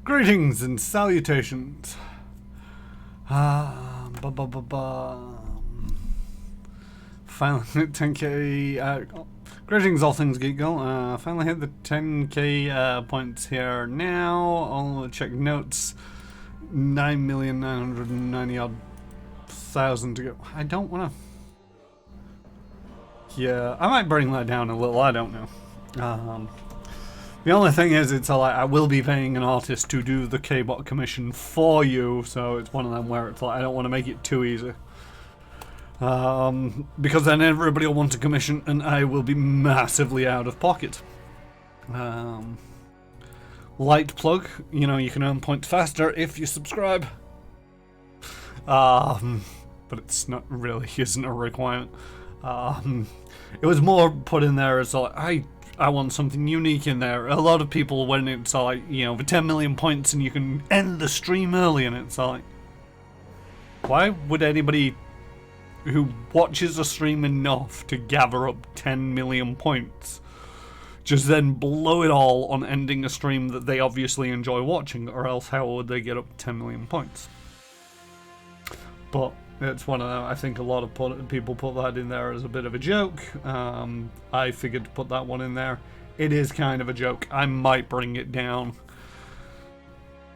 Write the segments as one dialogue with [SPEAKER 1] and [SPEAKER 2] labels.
[SPEAKER 1] Greetings and salutations. Finally hit 10k. Greetings, all things geek girl. Finally hit the 10k points here now. I'll check notes. 9,990,000 to go. I don't want to. Yeah, I might bring that down a little. I don't know. The only thing is, it's like I will be paying an artist to do the K-bot commission for you, so it's one of them where it's like I don't want to make it too easy. Because then everybody will want a commission and I will be massively out of pocket. Light plug, you know, you can earn points faster if you subscribe. But it's not really, isn't a requirement. It was more put in there as like, I want something unique in there. A lot of people, when it's like, you know, the 10 million points and you can end the stream early, and it's like, why would anybody who watches a stream enough to gather up 10 million points just then blow it all on ending a stream that they obviously enjoy watching, or else how would they get up 10 million points? But it's one of them. I think a lot of people put that in there as a bit of a joke. I figured to put that one in there. It is kind of a joke. I might bring it down.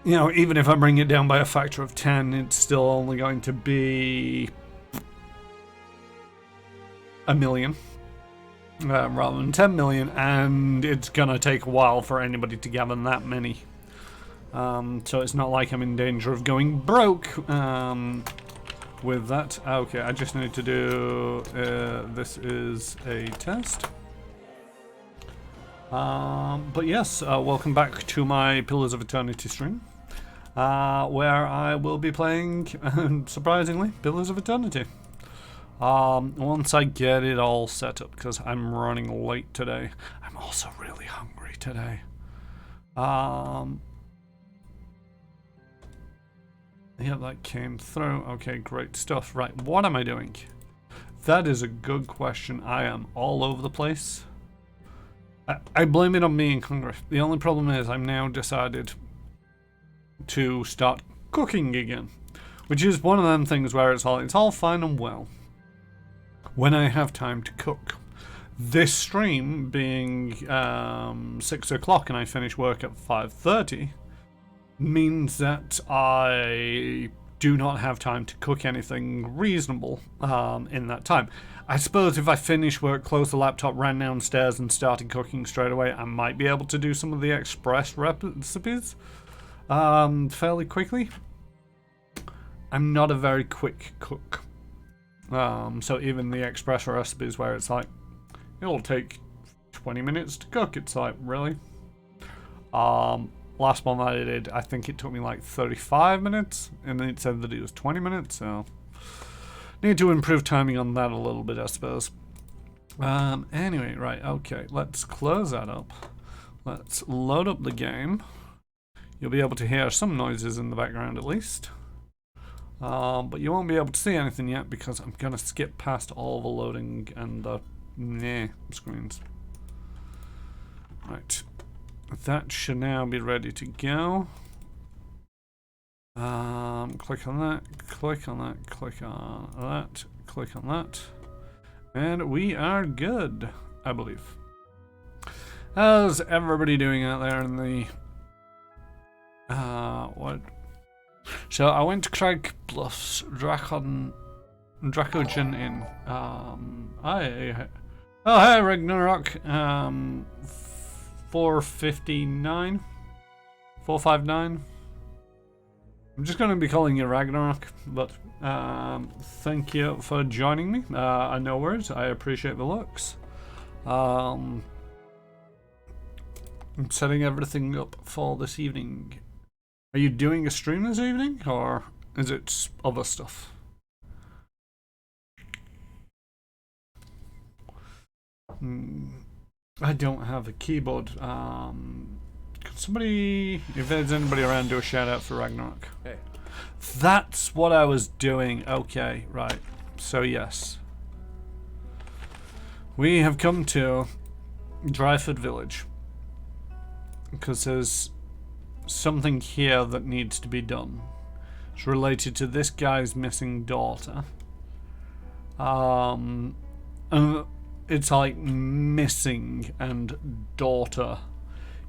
[SPEAKER 1] You know, even if I bring it down by a factor of 10, it's still only going to be 1 million rather than 10 million, and it's gonna take a while for anybody to gather that many. So it's not like I'm in danger of going broke. With that. Okay, I just need to do this is a test. But yes, welcome back to my Pillars of Eternity stream, where I will be playing, surprisingly, Pillars of Eternity. Once I get it all set up, because I'm running late today. I'm also really hungry today. Yeah, that came through. Okay, great stuff. Right, what am I doing? That is a good question. I am all over the place. I blame it on being hungry. The only problem is I'm now decided to start cooking again, which is one of them things where it's all fine and well when I have time to cook. This stream being 6 o'clock and I finish work at 5:30 means that I do not have time to cook anything reasonable in that time. I suppose if I finish work, closed the laptop, ran downstairs and started cooking straight away, I might be able to do some of the express recipes fairly quickly. I'm not a very quick cook. So even the express recipes where it's like, it'll take 20 minutes to cook, it's like, really? Last one that I did, I think it took me like 35 minutes, and then it said that it was 20 minutes, so need to improve timing on that a little bit, I suppose. Anyway, right, okay, let's close that up. Let's load up the game. You'll be able to hear some noises in the background at least. But you won't be able to see anything yet because I'm going to skip past all the loading and the screens. Right. That should now be ready to go. Click on that, click on that, click on that, click on that. And we are good, I believe. How's everybody doing out there in the... what? So I went to Craig Bluffs, Dracogen Inn. Hi. Oh, hi, Ragnarok. 459? 459? I'm just going to be calling you Ragnarok, but thank you for joining me. No worries, I appreciate the looks. I'm setting everything up for this evening. Are you doing a stream this evening, or is it other stuff? I don't have a keyboard. Could somebody, if there's anybody around, do a shout out for Ragnarok? Hey. That's what I was doing. Okay, right. So yes. We have come to Dryford Village. Because there's something here that needs to be done. It's related to this guy's missing daughter. And it's like missing and daughter.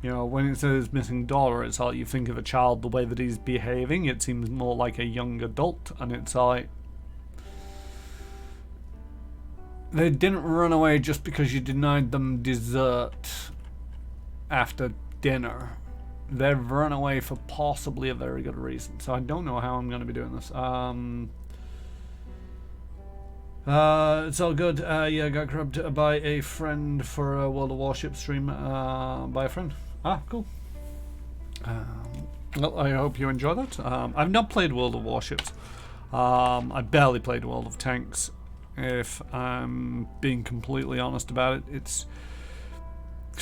[SPEAKER 1] You know, when it says missing daughter, it's like you think of a child the way that he's behaving. It seems more like a young adult, and it's like they didn't run away just because you denied them dessert after dinner. They've run away for possibly a very good reason. So I don't know how I'm going to be doing this. It's all good. Yeah, I got grabbed by a friend for a World of Warships stream. By a friend. Ah, cool. Well, I hope you enjoy that. I've not played World of Warships. I barely played World of Tanks. If I'm being completely honest about it, it's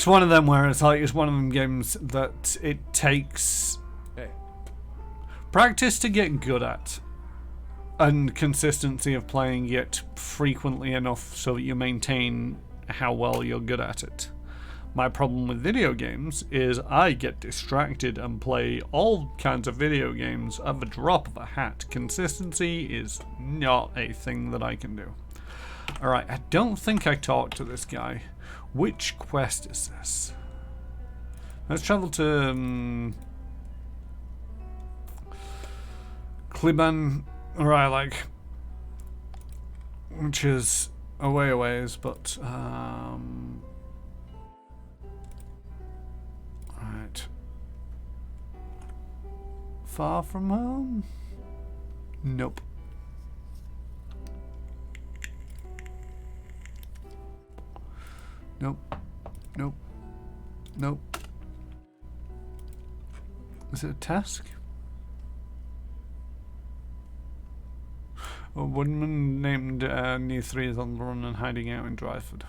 [SPEAKER 1] one of them where it's like it's one of them games that it takes practice to get good at, and consistency of playing it frequently enough so that you maintain how well you're good at it. My problem with video games is I get distracted and play all kinds of video games at the drop of a hat. Consistency is not a thing that I can do. Alright, I don't think I talked to this guy. Which quest is this? Let's travel to Kliban, right, like, which is a ways, but right, far from home? Nope. Nope. Nope. Nope. Is it a task? A woodman named Near 3 is on the run and hiding out in Dryford.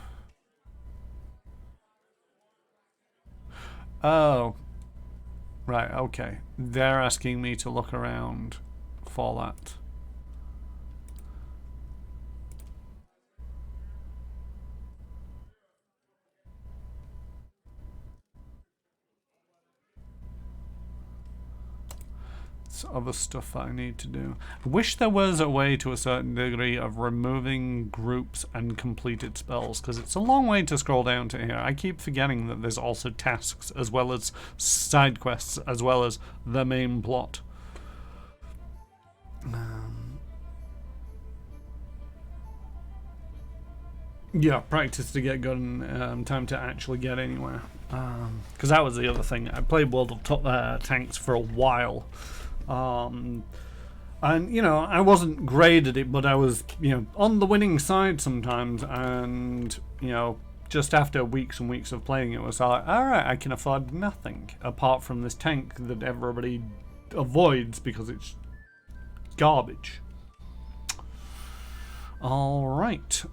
[SPEAKER 1] Oh. Right, okay. They're asking me to look around for that. Other stuff that I need to do. I wish there was a way to a certain degree of removing groups and completed spells, because it's a long way to scroll down to here. I keep forgetting that there's also tasks as well as side quests as well as the main plot. Yeah, practice to get good and time to actually get anywhere. Because that was the other thing. I played World of Tanks for a while. And you know, I wasn't great at it, but I was, you know, on the winning side sometimes. And you know, just after weeks and weeks of playing, it was like, all right, I can afford nothing apart from this tank that everybody avoids because it's garbage. All right.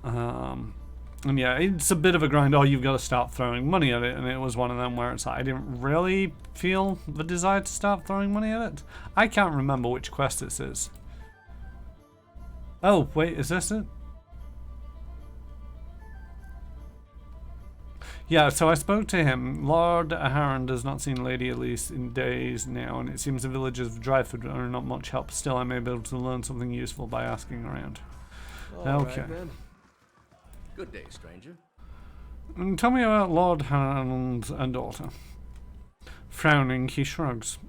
[SPEAKER 1] And yeah, it's a bit of a grind. Oh, you've got to start throwing money at it. And it was one of them where it's like, I didn't really feel the desire to start throwing money at it. I can't remember which quest this is. Oh, wait, is this it? Yeah, so I spoke to him. Lord Aharon has not seen Lady Elise in days now, and it seems the villagers of Dryford are not much help. Still, I may be able to learn something useful by asking around. Okay.
[SPEAKER 2] Right, man. Good day, stranger.
[SPEAKER 1] And tell me about Lord Harold's daughter. Frowning, he shrugs.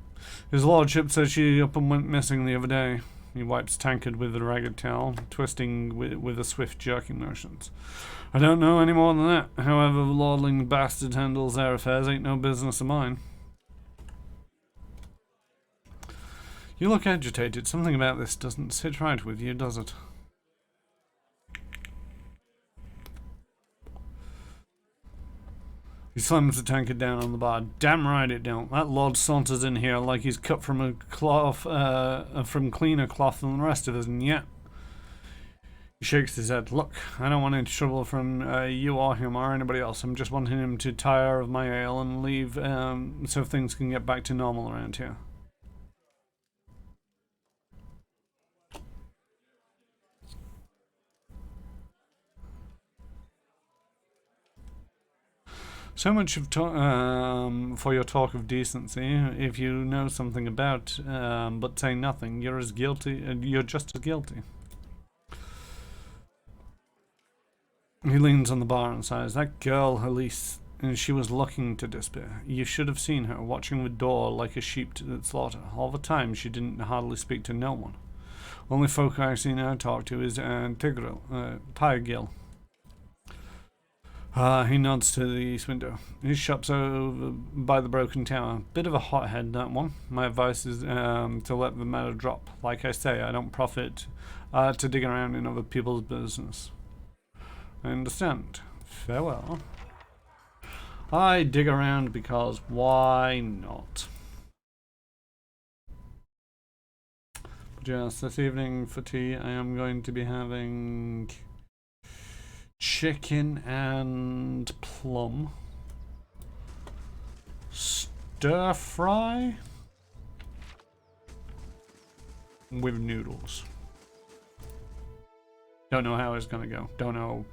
[SPEAKER 1] His lordship says she up and went missing the other day. He wipes tankard with a ragged towel, twisting with a swift jerking motions. I don't know any more than that. However the lordling bastard handles their affairs ain't no business of mine. You look agitated. Something about this doesn't sit right with you, does it? He slams the tankard down on the bar. Damn right it don't. That lord saunters in here like he's cut from a cloth, from cleaner cloth than the rest of us, and yet he shakes his head. Look, I don't want any trouble from you or him or anybody else. I'm just wanting him to tire of my ale and leave, so things can get back to normal around here. So much of for your talk of decency. If you know something about, but say nothing, you're as guilty. You're just as guilty. He leans on the bar and sighs. That girl, Elise, and she was looking to despair. You should have seen her, watching the door like a sheep to the slaughter. All the time, she didn't hardly speak to no one. Only folk I've seen her talk to is Tygil. He nods to the east window. His shop's over by the broken tower. Bit of a hothead, that one. My advice is to let the matter drop. Like I say, I don't profit to dig around in other people's business. I understand. Farewell. I dig around because why not? But yes, this evening for tea I am going to be having chicken and plum stir fry with noodles. Don't know how it's gonna go. Don't know.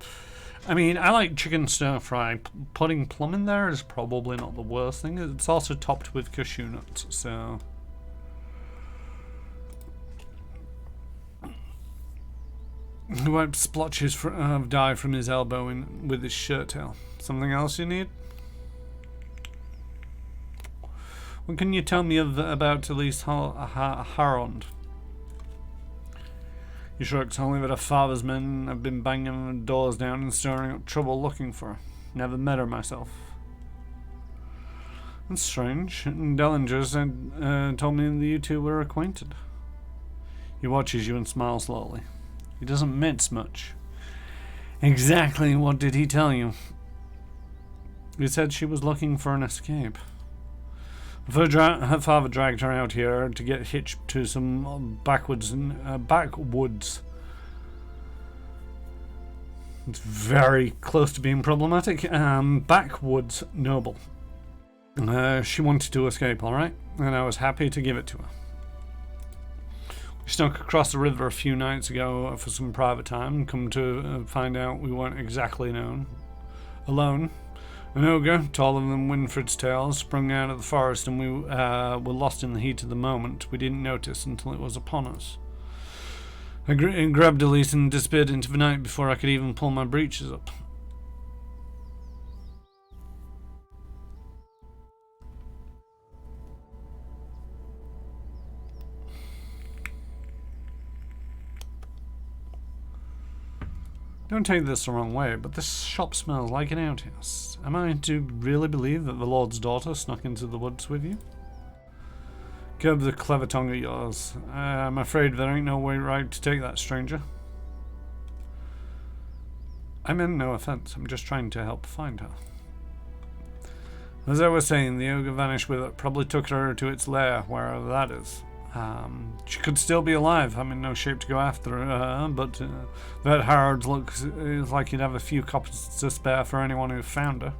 [SPEAKER 1] I mean, I like chicken stir fry. Putting plum in there is probably not the worst thing. It's also topped with cashew nuts, so. He wipes splotches of dye from his elbow with his shirt tail. Something else you need? What can you tell me about Elise Harond? He shrugs, only that her father's men have been banging doors down and stirring up trouble looking for her. Never met her myself. That's strange. Dellinger said, told me that you two were acquainted. He watches you and smiles slowly. He doesn't mince much. Exactly what did he tell you? He said she was looking for an escape. Her father dragged her out here to get hitched to some backwoods. It's very close to being problematic. Backwoods noble. She wanted to escape, alright, and I was happy to give it to her. We snuck across the river a few nights ago for some private time. Come to find out we weren't exactly alone. An ogre, taller than Winfred's tail, sprung out of the forest, and we were lost in the heat of the moment. We didn't notice until it was upon us. I grabbed Elise and disappeared into the night before I could even pull my breeches up. Don't take this the wrong way, but this shop smells like an outhouse. Am I to really believe that the Lord's daughter snuck into the woods with you? Curb the clever tongue of yours. I'm afraid there ain't no way right to take that, stranger. I meant no offense. I'm just trying to help find her. As I was saying, the ogre vanished with it. Probably took her to its lair, wherever that is. She could still be alive. I'm in no shape to go after her, but that Harold looks like he'd have a few coppers to spare for anyone who found her.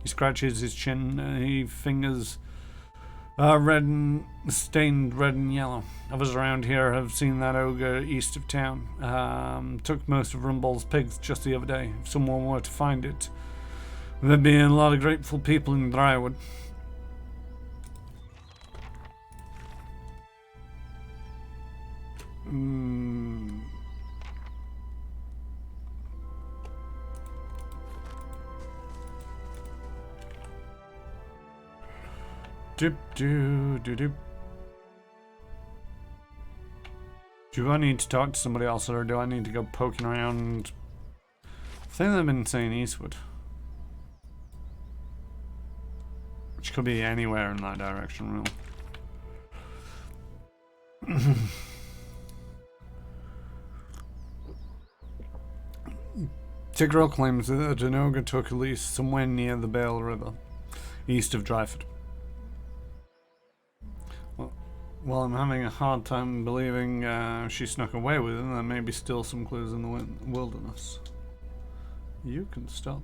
[SPEAKER 1] He scratches his chin. He fingers stained red and yellow. Others around here have seen that ogre east of town. Took most of Rumble's pigs just the other day. If someone were to find it, there'd be a lot of grateful people in Drywood. Do I need to talk to somebody else, or do I need to go poking around? I think they've been saying eastward, which could be anywhere in that direction, really. Tiggerel claims that an ogre took Elise somewhere near the Bale River, east of Dryford. Well, I'm having a hard time believing she snuck away with him. There may be still some clues in the wilderness. You can stop.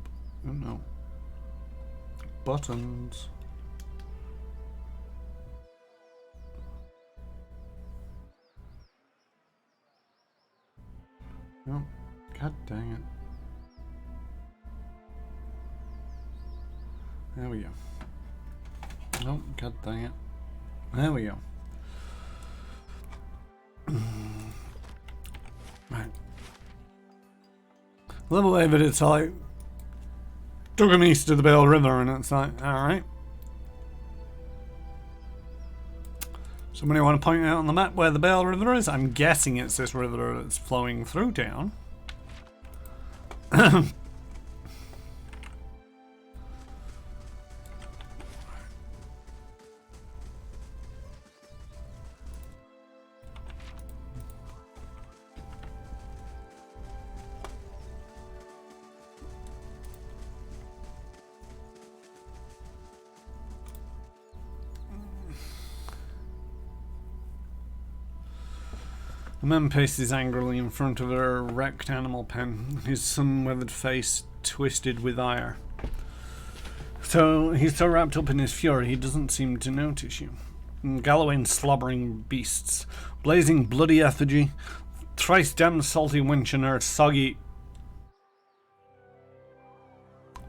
[SPEAKER 1] Oh no. Buttons. Oh, god dang it. There we go. Oh, god dang it. There we go. Right. I love the way that it's like took him east of the Bale River, and it's like, alright. Somebody want to point out on the map where the Bale River is? I'm guessing it's this river that's flowing through town. The man paces angrily in front of a wrecked animal pen, his sun-weathered face twisted with ire. So he's so wrapped up in his fury he doesn't seem to notice you. Gallowing slobbering beasts, blazing bloody effigy, thrice damned salty wench and her soggy...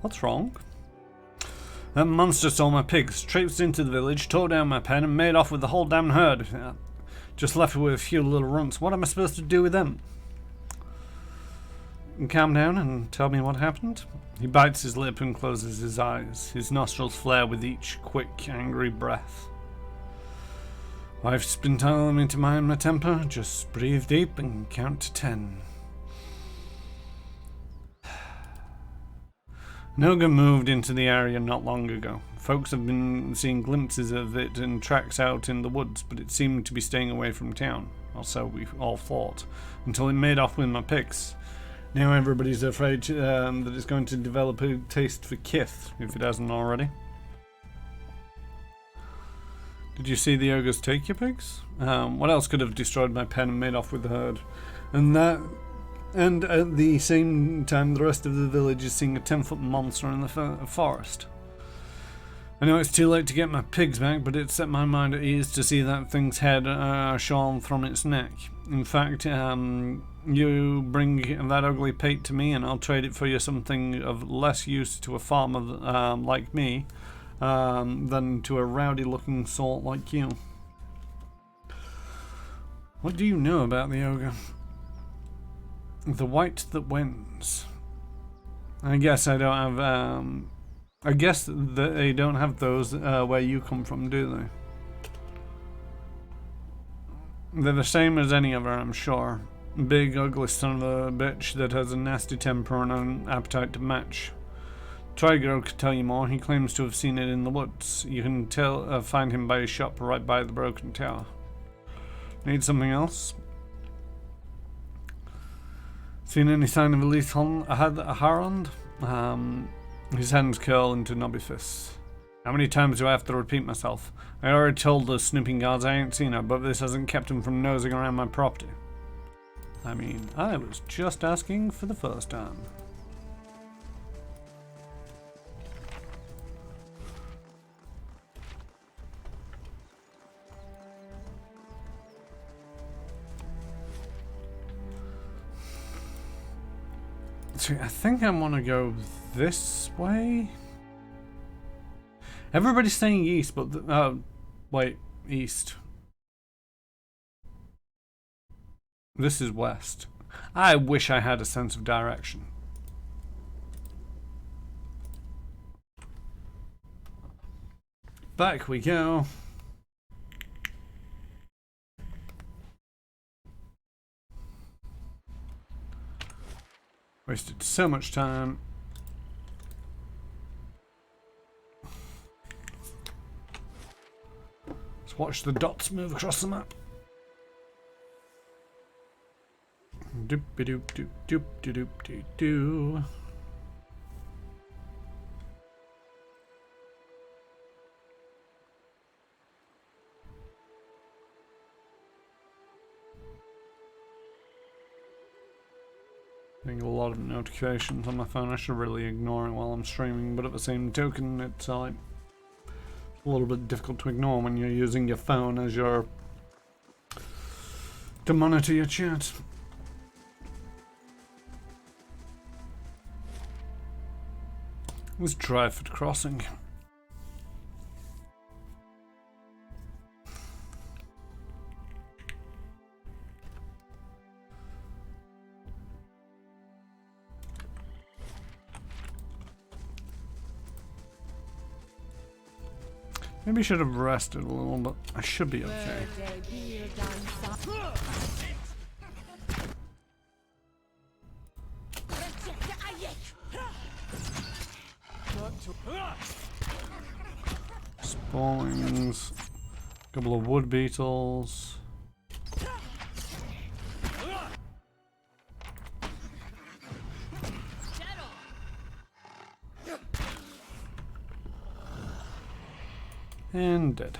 [SPEAKER 1] What's wrong? That monster stole my pigs, traipsed into the village, tore down my pen and made off with the whole damned herd. Just left with a few little runts. What am I supposed to do with them? Calm down and tell me what happened. He bites his lip and closes his eyes. His nostrils flare with each quick, angry breath. Wife's been telling me to mind my temper. Just breathe deep and count to 10. Noga moved into the area not long ago. Folks have been seeing glimpses of it in tracks out in the woods, but it seemed to be staying away from town, or so we all thought, until it made off with my pigs. Now everybody's afraid that it's going to develop a taste for kith, if it hasn't already. Did you see the ogres take your pigs? What else could have destroyed my pen and made off with the herd? And at the same time, the rest of the village is seeing a 10-foot monster in the forest. I know it's too late to get my pigs back, but it set my mind at ease to see that thing's head shorn from its neck. In fact, you bring that ugly pate to me and I'll trade it for you something of less use to a farmer like me than to a rowdy-looking sort like you. What do you know about the ogre? The white that wins. I guess I don't have, I guess that they don't have those where you come from, do they? They're the same as any other, I'm sure. Big, ugly son of a bitch that has a nasty temper and an appetite to match. Trigo could tell you more. He claims to have seen it in the woods. You can find him by his shop right by the broken tower. Need something else? Seen any sign of Elise Harland? His hands curl into knobby fists. How many times do I have to repeat myself? I already told those snooping guards I ain't seen her, but this hasn't kept him from nosing around my property. I mean, I was just asking for the first time. See, I think I want to go this way. Everybody's saying east, but wait, east. This is west. I wish I had a sense of direction. Back we go. Wasted so much time. Let's watch the dots move across the map. Doop doop doop doop doop doop doop. Getting a lot of notifications on my phone. I should really ignore it while I'm streaming, but at the same token, it's like a little bit difficult to ignore when you're using your phone as to monitor your chat. It was Dryford Crossing. Maybe I should have rested a little, but I should be okay. Spawlings, a couple of wood beetles. And dead.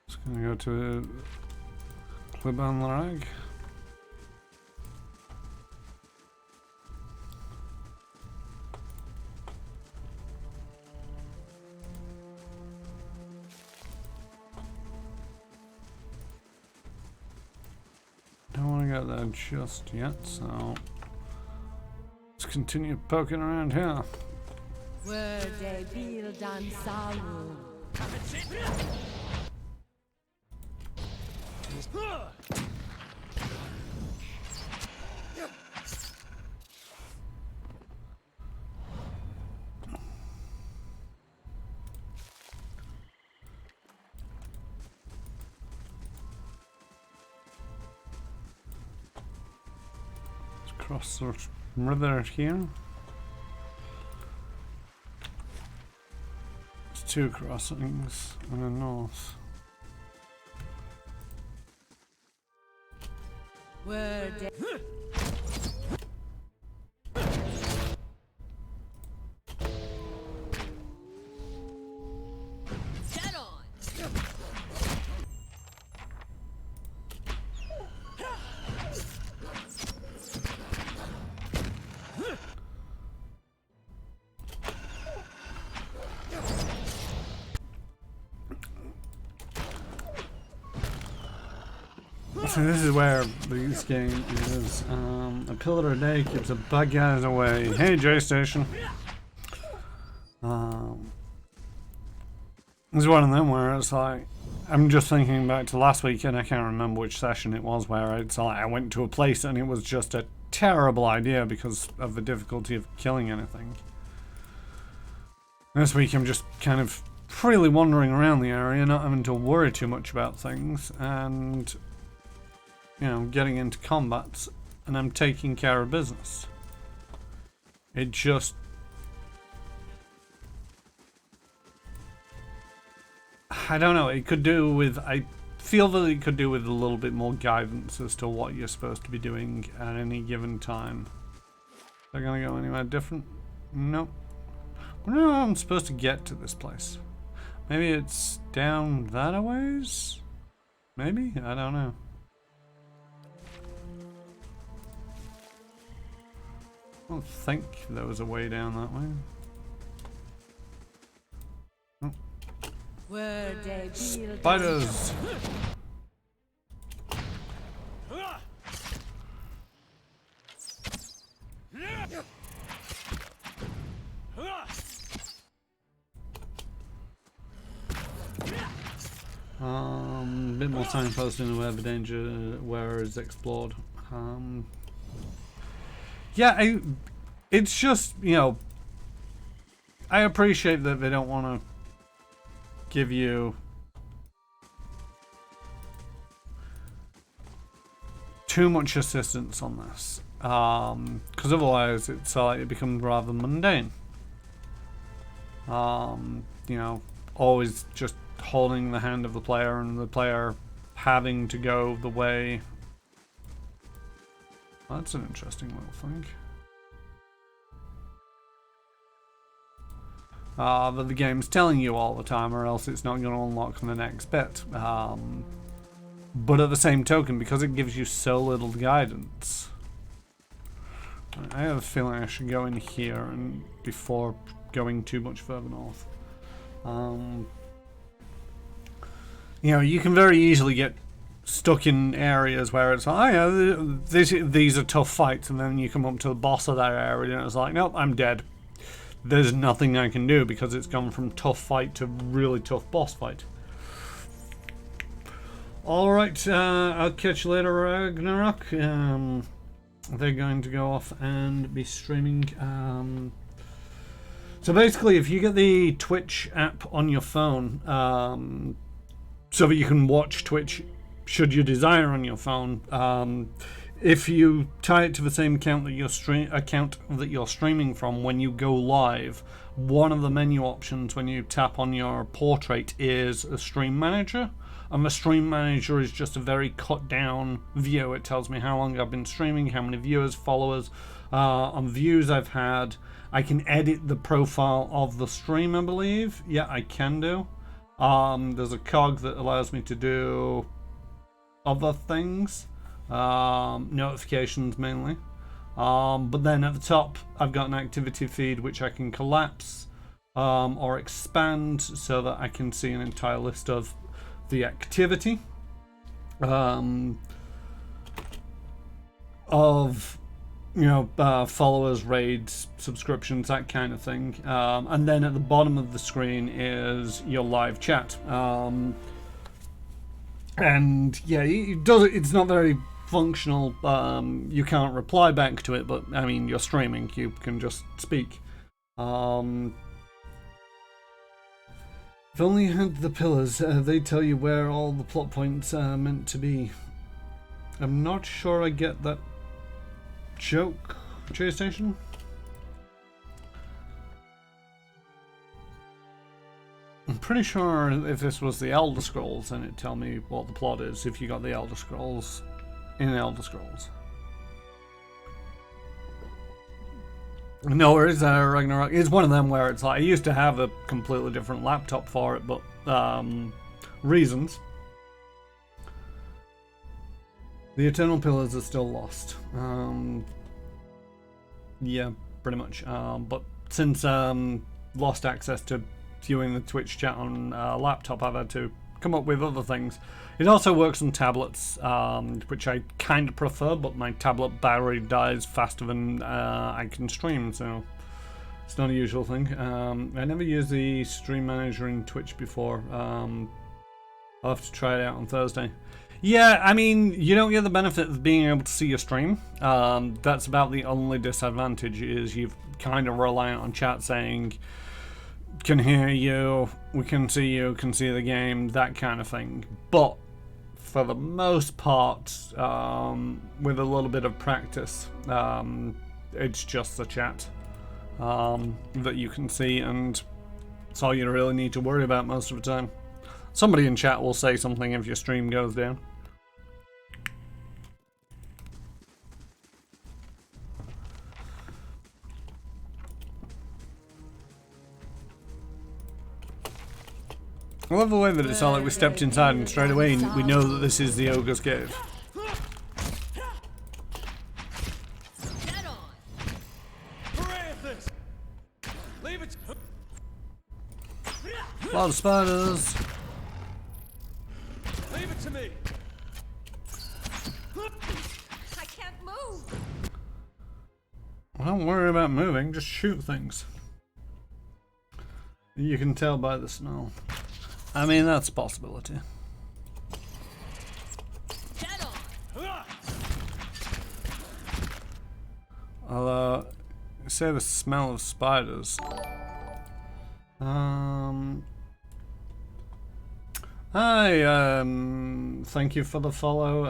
[SPEAKER 1] Just gonna go to clip on the rag. Don't want to get there just yet, so let's continue poking around here. Cross the river here. There's two crossings and a north. So this is where this game is. A pillar a day keeps the bad guys away. Hey, J Station. This is one of them where it's like, I'm just thinking back to last week, and I can't remember which session it was, where it's like I went to a place and it was just a terrible idea because of the difficulty of killing anything. This week I'm just kind of freely wandering around the area, not having to worry too much about things, and you know, getting into combats, and I'm taking care of business. It just... I don't know, it could do with... I feel that it could do with a little bit more guidance as to what you're supposed to be doing at any given time. They're gonna go anywhere different? Nope. I wonder how I'm supposed to get to this place. Maybe it's down that a ways? Maybe? I don't know. I don't think there was a way down that way. Oh. Spiders! A bit more signposting where the danger where is explored. Yeah, it's just, you know, I appreciate that they don't want to give you too much assistance on this, because otherwise it's like it becomes rather mundane. You know, always just holding the hand of the player and the player having to go the way. That's an interesting little thing. That the game's telling you all the time, or else it's not going to unlock the next bit. But at the same token, because it gives you so little guidance, I have a feeling I should go in here and before going too much further north. You know, you can very easily get stuck in areas where it's like, oh, yeah, these are tough fights, and then you come up to the boss of that area and it's like, nope, I'm dead. There's nothing I can do because it's gone from tough fight to really tough boss fight. Alright, I'll catch you later, Ragnarok. They're going to go off and be streaming. So basically, if you get the Twitch app on your phone, so that you can watch Twitch should you desire on your phone, if you tie it to the same account that you're streaming from when you go live, one of the menu options when you tap on your portrait is a stream manager. And the stream manager is just a very cut down view. It tells me how long I've been streaming, how many viewers, followers, and views I've had. I can edit the profile of the stream, I believe. Yeah, I can do. There's a cog that allows me to do other things. Notifications mainly. But then at the top, I've got an activity feed which I can collapse or expand so that I can see an entire list of the activity of followers, raids, subscriptions, that kind of thing, and then at the bottom of the screen is your live chat, and yeah, it's not very functional. You can't reply back to it, but I mean, you're streaming, you can just speak. If only you had the pillars, they tell you where all the plot points are meant to be. I'm not sure I get that joke, J-Station. I'm pretty sure if this was the Elder Scrolls, then it'd tell me what the plot is if you got the Elder Scrolls in Elder Scrolls. No, it is Ragnarok. It's one of them where it's like I used to have a completely different laptop for it, but reasons. The Eternal Pillars are still lost. Yeah, pretty much. But since lost access to viewing the Twitch chat on laptop, I've had to come up with other things. It also works on tablets, which I kind of prefer, but my tablet battery dies faster than I can stream, so it's not a usual thing. I never used the stream manager in Twitch before. I'll have to try it out on Thursday. Yeah, I mean, you don't get the benefit of being able to see your stream. That's about the only disadvantage, is you've kind of reliant on chat saying, can hear you, we can see you, can see the game, that kind of thing. But for the most part, with a little bit of practice, it's just the chat that you can see, and it's all you really need to worry about most of the time. Somebody in chat will say something if your stream goes down. I love the way that it's all like we stepped inside and straight away we know that this is the Ogre's Cave. A lot of spiders.
[SPEAKER 3] Leave it to me.
[SPEAKER 4] I can't move.
[SPEAKER 1] Well, don't worry about moving, just shoot things. You can tell by the smell. I mean, that's a possibility. I'll say the smell of spiders. Hi, thank you for the follow.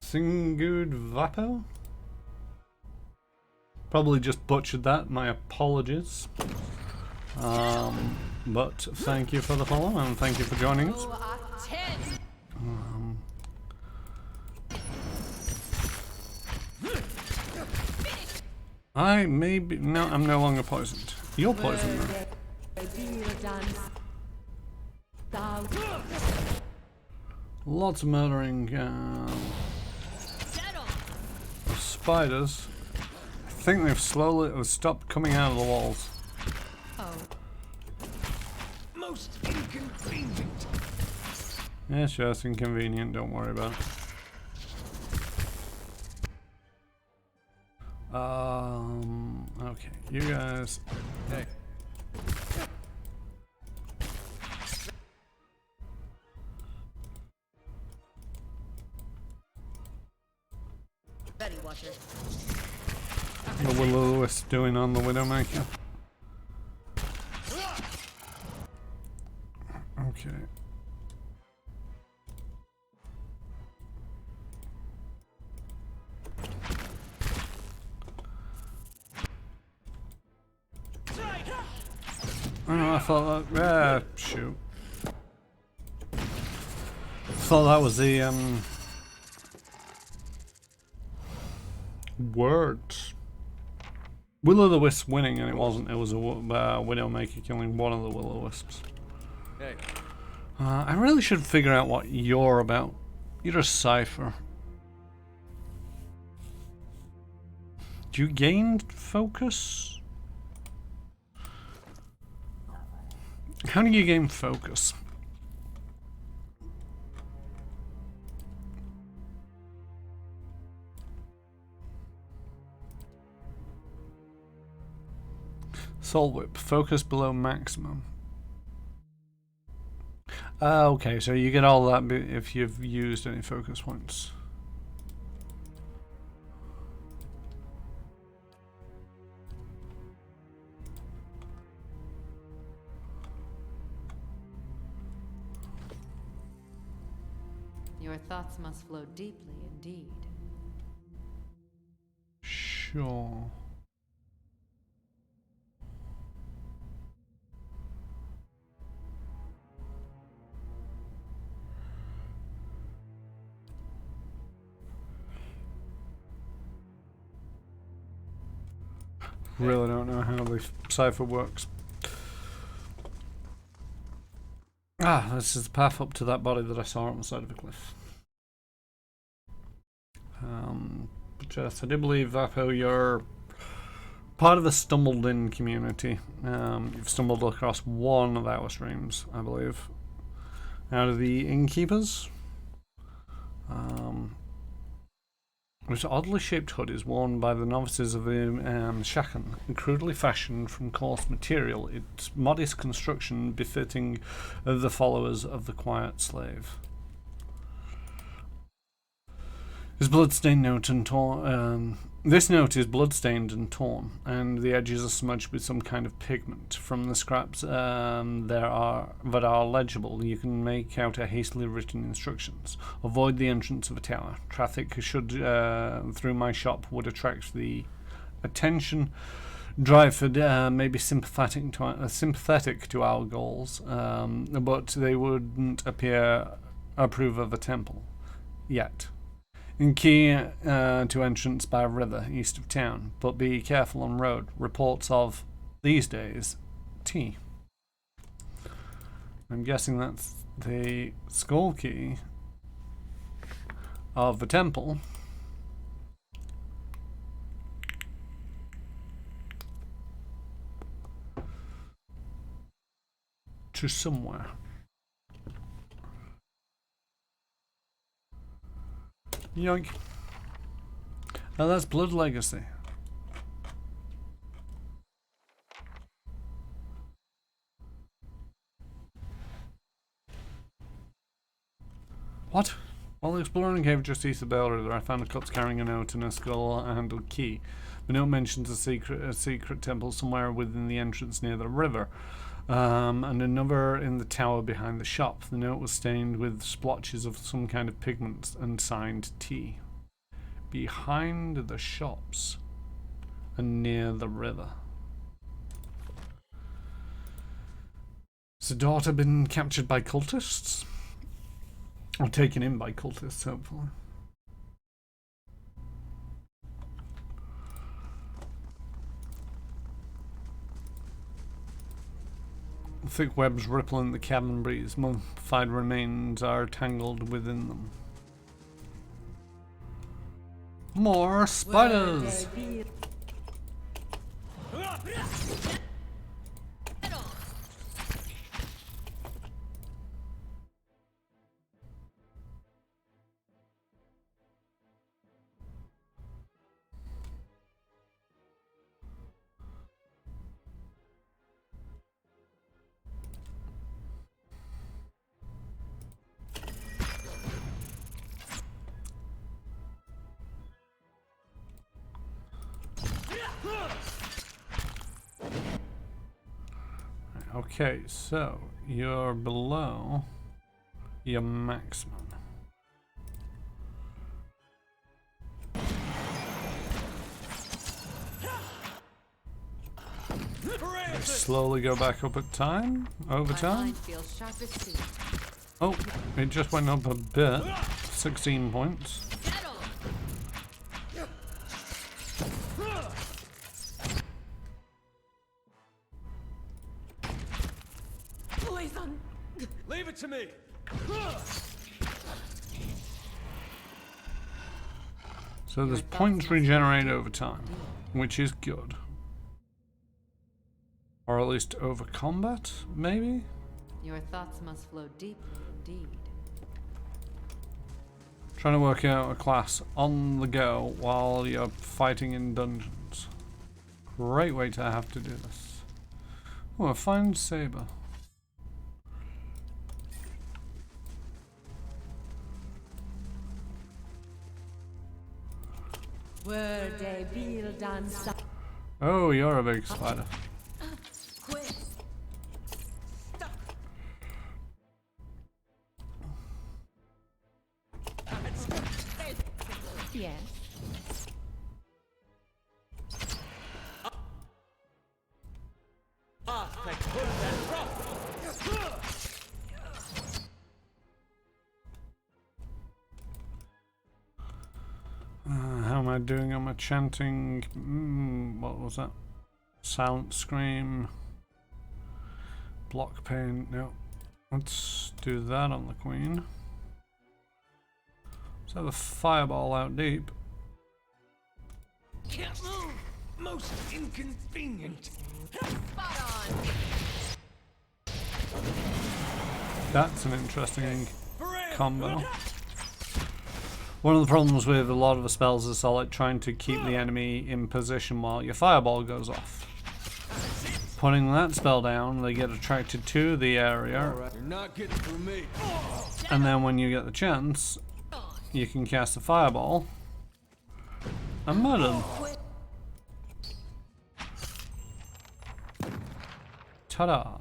[SPEAKER 1] Singud Vapo? Probably just butchered that, my apologies. But thank you for the follow and thank you for joining us. I may be, no, I'm no longer poisoned. You're poisoned now. Lots of murdering spiders. I think they've slowly stopped coming out of the walls.
[SPEAKER 3] Most inconvenient.
[SPEAKER 1] Yeah, sure, it's inconvenient, don't worry about it. Okay, you guys.
[SPEAKER 2] Hey.
[SPEAKER 4] Betty Watcher.
[SPEAKER 1] What will Lewis doing on the Widowmaker? Okay. Oh, I thought that. Shoot. Thought that was the words. Will-o'-the-wisp winning, and it wasn't. It was a Widowmaker killing one of the will-o'-wisps.
[SPEAKER 2] Hey.
[SPEAKER 1] I really should figure out what you're about. You're a cipher. Do you gain focus? How do you gain focus? Soul Whip, focus below maximum. Okay, so you get all that if you've used any focus points.
[SPEAKER 3] Your thoughts must flow deeply indeed.
[SPEAKER 1] Sure. Really don't know how the cipher works. Ah, this is the path up to that body that I saw on the side of a cliff. But yes, I do believe, Vapo, you're part of the stumbled in community. You've stumbled across one of our streams, I believe, out of the innkeepers. This oddly shaped hood is worn by the novices of the Shakan, crudely fashioned from coarse material, its modest construction befitting the followers of the quiet slave. This bloodstained note and torn. This note is bloodstained and torn, and the edges are smudged with some kind of pigment. From the scraps that are legible, you can make out a hastily written instructions. Avoid the entrance of a tower. Traffic should through my shop would attract the attention. Dryford may be sympathetic to our goals, but they wouldn't approve of a temple yet. In key to entrance by river east of town, but be careful on road. Reports of these days tea. I'm guessing that's the skull key of the temple. To somewhere. Yoink. Now that's Blood Legacy. What? While exploring a cave just east of Belrider, I found a cups carrying a note and a skull-handled key. The note mentions a secret temple somewhere within the entrance near the river, and another in the tower behind the shop. The note was stained with splotches of some kind of pigments and signed T. Behind the shops and near the river. Has the daughter been captured by cultists? Or taken in by cultists, hopefully. Thick webs ripple in the cabin breeze. Mummified remains are tangled within them. More spiders! Okay, so you're below your maximum. Slowly go back up at time, over
[SPEAKER 3] My
[SPEAKER 1] time.
[SPEAKER 3] mind feels sharp as steel.
[SPEAKER 1] Oh, it just went up a bit. 16 points.
[SPEAKER 4] Poison.
[SPEAKER 5] Leave it to me.
[SPEAKER 1] So there's points regenerate over time, which is good. Or at least over combat, maybe?
[SPEAKER 3] Your thoughts must flow deeply indeed.
[SPEAKER 1] Trying to work out a class on the go while you're fighting in dungeons. Great way to have to do this. Oh, a fine saber.
[SPEAKER 4] Were they build on
[SPEAKER 1] Oh, you're a big spider.
[SPEAKER 4] quit? Stop. Yes.
[SPEAKER 1] How am I doing on my chanting? What was that? Silent scream. Block pain. No. Let's do that on the queen. Let's have a fireball out deep.
[SPEAKER 5] Can't move. Most inconvenient.
[SPEAKER 4] Spot on.
[SPEAKER 1] That's an interesting combo. One of the problems with a lot of the spells is like trying to keep the enemy in position while your fireball goes off. Putting that spell down, they get attracted to the area,
[SPEAKER 5] You're not getting through me.
[SPEAKER 1] and then when you get the chance, you can cast a fireball and murder them. Ta-da!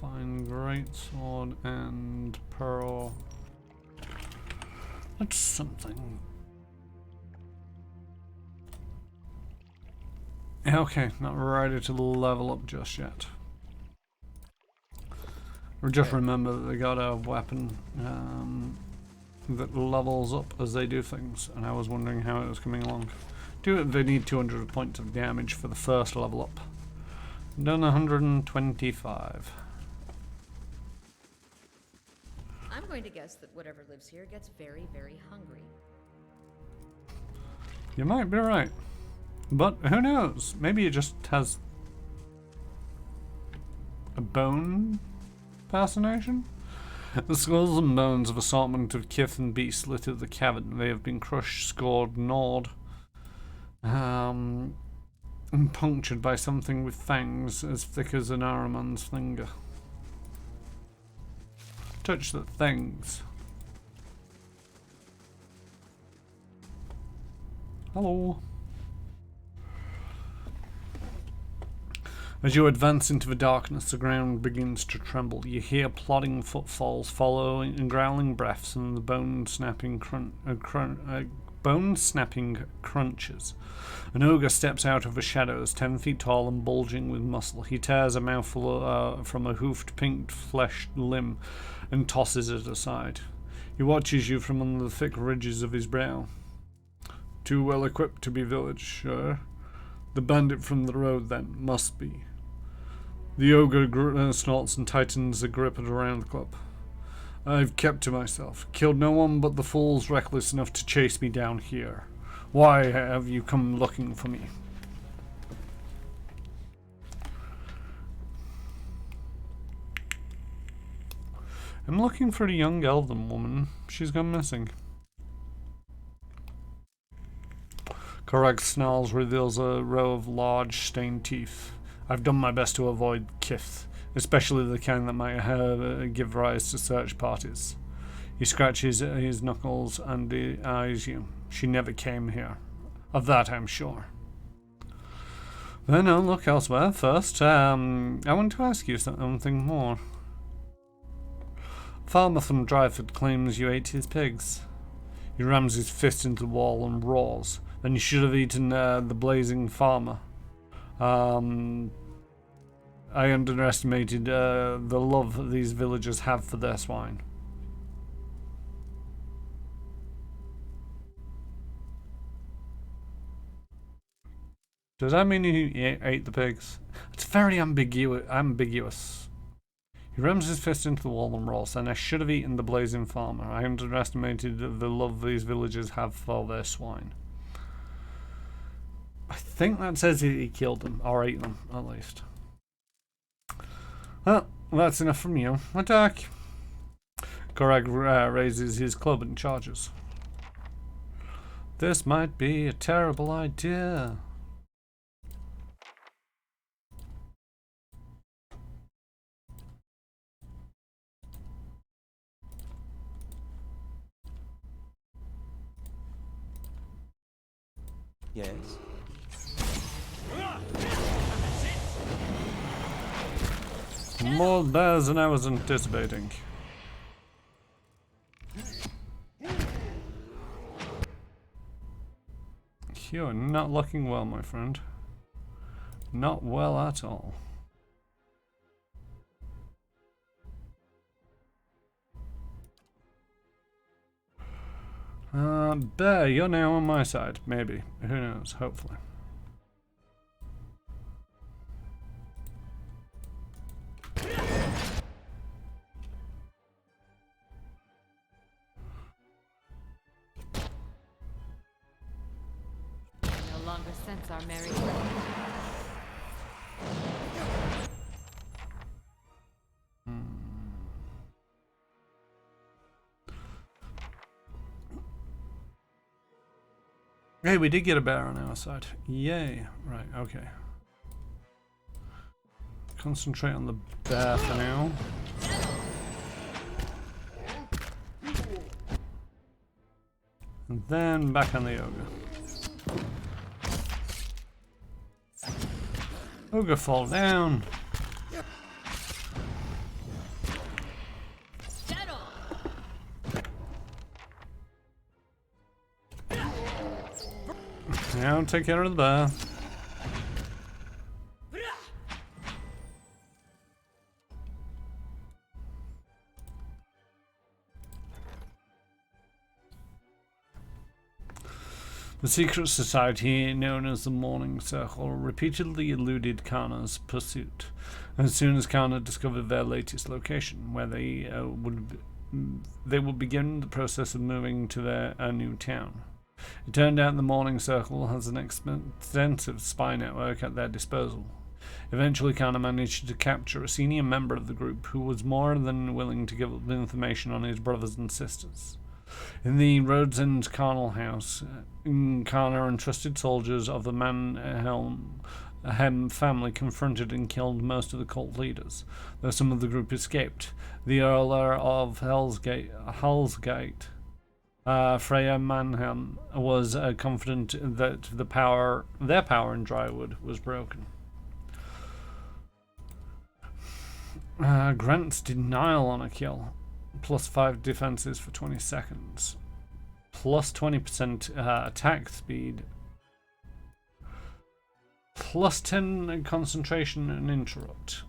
[SPEAKER 1] Fine greatsword and pearl. That's something. Okay, not ready to level up just yet. Or just remember that they got a weapon that levels up as they do things, and I was wondering how it was coming along. They need 200 points of damage for the first level up. Done 125.
[SPEAKER 4] I'm going to guess that whatever lives here gets very, very hungry.
[SPEAKER 1] You might be right. But who knows? Maybe it just has a bone fascination? The skulls and bones of assortment of kith and beasts litter the cavern. They have been crushed, scored, gnawed, and punctured by something with fangs as thick as an Ahriman's finger. Touch the things. Hello. As you advance into the darkness, the ground begins to tremble. You hear plodding footfalls following and growling breaths and the bone-snapping crunches. An ogre steps out of the shadows, 10 feet tall and bulging with muscle. He tears a mouthful from a hoofed, pink-fleshed limb and tosses it aside. He watches you from under the thick ridges of his brow. Too well equipped to be village, sure. The bandit from the road, then, must be. The ogre snorts and tightens the grip around the club. I've kept to myself. Killed no one but the fools reckless enough to chase me down here. Why have you come looking for me? I'm looking for a young elven woman. She's gone missing. Correct snarls reveals a row of large stained teeth. I've done my best to avoid kith, especially the kind that might give rise to search parties. He scratches his knuckles and eyes you. She never came here. Of that I'm sure. Then I'll look elsewhere. First, I want to ask you something more. Farmer from Dryford claims you ate his pigs. He rams his fist into the wall and roars. Then you should have eaten the blazing farmer. I underestimated the love these villagers have for their swine. Does that mean he ate the pigs? It's very ambiguous. He rams his fist into the wall and roars, and I should have eaten the blazing farmer. I underestimated the love these villagers have for their swine. I think that says he killed them, or ate them, at least. Well, that's enough from you. Attack! Korag raises his club and charges. This might be a terrible idea.
[SPEAKER 6] Yes.
[SPEAKER 1] More bears than I was anticipating. You're not looking well, my friend. Not well at all. Bear, you're now on my side. Maybe. Who knows? Hopefully.
[SPEAKER 3] No longer sense our merry way.
[SPEAKER 1] Hey, we did get a bear on our side. Yay. Right, okay. Concentrate on the bear for now. And then back on the ogre. Ogre, fall down. Now take care of the bear. The secret society, known as the Morning Circle, repeatedly eluded Kana's pursuit. As soon as Kana discovered their latest location, where they would begin the process of moving to their new town. It turned out the Morning Circle has an extensive spy network at their disposal. Eventually, Kana managed to capture a senior member of the group who was more than willing to give up information on his brothers and sisters. In the Rhodes End Carnal House, Kana and trusted soldiers of the Manhelm family confronted and killed most of the cult leaders, though some of the group escaped. The Earl of Hellsgate, Freya Manhelm, was confident that their power in Drywood was broken. Grant's denial on a kill. Plus 5 defenses for 20 seconds. Plus 20% attack speed. Plus 10 concentration and interrupt.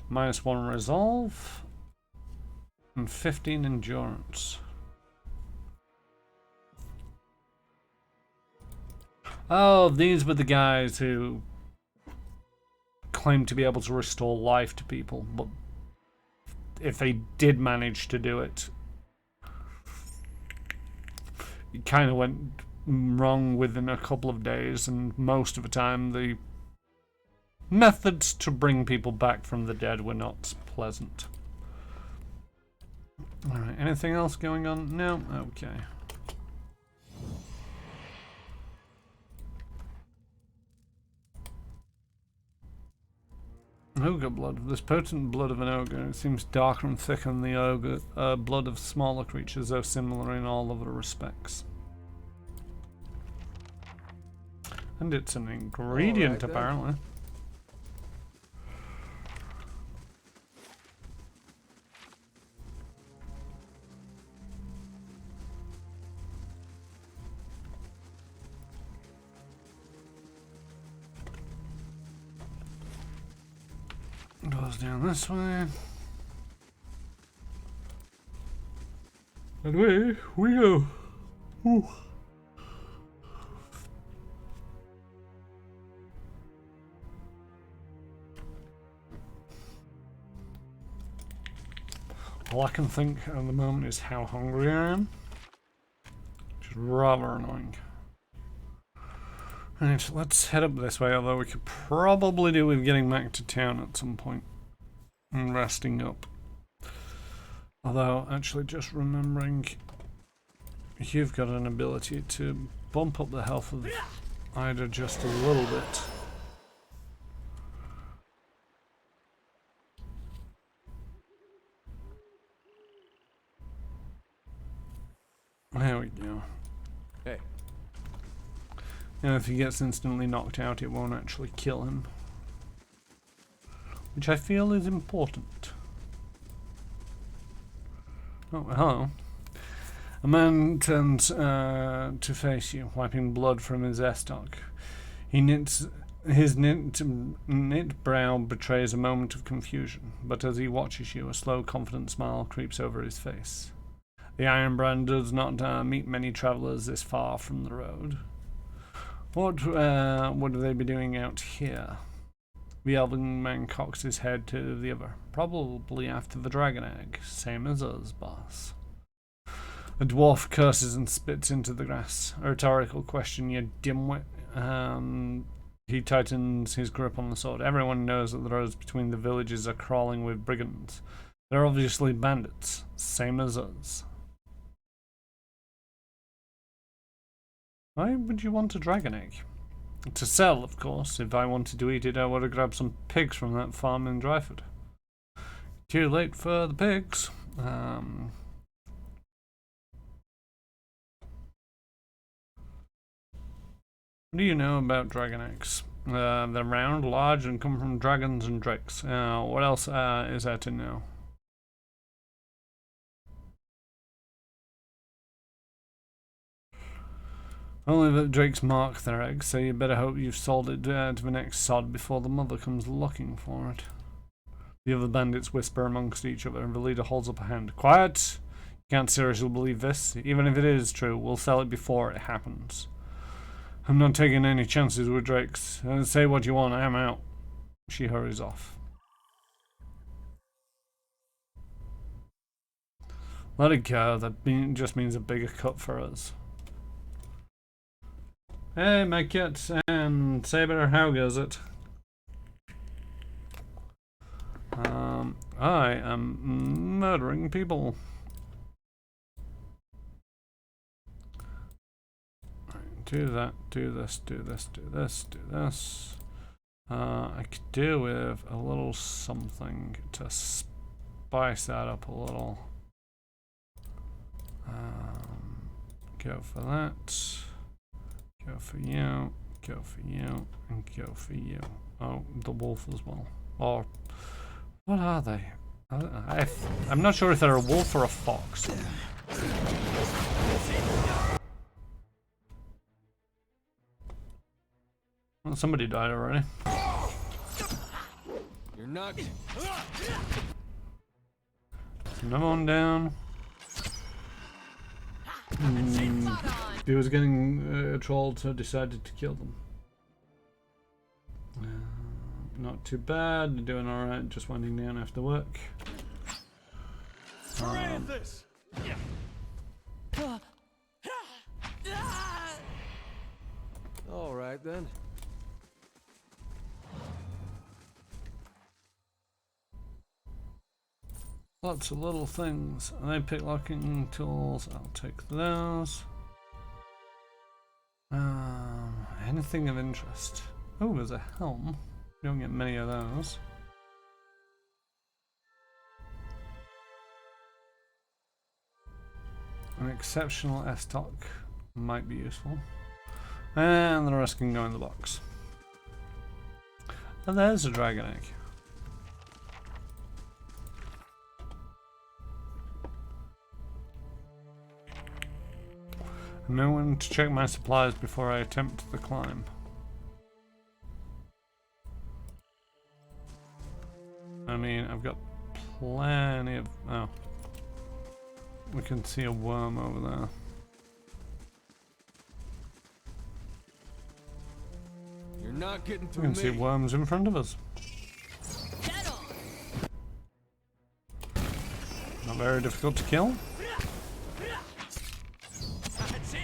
[SPEAKER 1] Minus 1 resolve. And 15 endurance. Oh, these were the guys who claimed to be able to restore life to people, but if they did manage to do it, it kind of went wrong within a couple of days, and most of the time the methods to bring people back from the dead were not pleasant. Alright, anything else going on? No? Okay. Ogre blood. This potent blood of an ogre. It seems darker and thicker than the ogre blood of smaller creatures, though similar in all other respects. And it's an ingredient, apparently. Goes down this way. And away we go. Ooh. All I can think at the moment is how hungry I am. Which is rather annoying. Right, let's head up this way, although we could probably do with getting back to town at some point and resting up. Although, actually, just remembering you've got an ability to bump up the health of Ida just a little bit. There we go.
[SPEAKER 2] Hey.
[SPEAKER 1] Now, if he gets instantly knocked out, it won't actually kill him. Which I feel is important. Oh, hello. A man turns to face you, wiping blood from his estoc. His knit brow betrays a moment of confusion, but as he watches you, a slow, confident smile creeps over his face. The Iron Brand does not meet many travellers this far from the road. What would they be doing out here? The elven man cocks his head to the other. Probably after the dragon egg. Same as us, boss. The dwarf curses and spits into the grass. A rhetorical question, you dimwit. He tightens his grip on the sword. Everyone knows that the roads between the villages are crawling with brigands. They're obviously bandits. Same as us. Why would you want a dragon egg? To sell, of course. If I wanted to eat it, I would have grabbed some pigs from that farm in Dryford. Too late for the pigs. What do you know about dragon eggs? They're round, large, and come from dragons and drakes. What else is there to know? Only that drakes mark their eggs, so you better hope you've sold it to the next sod before the mother comes looking for it. The other bandits whisper amongst each other, and the leader holds up a hand. Quiet! You can't seriously believe this. Even if it is true, we'll sell it before it happens. I'm not taking any chances with drakes. Say what you want, I'm out. She hurries off. Let it go, that just means a bigger cut for us. Hey, my kit and Saber, how goes it? I am murdering people. Right, do that, do this, do this, do this, do this. I could do with a little something to spice that up a little. Go for that. Go for you, go for you, and go for you. Oh, the wolf as well. Or, what are they? I'm not sure if they're a wolf or a fox. Well, somebody died already.
[SPEAKER 5] You're not.
[SPEAKER 1] Another one down. He was getting trolled, so decided to kill them. Not too bad, doing alright, just winding down after work.
[SPEAKER 5] Alright then.
[SPEAKER 1] Lots of little things. Are they picklocking tools? I'll take those. Anything of interest? Oh, there's a helm. You don't get many of those. An exceptional S-Talk might be useful. And the rest can go in the box. And there's a dragon egg. No one to check my supplies before I attempt the climb. I mean, I've got plenty of... Oh. We can see a worm over there.
[SPEAKER 5] You're not getting
[SPEAKER 1] We
[SPEAKER 5] through
[SPEAKER 1] can
[SPEAKER 5] me.
[SPEAKER 1] see worms in front of us. Not very difficult to kill.
[SPEAKER 5] That's it.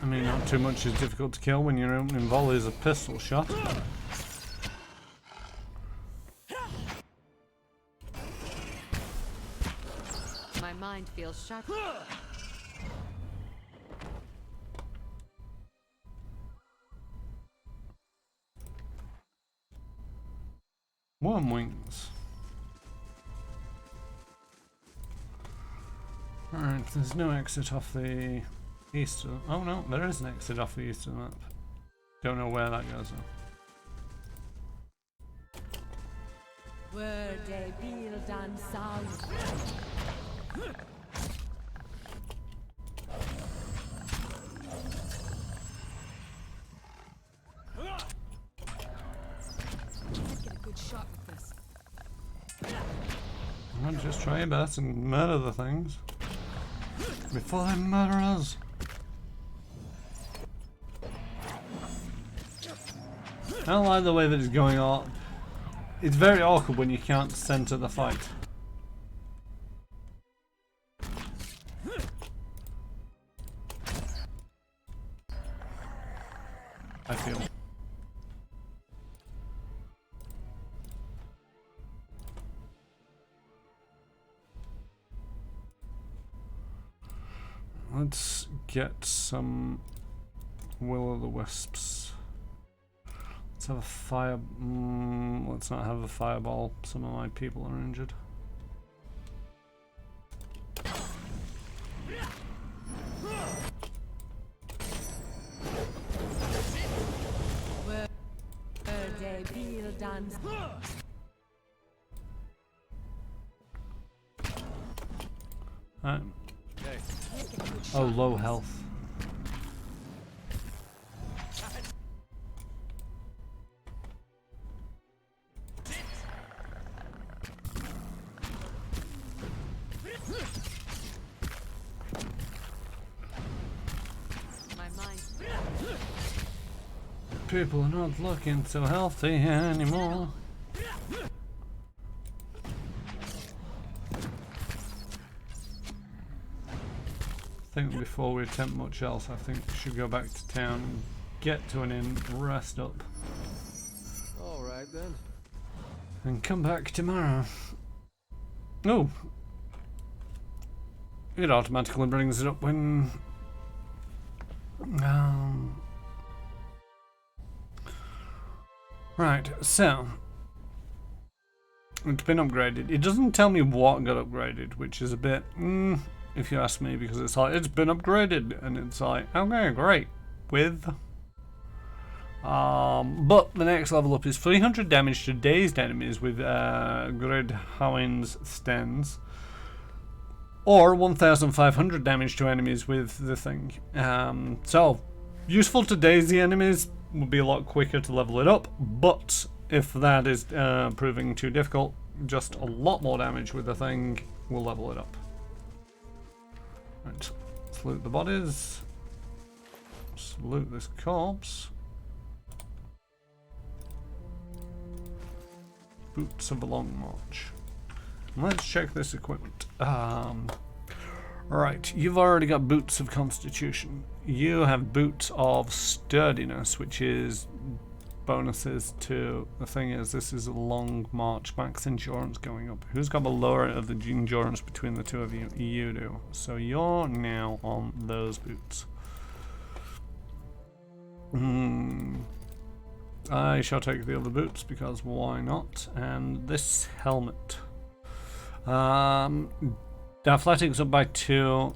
[SPEAKER 1] I mean, not too much is difficult to kill when your opening volley is a pistol shot.
[SPEAKER 3] My mind feels sharp.
[SPEAKER 1] Worm wings. Alright, there's no exit off the east of... Oh no, there is an exit off the east of the map. Don't know where that goes though.
[SPEAKER 4] Get a good shot with this.
[SPEAKER 1] Well, just try your best and murder the things before they murder us. I don't like the way that it's going on. It's very awkward when you can't center the fight. I feel. Let's get some will-o'-the-wisps. Let's have a fire. Let's not have a fireball. Some of my people are injured. Oh, low health.
[SPEAKER 3] My mind.
[SPEAKER 1] People are not looking so healthy anymore. I think before we attempt much else, I think we should go back to town and get to an inn, rest up,
[SPEAKER 5] All right then.
[SPEAKER 1] and come back tomorrow. Oh! It automatically brings it up when... Right, so... It's been upgraded. It doesn't tell me what got upgraded, which is a bit... if you ask me, because it's like, it's been upgraded, and it's like, okay, great. With... but the next level up is 300 damage to dazed enemies with Grid Howin's Stens, or 1,500 damage to enemies with the thing. So, useful to daze the enemies, would be a lot quicker to level it up, but if that is proving too difficult, just a lot more damage with the thing will level it up. Right, let's loot the bodies. Let's loot this corpse. Boots of a long march. Let's check this equipment. Right, you've already got boots of constitution. You have boots of sturdiness, which is bonuses to... The thing is, this is a long march, max endurance going up. Who's got the lower of the endurance between the two of you? You do. So you're now on those boots. I shall take the other boots because why not? And this helmet. The athletics up by 2.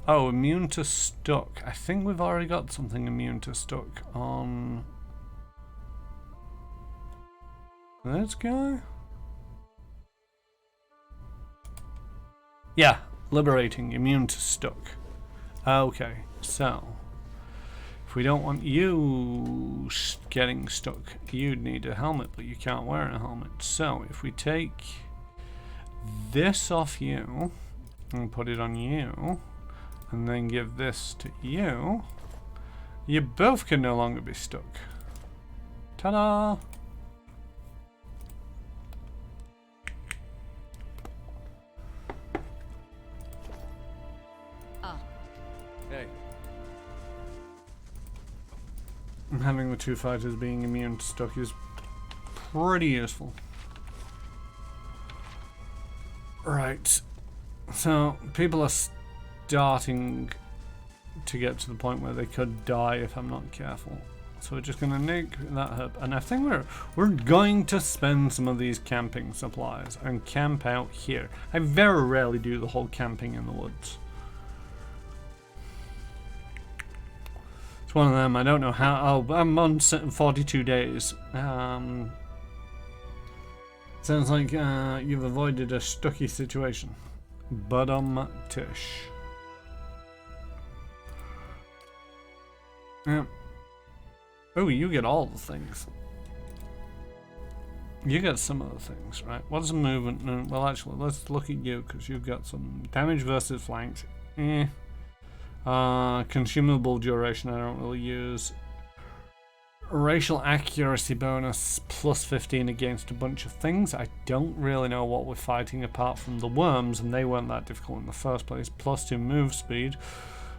[SPEAKER 1] Oh, immune to stuck. I think we've already got something immune to stuck on this guy. Yeah, liberating, immune to stuck. Okay, so if we don't want you getting stuck, you'd need a helmet, but you can't wear a helmet. So if we take this off you and put it on you, and then give this to you, you both can no longer be stuck. Ta-da!
[SPEAKER 5] Hey.
[SPEAKER 1] Having the 2 fighters being immune to stuck is pretty useful. Right. So, people are starting to get to the point where they could die if I'm not careful. So we're just gonna nick that up, and I think we're going to spend some of these camping supplies and camp out here. I very rarely do the whole camping in the woods. It's one of them. I don't know how. Oh, I'm on 42 days. Sounds like you've avoided a stucky situation. Tish. Yeah. Oh, you get all the things. You get some of the things, right? What is the movement? No, well, actually, let's look at you because you've got some damage versus flanks. Consumable duration I don't really use. Racial accuracy bonus plus 15 against a bunch of things. I don't really know what we're fighting apart from the worms, and they weren't that difficult in the first place. Plus 2 move speed.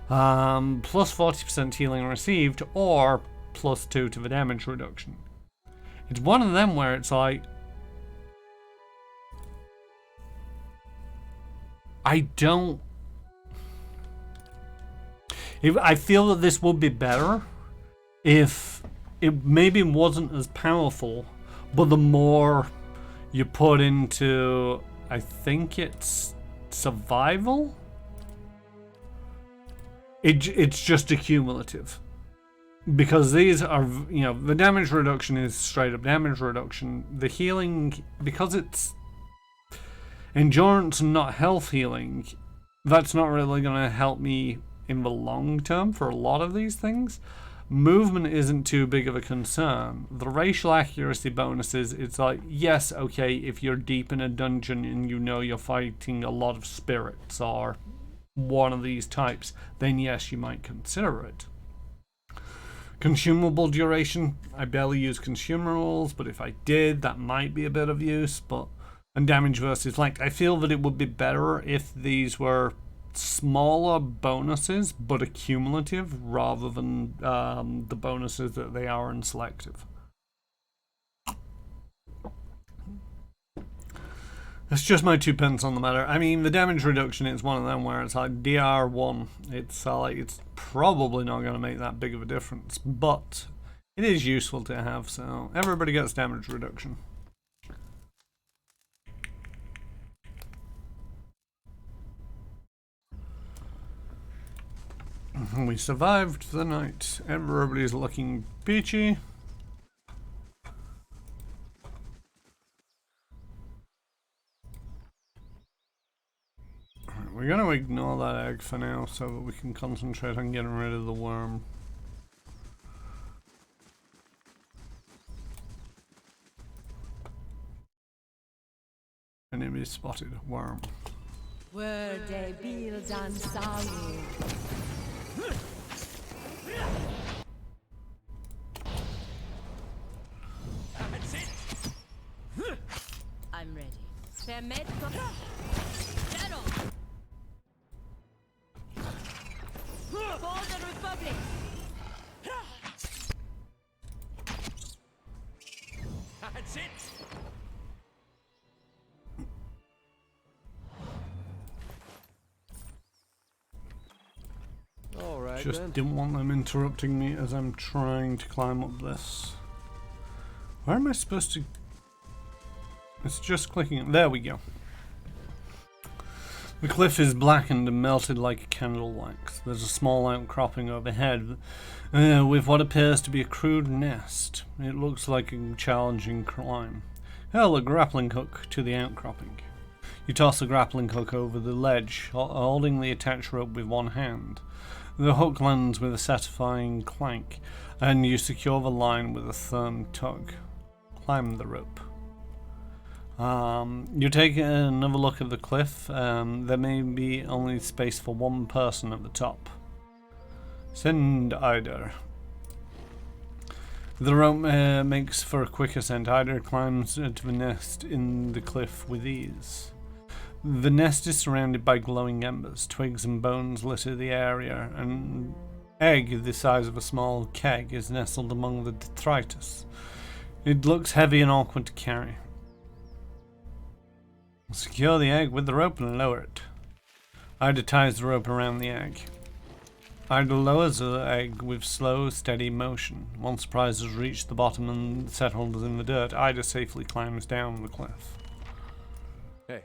[SPEAKER 1] Plus 40% healing received, or plus 2 to the damage reduction. It's one of them where it's like, I feel that this would be better if it maybe wasn't as powerful, but the more you put into, I think it's survival, it's just accumulative. Because these are, you know, the damage reduction is straight up damage reduction. The healing, because it's endurance and not health healing, that's not really going to help me in the long term for a lot of these things. Movement isn't too big of a concern. The racial accuracy bonuses, it's like, yes, okay, if you're deep in a dungeon and you know you're fighting a lot of spirits or one of these types, then yes, you might consider it. Consumable duration, I barely use consumables, but if I did, that might be a bit of use. And damage versus flank, I feel that it would be better if these were smaller bonuses but accumulative rather than the bonuses that they are in selective. That's just my 2 pence on the matter. I mean, the damage reduction is one of them where it's like DR1. It's like it's probably not going to make that big of a difference, but it is useful to have. So everybody gets damage reduction. We survived the night. Everybody's looking peachy. We're going to ignore that egg for now so that we can concentrate on getting rid of the worm. Enemy spotted. Worm.
[SPEAKER 3] Were they built on solid?
[SPEAKER 5] That's it.
[SPEAKER 3] I'm ready. Permit Shadow. For the Republic.
[SPEAKER 5] That's it. All right,
[SPEAKER 1] Just
[SPEAKER 5] then.
[SPEAKER 1] didn't want them interrupting me as I'm trying to climb up this. Where am I supposed to... It's just clicking. There we go. The cliff is blackened and melted like a candle wax. There's a small outcropping overhead with what appears to be a crude nest. It looks like a challenging climb. Hurl a grappling hook to the outcropping. You toss the grappling hook over the ledge, holding the attached rope with one hand. The hook lands with a satisfying clank, and you secure the line with a firm tug. Climb the rope. You take another look at the cliff. There may be only space for one person at the top. Send Eider. The rope makes for a quick ascent. Eider climbs to the nest in the cliff with ease. The nest is surrounded by glowing embers. Twigs and bones litter the area. An egg the size of a small keg is nestled among the detritus. It looks heavy and awkward to carry. Secure the egg with the rope and lower it. Ida ties the rope around the egg. Ida lowers the egg with slow, steady motion. Once the prize has reached the bottom and settled in the dirt, Ida safely climbs down the cliff.
[SPEAKER 5] Hey.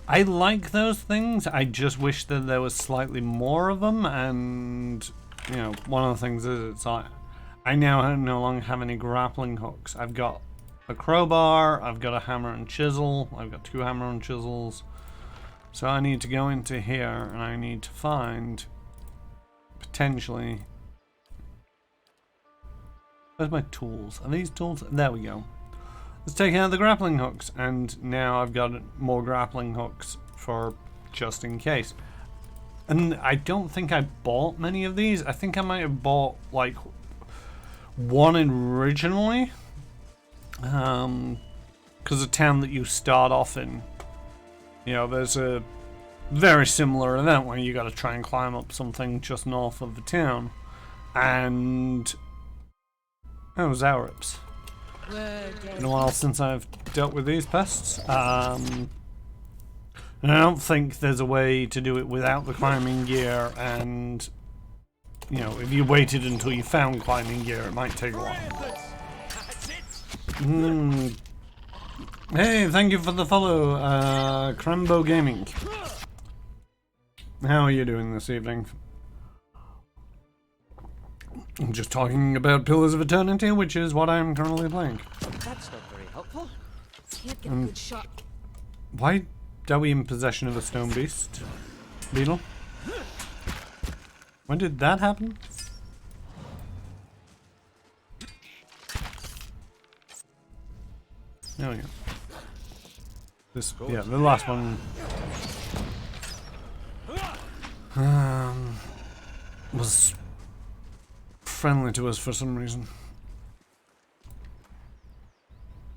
[SPEAKER 1] I like those things. I just wish that there was slightly more of them. And, you know, one of the things is it's like, I now no longer have any grappling hooks. I've got a crowbar, I've got a hammer and chisel, I've got 2 hammer and chisels. So I need to go into here and I need to find, potentially... Where's my tools? Are these tools? There we go. Let's take out the grappling hooks, and now I've got more grappling hooks for just in case. And I don't think I bought many of these. I think I might have bought like one originally, because the town that you start off in, you know, there's a very similar event where you got to try and climb up something just north of the town, and oh, Zaurups. Been a while since I've dealt with these pests. And I don't think there's a way to do it without the climbing gear, and you know, if you waited until you found climbing gear, it might take a while. Hey, thank you for the follow, Crambo Gaming. How are you doing this evening? I'm just talking about Pillars of Eternity, which is what I'm currently playing.
[SPEAKER 5] That's not very helpful.
[SPEAKER 4] Can't get a good shot.
[SPEAKER 1] Why are we in possession of a stone beast? Beetle? When did that happen? There we go. This, yeah, the last one was friendly to us for some reason.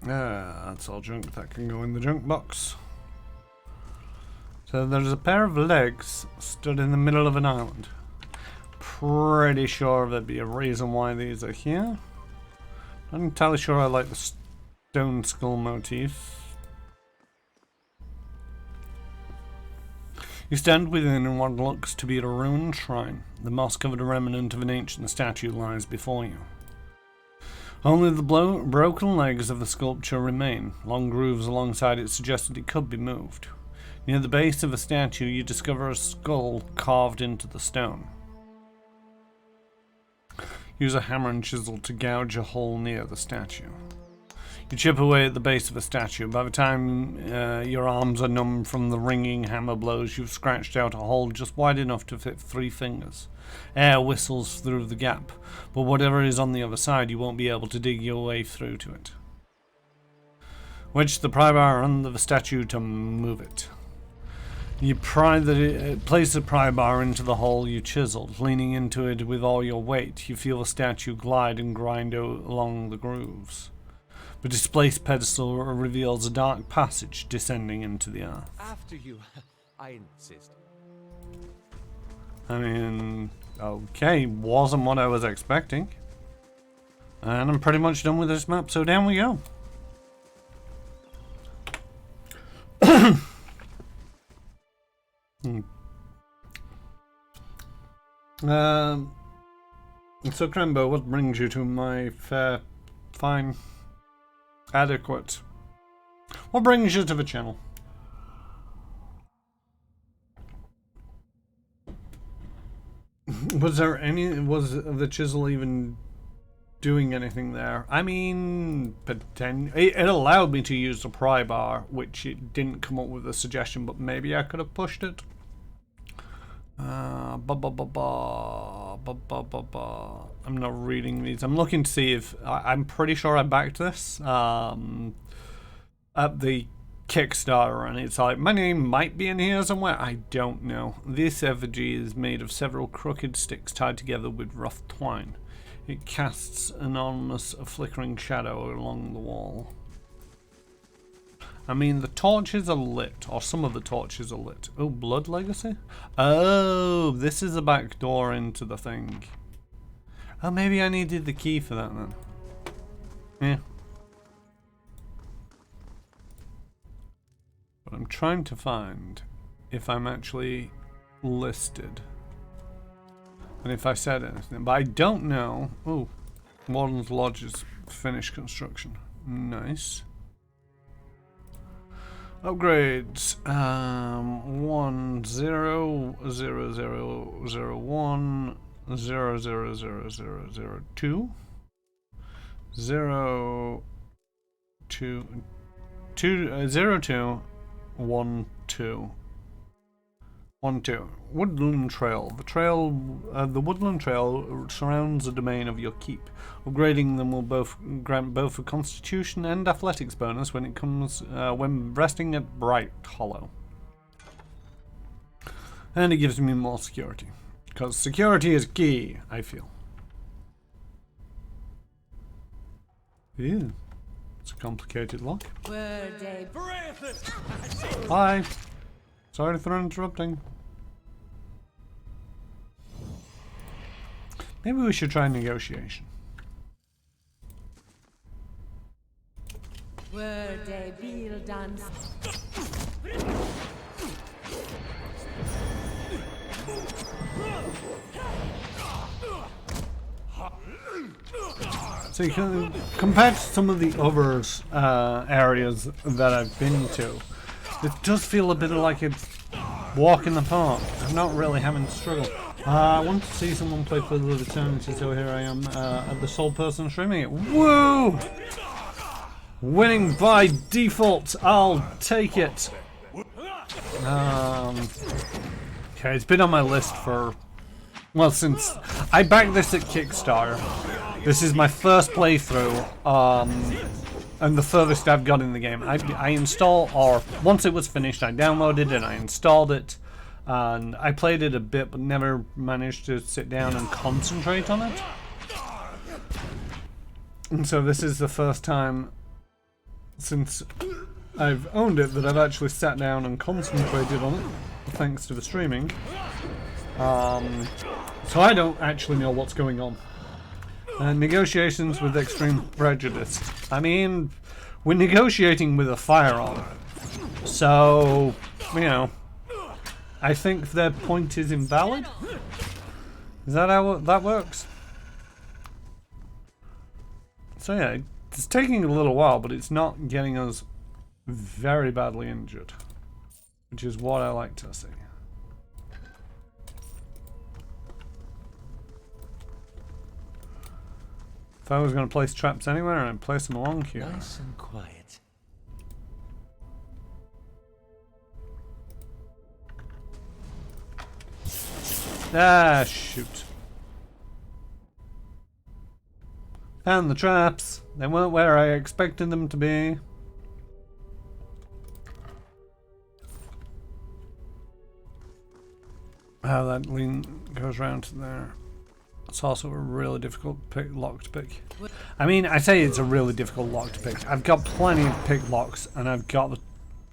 [SPEAKER 1] That's all junk that can go in the junk box. So there's a pair of legs stood in the middle of an island. Pretty sure there'd be a reason why these are here. Not entirely sure I like the stone skull motif. You stand within what looks to be a ruined shrine. The moss-covered remnant of an ancient statue lies before you. Only the broken legs of the sculpture remain. Long grooves alongside it suggested it could be moved. Near the base of the statue, you discover a skull carved into the stone. Use a hammer and chisel to gouge a hole near the statue. You chip away at the base of the statue. By the time your arms are numb from the ringing hammer blows, you've scratched out a hole just wide enough to fit 3 fingers. Air whistles through the gap, but whatever is on the other side, you won't be able to dig your way through to it. Wedge the pry bar under the statue to move it. You place the pry bar into the hole you chiseled. Leaning into it with all your weight, you feel the statue glide and grind along the grooves. The displaced pedestal reveals a dark passage descending into the earth.
[SPEAKER 5] After you, I insist.
[SPEAKER 1] I mean, okay, wasn't what I was expecting. And I'm pretty much done with this map, so down we go. So Crembo, what brings you to my fair, fine, adequate? What brings you to the channel? Was the chisel even doing anything there? I mean, it allowed me to use the pry bar, which it didn't come up with a suggestion, but maybe I could have pushed it. I'm not reading these. I'm looking to see if I'm pretty sure I backed this at the Kickstarter, and it's like my name might be in here somewhere. I don't know. This effigy is made of several crooked sticks tied together with rough twine. It casts an ominous, flickering shadow along the wall. I mean, the torches are lit, or some of the torches are lit. Oh, Blood Legacy? Oh, this is a back door into the thing. Oh, maybe I needed the key for that then. Yeah. But I'm trying to find if I'm actually listed. And if I said anything. But I don't know. Oh, Warden's Lodge is finished construction. Nice. Upgrades. 1 0 0 0 0 1 0 0 0 0 0 2 0 2 2 0 2 1 2 1 2. Woodland Trail. The Woodland Trail surrounds the domain of your keep. Upgrading them will grant both a Constitution and Athletics bonus when when resting at Bright Hollow. And it gives me more security, because security is key, I feel. Ew. It's a complicated lock. Hi. Sorry for interrupting. Maybe we should try negotiation. So you can, compared to some of the other areas that I've been to, it does feel a bit like a walk in the park. I'm not really having to struggle. I want to see someone play for the Eternity, so here I am at the sole person streaming it. Woo! Winning by default. I'll take it. Okay, it's been on my list for, well, since I backed this at Kickstarter. This is my first playthrough, and the furthest I've got in the game. I installed, or once it was finished, I downloaded it, I installed it, and I played it a bit, but never managed to sit down and concentrate on it. And so this is the first time since I've owned it that I've actually sat down and concentrated on it, thanks to the streaming. So I don't actually know what's going on. Negotiations with extreme prejudice. I mean, we're negotiating with a firearm. So, you know, I think their point is invalid. Is that how that works? So yeah, it's taking a little while, but it's not getting us very badly injured, which is what I like to see. If I was going to place traps anywhere, I'd place them along here.
[SPEAKER 5] Nice and quiet.
[SPEAKER 1] Ah, shoot. Found the traps. They weren't where I expected them to be. How that lean goes around to there. It's also a really difficult lock to pick. I mean, I say it's a really difficult lock to pick. I've got plenty of pick locks, and I've got the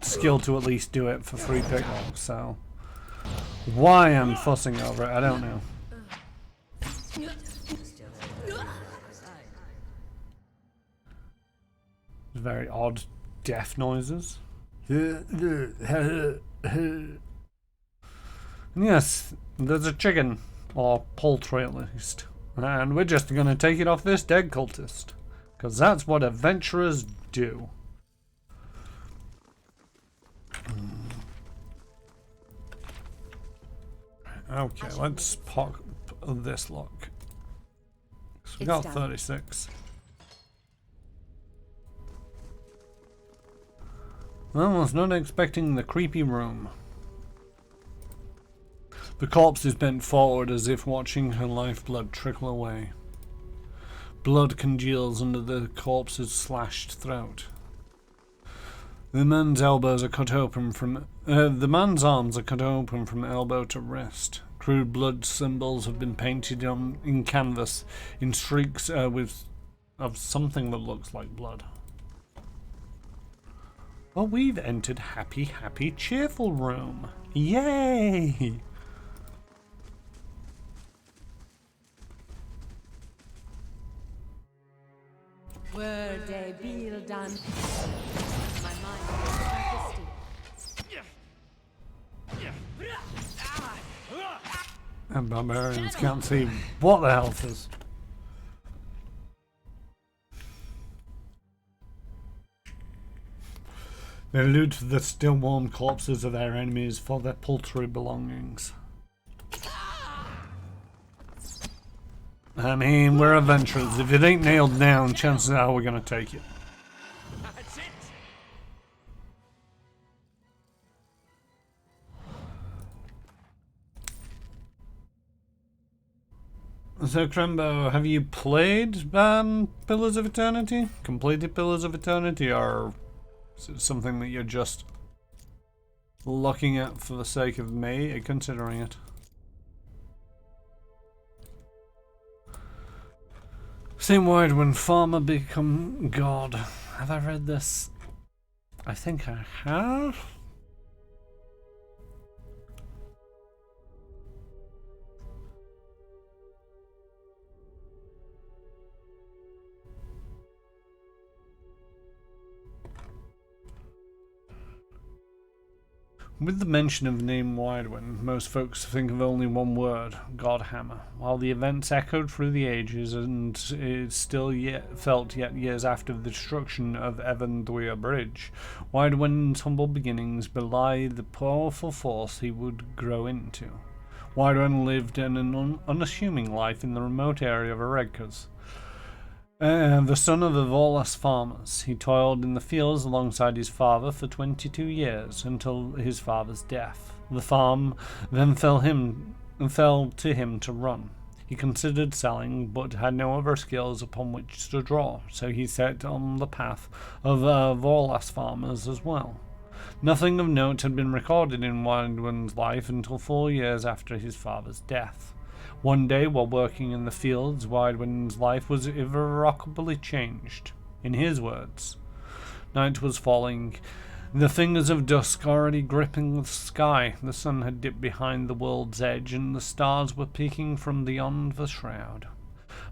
[SPEAKER 1] skill to at least do it for 3 pick locks, so why I'm fussing over it, I don't know. Very odd death noises. And yes, there's a chicken Or poultry at least. And we're just going to take it off this dead cultist. Because that's what adventurers do. Okay, let's pop this lock. So we got 36. Well, I was not expecting the creepy room. The corpse is bent forward as if watching her lifeblood trickle away. Blood congeals under the corpse's slashed throat. The man's elbows are cut open from the man's arms are cut open from elbow to wrist. Crude blood symbols have been painted in canvas in streaks of something that looks like blood. Well, we've entered happy, happy, cheerful room. Yay!
[SPEAKER 3] Were they build on my mind
[SPEAKER 1] And barbarians can't see what the hell it is. They loot the still warm corpses of their enemies for their paltry belongings. I mean, we're adventurers. If it ain't nailed down, chances are we're gonna take it.
[SPEAKER 5] That's it.
[SPEAKER 1] So, Crembo, have you played Pillars of Eternity? Completed Pillars of Eternity, or is it something that you're just looking at for the sake of me considering it? Same word when farmer become god. Have I read this? I think I have. With the mention of the name Widewind, most folks think of only one word, Godhammer, while the events echoed through the ages and is still felt yet years after the destruction of Evandria Bridge. Widewind's humble beginnings belie the powerful force he would grow into. Widewind lived an unassuming life in the remote area of Eredkas. The son of Volas farmers, he toiled in the fields alongside his father for 22 years until his father's death. The farm then fell to him to run. He considered selling, but had no other skills upon which to draw, so he set on the path of Volas farmers as well. Nothing of note had been recorded in Widewind's life until 4 years after his father's death. One day, while working in the fields, Widewind's life was irrevocably changed. In his words, night was falling, the fingers of dusk already gripping the sky. The sun had dipped behind the world's edge, and the stars were peeking from beyond the shroud.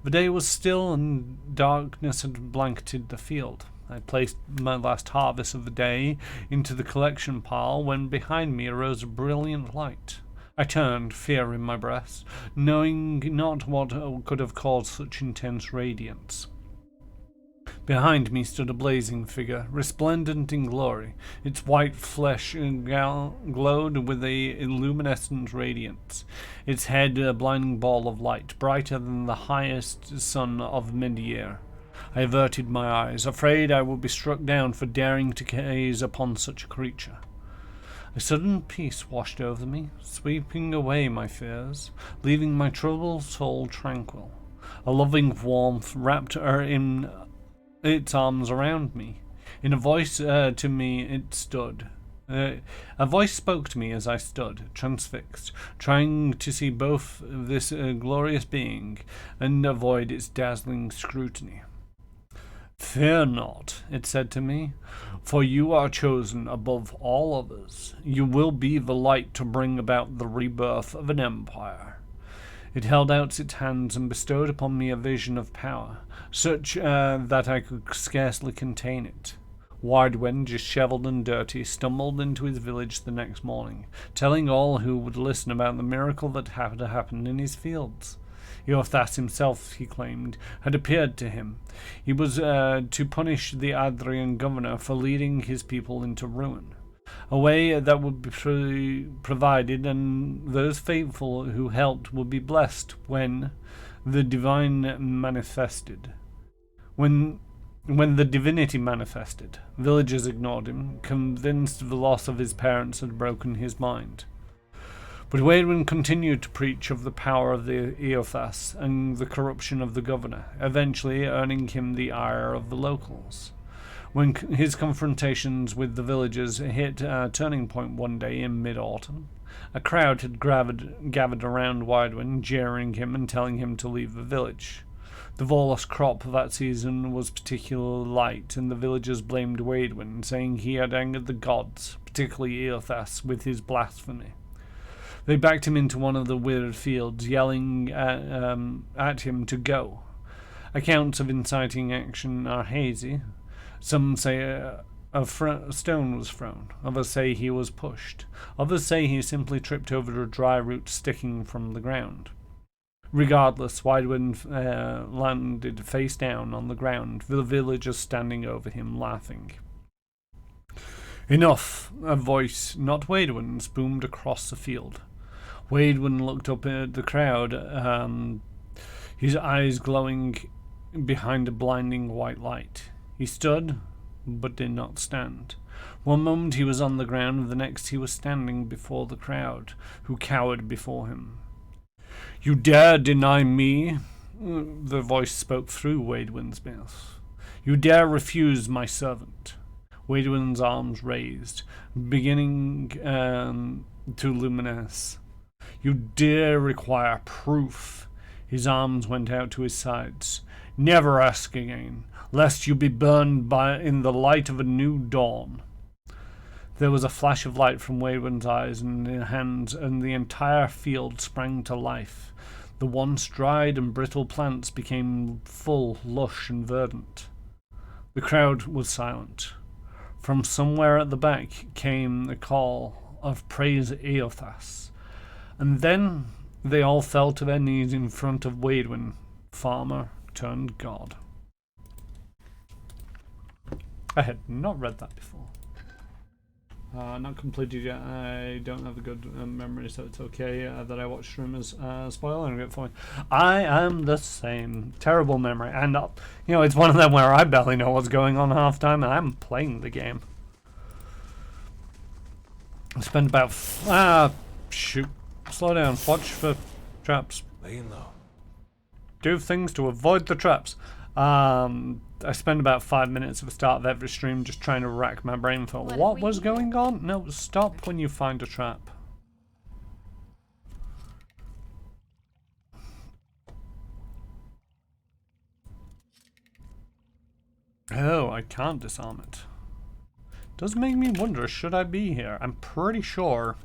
[SPEAKER 1] The day was still, and darkness had blanketed the field. I placed my last harvest of the day into the collection pile when behind me arose a brilliant light. I turned, fear in my breast, knowing not what could have caused such intense radiance. Behind me stood a blazing figure, resplendent in glory. Its white flesh glowed with a luminescent radiance, its head a blinding ball of light, brighter than the highest sun of mid-year. I averted my eyes, afraid I would be struck down for daring to gaze upon such a creature. A sudden peace washed over me, sweeping away my fears, leaving my troubled soul tranquil. A loving warmth wrapped her in its arms around me. In a voice to me it stood. A voice spoke to me as I stood, transfixed, trying to see both this glorious being and avoid its dazzling scrutiny. "Fear not," it said to me, "for you are chosen above all others. You will be the light to bring about the rebirth of an empire." It held out its hands and bestowed upon me a vision of power, such that I could scarcely contain it. Wydwen, disheveled and dirty, stumbled into his village the next morning, telling all who would listen about the miracle that had happened in his fields. Eothas himself, he claimed, had appeared to him. He was to punish the Adrian governor for leading his people into ruin. A way that would be provided, and those faithful who helped would be blessed when the divine manifested. When the divinity manifested, villagers ignored him, convinced the loss of his parents had broken his mind. But Waidwen continued to preach of the power of the Eothas and the corruption of the governor, eventually earning him the ire of the locals. When his confrontations with the villagers hit a turning point one day in mid-autumn, a crowd had gathered around Waidwen, jeering him and telling him to leave the village. The Volos crop that season was particularly light, and the villagers blamed Waidwen, saying he had angered the gods, particularly Eothas, with his blasphemy. They backed him into one of the weird fields, yelling at him to go. Accounts of inciting action are hazy. Some say a stone was thrown. Others say he was pushed. Others say he simply tripped over a dry root sticking from the ground. Regardless, Waidwen landed face down on the ground, the villagers standing over him, laughing. Enough! A voice, not Waidwen's, boomed across the field. Waidwen looked up at the crowd, his eyes glowing behind a blinding white light. He stood, but did not stand. One moment he was on the ground, the next he was standing before the crowd, who cowered before him. "You dare deny me?" The voice spoke through Waidwen's mouth. "You dare refuse my servant?" Waidwen's arms raised, beginning to luminesce. "You dare require proof?" His arms went out to his sides. "Never ask again, lest you be burned in the light of a new dawn." There was a flash of light from Waidwen's eyes and hands, and the entire field sprang to life. The once dried and brittle plants became full, lush, and verdant. The crowd was silent. From somewhere at the back came the call of "Praise Eothas." And then they all fell to their knees in front of Waidwen, farmer turned god. I had not read that before. Not completed yet. I don't have a good memory, so it's okay that I watched streamers spoiling it for me. I am the same. Terrible memory. And, it's one of them where I barely know what's going on half time, and I'm playing the game. I spent about... shoot. Slow down. Watch for traps.
[SPEAKER 5] Laying low.
[SPEAKER 1] Do things to avoid the traps. I spend about 5 minutes at the start of every stream just trying to rack my brain for what was going on. No, stop when you find a trap. Oh, I can't disarm it. Does make me wonder, should I be here? I'm pretty sure.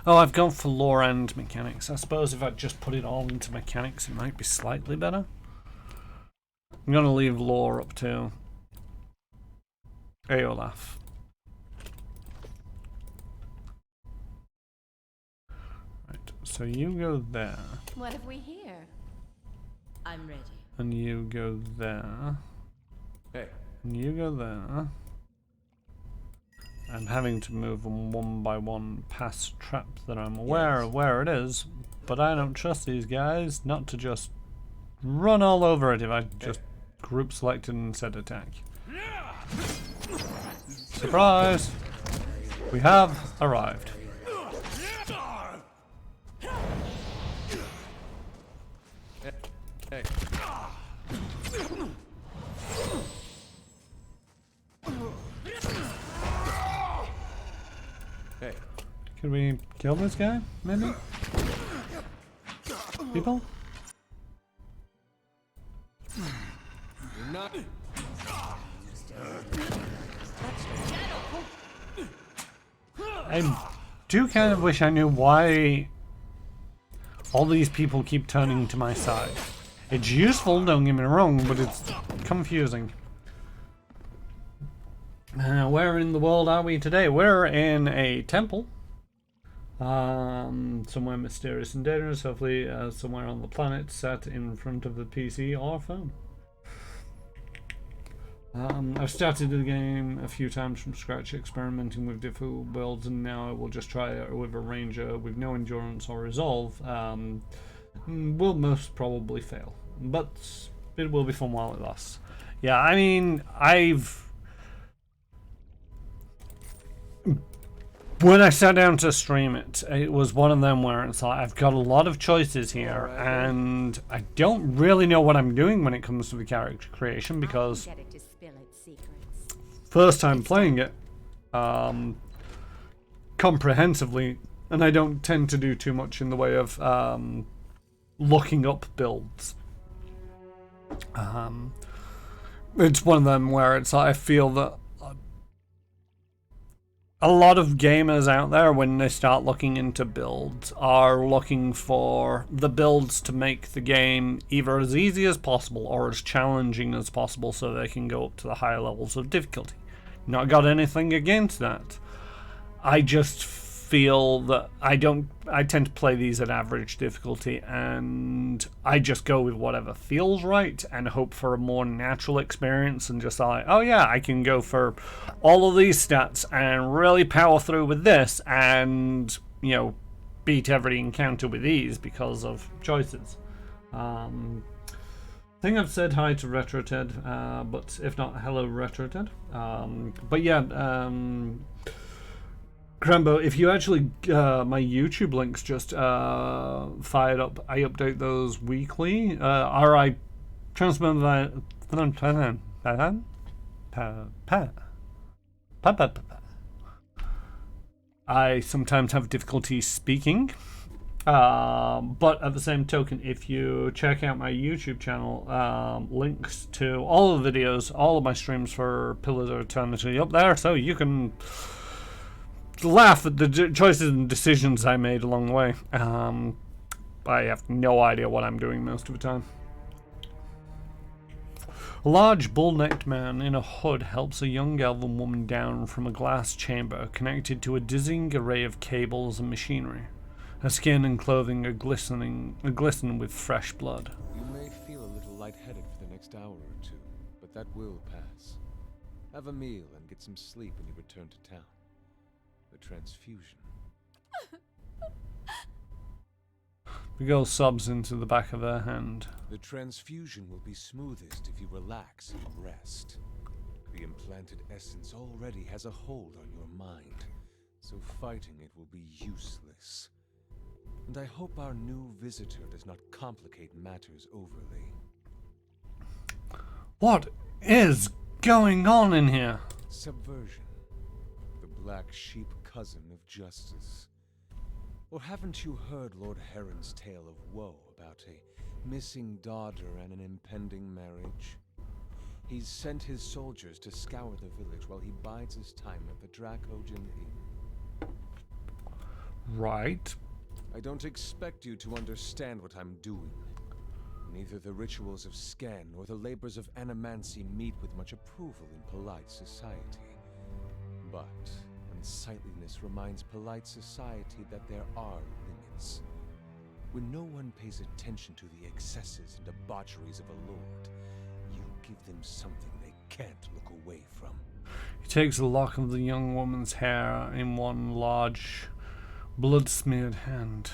[SPEAKER 1] Oh, I've gone for lore and mechanics. I suppose if I just put it all into mechanics, it might be slightly better. I'm going to leave lore up to Eolaf. Right, so you go there.
[SPEAKER 3] What have we here?
[SPEAKER 4] I'm ready.
[SPEAKER 1] And you go there.
[SPEAKER 5] Hey.
[SPEAKER 1] And you go there. I'm having to move them one by one past traps that I'm aware of where it is, but I don't trust these guys not to just run all over it if I just group selected and said attack. Surprise! We have arrived.
[SPEAKER 5] Hey. Hey.
[SPEAKER 1] Can we kill this guy, maybe? People?
[SPEAKER 5] You're not.
[SPEAKER 1] I do kind of wish I knew why all these people keep turning to my side. It's useful, don't get me wrong, but it's confusing. Where in the world are we today? We're in a temple. Somewhere mysterious and dangerous, hopefully somewhere on the planet, sat in front of the PC or phone. I've started the game a few times from scratch, experimenting with different builds, and now I will just try it with a ranger with no endurance or resolve. Will most probably fail, but it will be fun while it lasts. Yeah, I mean, when I sat down to stream it, it was one of them where it's like, I've got a lot of choices here, and I don't really know what I'm doing when it comes to the character creation, because first time playing it comprehensively, and I don't tend to do too much in the way of looking up builds. It's one of them where it's like, I feel that a lot of gamers out there, when they start looking into builds, are looking for the builds to make the game either as easy as possible or as challenging as possible so they can go up to the higher levels of difficulty. Not got anything against that. I just feel that I tend to play these at average difficulty, and I just go with whatever feels right and hope for a more natural experience, and just like, oh yeah, I can go for all of these stats and really power through with this, and beat every encounter with ease because of choices. I think I've said hi to RetroTed, but if not, hello RetroTed. But yeah, Crambo, if you actually, my YouTube links just fired up. I update those weekly. I transmit that. I sometimes have difficulty speaking. But at the same token, if you check out my YouTube channel, links to all of the videos, all of my streams for Pillars of Eternity up there, so you can laugh at the choices and decisions I made along the way. I have no idea what I'm doing most of the time. A large bull-necked man in a hood helps a young elven woman down from a glass chamber connected to a dizzying array of cables and machinery. Her skin and clothing are glisten with fresh blood.
[SPEAKER 5] You may feel a little lightheaded for the next hour or two, but that will pass. Have a meal and get some sleep when you return to town. The transfusion.
[SPEAKER 1] The girl sobs into the back of her hand.
[SPEAKER 5] The transfusion will be smoothest if you relax and rest. The implanted essence already has a hold on your mind, so fighting it will be useless. And I hope our new visitor does not complicate matters overly.
[SPEAKER 1] What is going on in here?
[SPEAKER 5] Subversion. The black sheep cousin of justice. Or haven't you heard Lord Heron's tale of woe about a missing daughter and an impending marriage? He's sent his soldiers to scour the village while he bides his time at the Dracogen Inn.
[SPEAKER 1] Right.
[SPEAKER 5] I don't expect you to understand what I'm doing. Neither the rituals of Scan nor the labors of animancy meet with much approval in polite society. But unsightliness reminds polite society that there are limits. When no one pays attention to the excesses and debaucheries of a lord, you give them something they can't look away from.
[SPEAKER 1] He takes a lock of the young woman's hair in one large, blood-smeared hand.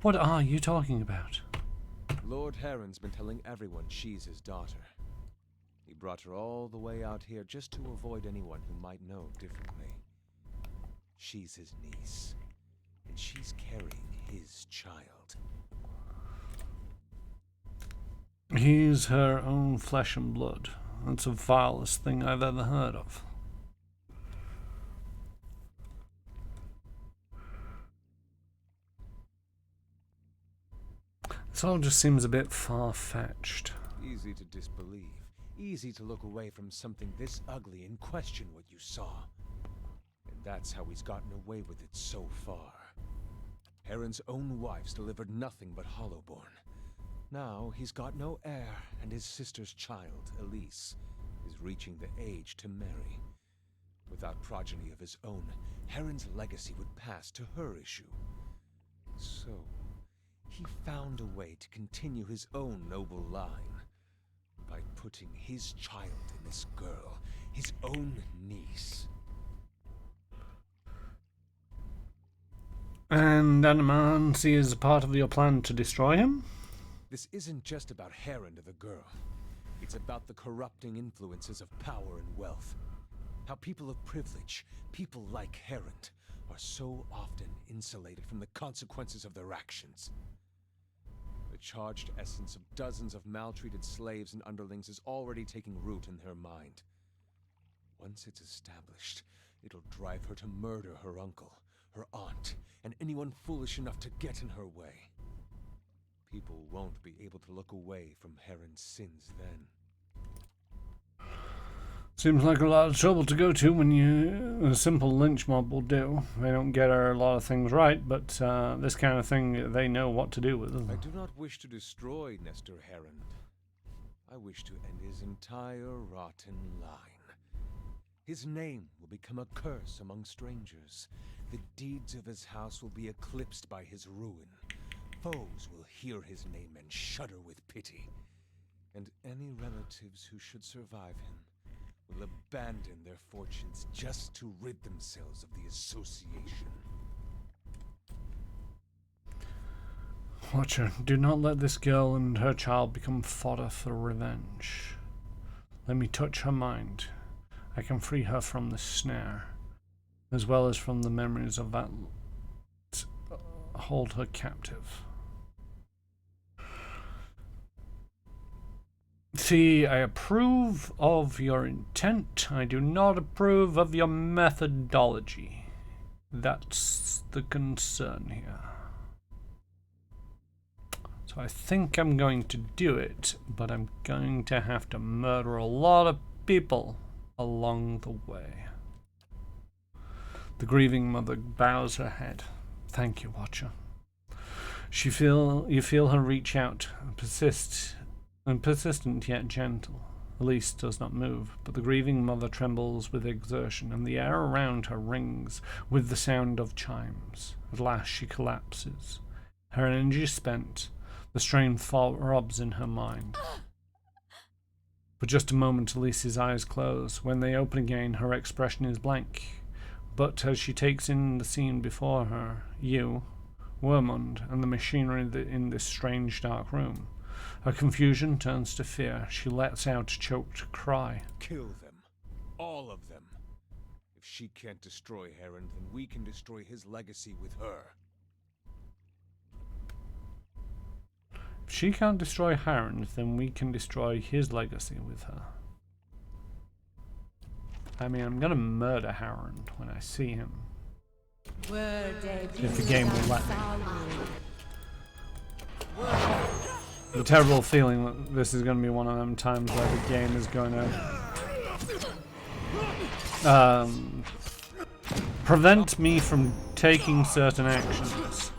[SPEAKER 1] What are you talking about?
[SPEAKER 5] Lord Heron's been telling everyone she's his daughter. He brought her all the way out here just to avoid anyone who might know differently. She's his niece, and she's carrying his child.
[SPEAKER 1] He's her own flesh and blood. That's the vilest thing I've ever heard of. This all just seems a bit far-fetched.
[SPEAKER 5] Easy to disbelieve. Easy to look away from something this ugly and question what you saw. And that's how he's gotten away with it so far. Heron's own wife's delivered nothing but Hollowborn. Now he's got no heir, and his sister's child, Elise, is reaching the age to marry. Without progeny of his own, Heron's legacy would pass to her issue. So, he found a way to continue his own noble line by putting his child in this girl, his own niece.
[SPEAKER 1] And Animancy is a part of your plan to destroy him?
[SPEAKER 5] This isn't just about Heron to the girl. It's about the corrupting influences of power and wealth. How people of privilege, people like Heron, are so often insulated from the consequences of their actions. The charged essence of dozens of maltreated slaves and underlings is already taking root in her mind. Once it's established, it'll drive her to murder her uncle, her aunt, and anyone foolish enough to get in her way. People won't be able to look away from Heron's sins then.
[SPEAKER 1] Seems like a lot of trouble to go to when a simple lynch mob will do. They don't get a lot of things right, but this kind of thing they know what to do with.
[SPEAKER 5] I do not wish to destroy Nestor Heron. I wish to end his entire rotten line. His name will become a curse among strangers. The deeds of his house will be eclipsed by his ruin. Foes will hear his name and shudder with pity. And any relatives who should survive him will abandon their fortunes just to rid themselves of the association.
[SPEAKER 1] Watcher, do not let this girl and her child become fodder for revenge. Let me touch her mind. I can free her from the snare, as well as from the memories of that hold her captive. See, I approve of your intent. I do not approve of your methodology. That's the concern here. So I think I'm going to do it, but I'm going to have to murder a lot of people along the way. The grieving mother bows her head. Thank you, Watcher. You feel her reach out, persistent yet gentle. Elise does not move, but the grieving mother trembles with exertion, and the air around her rings with the sound of chimes. At last she collapses. Her energy spent, the strain throbs in her mind. For just a moment, Elise's eyes close. When they open again, her expression is blank. But as she takes in the scene before her, you, Wormund, and the machinery in this strange dark room, her confusion turns to fear. She lets out a choked cry.
[SPEAKER 5] Kill them. All of them. If she can't destroy Heron, then we can destroy his legacy with her.
[SPEAKER 1] If she can't destroy Heron, then we can destroy his legacy with her. I mean, I'm gonna murder Heron when I see him. If the game will let me. The terrible feeling that this is going to be one of them times where the game is going to prevent me from taking certain actions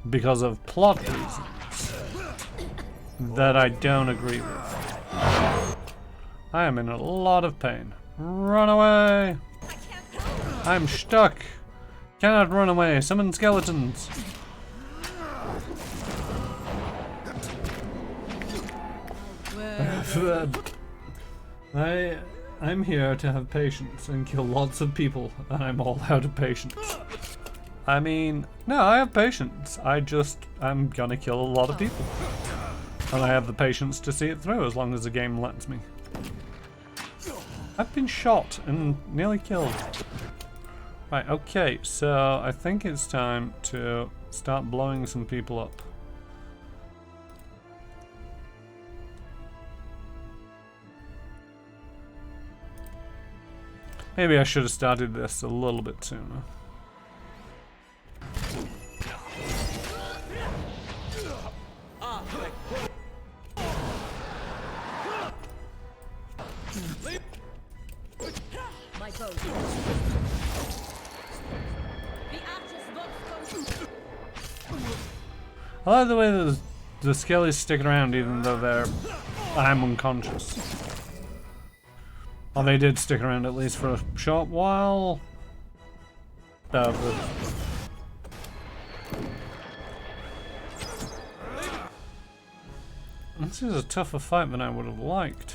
[SPEAKER 1] because of plot reasons that I don't agree with. I am in a lot of pain. Run away! I'm stuck! Cannot run away! Summon skeletons! I'm here to have patience and kill lots of people, and I'm all out of patience. I mean, no, I have patience. I'm gonna kill a lot of people. And I have the patience to see it through as long as the game lets me. I've been shot and nearly killed. Right, okay, so I think it's time to start blowing some people up. Maybe I should have started this a little bit sooner.
[SPEAKER 4] My bow.
[SPEAKER 1] I like the way that The skellies sticking around even though I'm unconscious. Or they did stick around at least for a short while. This is a tougher fight than I would have liked.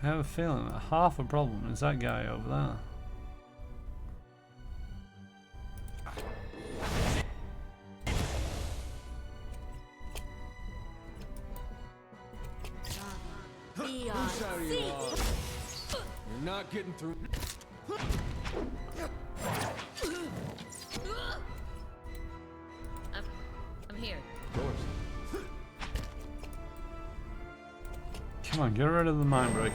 [SPEAKER 1] I have a feeling that half a problem is that guy over there.
[SPEAKER 5] You're not getting through.
[SPEAKER 4] I'm here.
[SPEAKER 1] Come on, get rid of the mind breaker.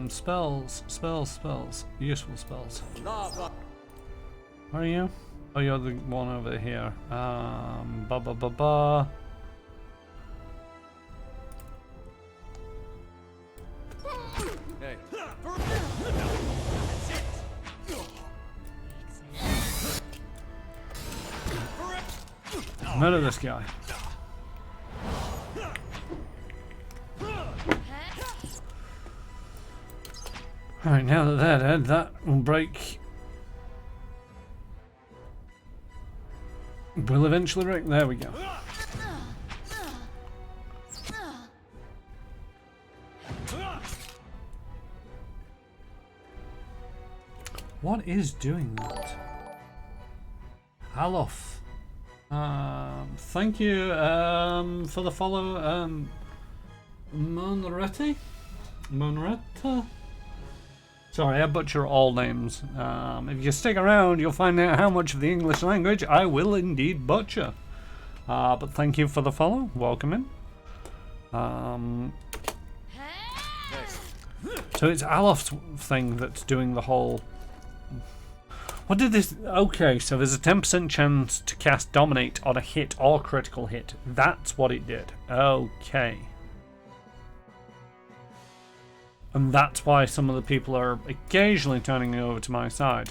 [SPEAKER 1] Spells. Useful spells. Where are you? Oh, you're the one over here.
[SPEAKER 5] Hey.
[SPEAKER 1] Murder this guy. Alright, now that they're dead, that will break. Will eventually break. There we go. What is doing that? Alof. Thank you for the follow, Monretta? Sorry, I butcher all names. If you stick around, you'll find out how much of the English language I will indeed butcher. But thank you for the follow. Welcome in. So it's Alof's thing that's doing the whole... What did this... Okay, so there's a 10% chance to cast Dominate on a hit or critical hit. That's what it did. Okay. And that's why some of the people are occasionally turning over to my side.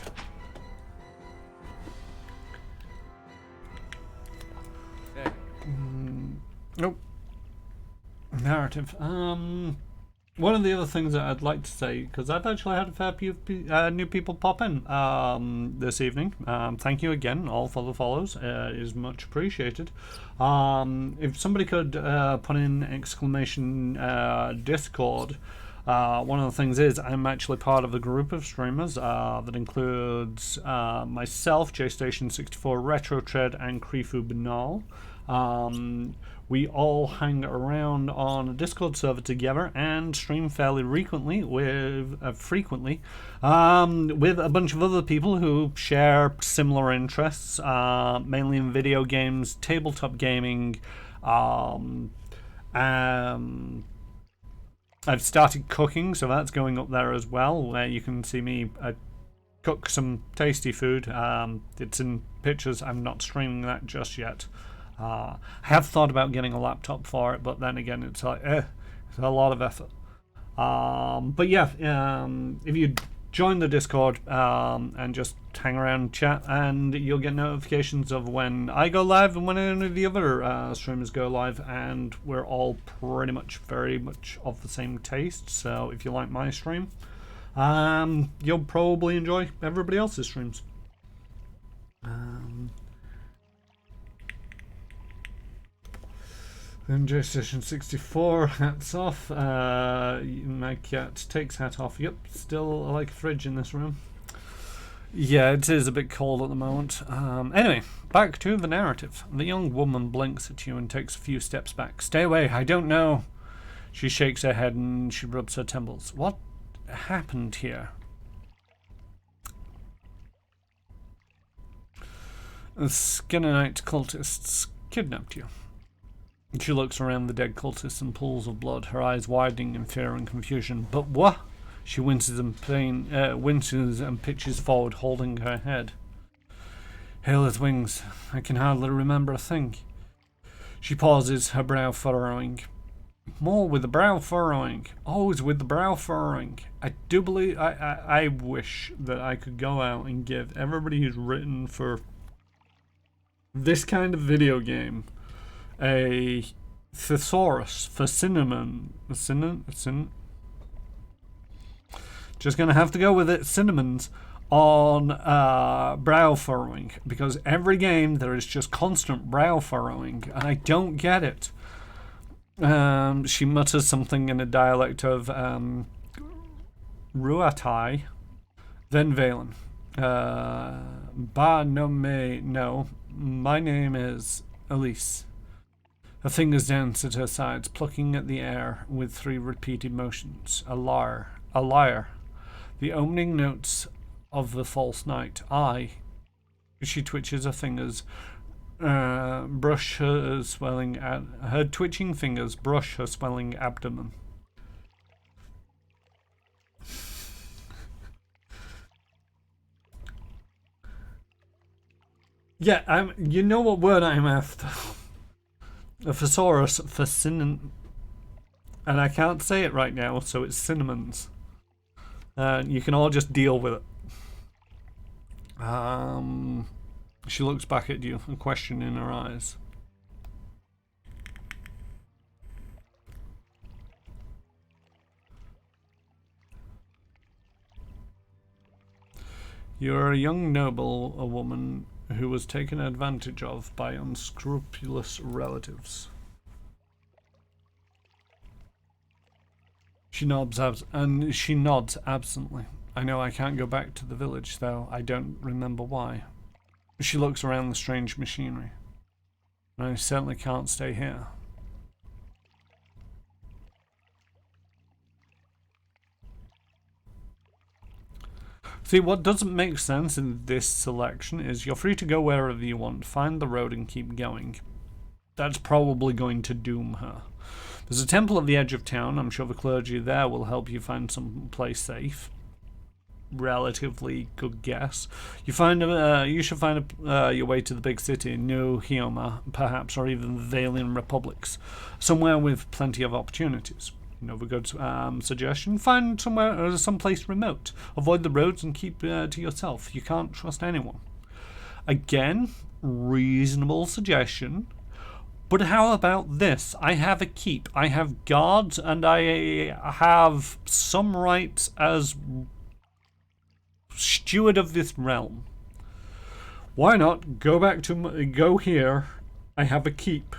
[SPEAKER 5] Hey.
[SPEAKER 1] Nope. Narrative. One of the other things that I'd like to say, because I've actually had a fair few new people pop in this evening. Thank you again, all for the follows. It is much appreciated. If somebody could put in exclamation Discord. One of the things is I'm actually part of a group of streamers that includes myself, JStation64, RetroTread, and Krifu Banal. We all hang around on a Discord server together and stream fairly frequently with a bunch of other people who share similar interests, mainly in video games, tabletop gaming. I've started cooking, so that's going up there as well, where you can see me cook some tasty food. It's in pictures. I'm not streaming that just yet. I have thought about getting a laptop for it, but then again, it's like, it's a lot of effort. But yeah, if you join the Discord and just hang around and chat, and you'll get notifications of when I go live and when any of the other streamers go live, and we're all pretty much very much of the same taste. So if you like my stream, you'll probably enjoy everybody else's streams. Then JStation64, hats off. My cat takes hat off. Yep, still like a fridge in this room. Yeah, it is a bit cold at the moment. Anyway, back to the narrative. The young woman blinks at you and takes a few steps back. Stay away, I don't know. She shakes her head and she rubs her temples. What happened here? The Skinnerite cultists kidnapped you. She looks around the dead cultists and pools of blood, her eyes widening in fear and confusion. But what? She winces and pitches forward, holding her head. Hail his wings. I can hardly remember a thing. She pauses, her brow furrowing. More with the brow furrowing. Always with the brow furrowing. I do believe... I wish that I could go out and give everybody who's written for this kind of video game a thesaurus for cinnamon. Just gonna have to go with it. Cinnamons on brow furrowing, because every game there is just constant brow furrowing, and I don't get it. She mutters something in a dialect of Ruatai, then Valen. Ba no me, no. My name is Elise. Her fingers dance at her sides, plucking at the air with 3 repeated motions. A liar. A liar. The opening notes of the false night. She twitches her fingers. Brush her swelling her twitching fingers brush her swelling abdomen. Yeah, you know what word I'm after. A thesaurus for cinnamon, and I can't say it right now, so it's cinnamons. You can all just deal with it. She looks back at you, a question in her eyes. You're a young noble, a woman who was taken advantage of by unscrupulous relatives. She nods absently. I know I can't go back to the village, though I don't remember why. She looks around the strange machinery. I certainly can't stay here. See, what doesn't make sense in this selection is you're free to go wherever you want, find the road and keep going. That's probably going to doom her. There's a temple at the edge of town. I'm sure the clergy there will help you find some place safe. Relatively good guess. You should find your way to the big city, New Hioma, perhaps, or even the Valian Republics, somewhere with plenty of opportunities. Another good suggestion: find someplace remote. Avoid the roads and keep to yourself. You can't trust anyone. Again, reasonable suggestion. But how about this? I have a keep. I have guards, and I have some rights as steward of this realm. Why not go here? I have a keep.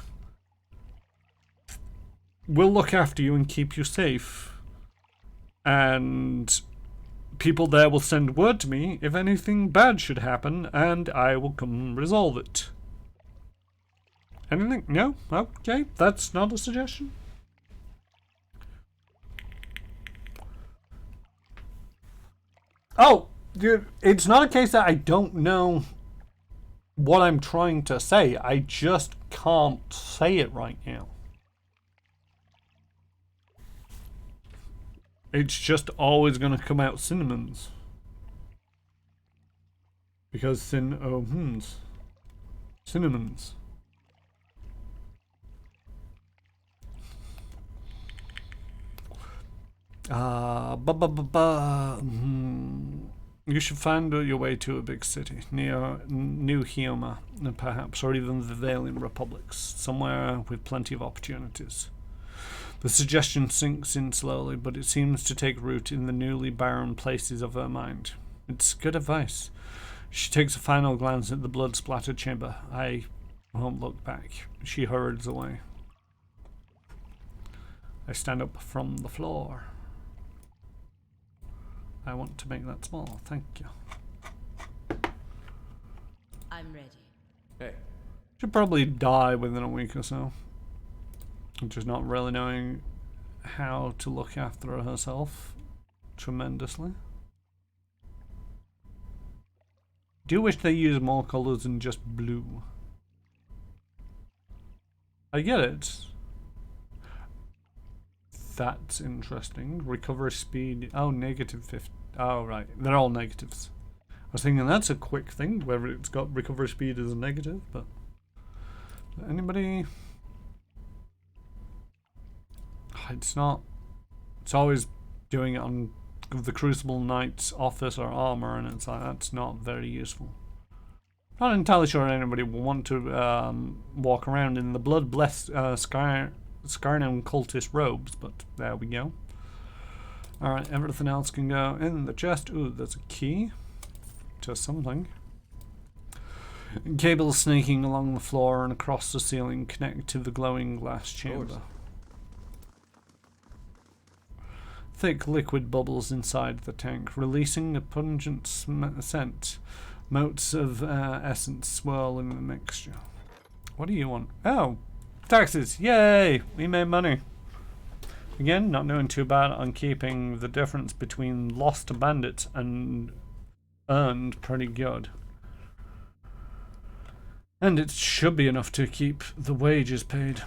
[SPEAKER 1] We'll look after you and keep you safe. And people there will send word to me if anything bad should happen, and I will come resolve it. Anything? No? Okay, that's not a suggestion. Oh! It's not a case that I don't know what I'm trying to say. I just can't say it right now. It's just always going to come out cinnamons. Because cinnamons. You should find your way to a big city, near New Hioma, perhaps, or even the Valian Republics, somewhere with plenty of opportunities. The suggestion sinks in slowly, but it seems to take root in the newly barren places of her mind. It's good advice. She takes a final glance at the blood-splattered chamber. I won't look back. She hurries away. I stand up from the floor. I want to make that small. Thank you.
[SPEAKER 3] I'm ready.
[SPEAKER 2] Hey.
[SPEAKER 1] She'll probably die within a week or so. Just not really knowing how to look after herself tremendously. Do wish they used more colours than just blue. I get it. That's interesting. Recovery speed. Oh, -50. Oh, right. They're all negatives. I was thinking that's a quick thing, whether it's got recovery speed as a negative, but... Anybody... It's not. It's always doing it on the Crucible Knight's office or armor, and it's like that's not very useful. Not entirely sure anybody will want to walk around in the blood-blessed Scarnown cultist robes, but there we go. Alright, everything else can go in the chest. Ooh, there's a key to something. Cables snaking along the floor and across the ceiling connect to the glowing glass chamber. Thick liquid bubbles inside the tank, releasing a pungent scent. Motes of essence swirl in the mixture. What do you want? Oh, taxes! Yay! We made money. Again, not doing too bad on keeping the difference between lost to bandits and earned pretty good. And it should be enough to keep the wages paid.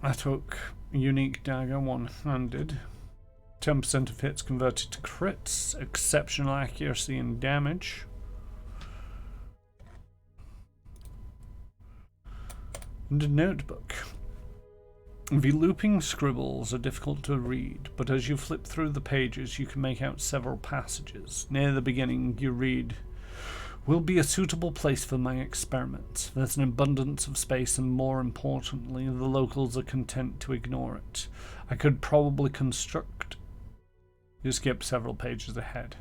[SPEAKER 1] I took unique dagger one-handed. 10% of hits converted to crits. Exceptional accuracy and damage. And a notebook. The looping scribbles are difficult to read, but as you flip through the pages you can make out several passages. Near the beginning you read, "Will be a suitable place for my experiments. There's an abundance of space and more importantly, the locals are content to ignore it. I could probably construct..." You skip several pages ahead.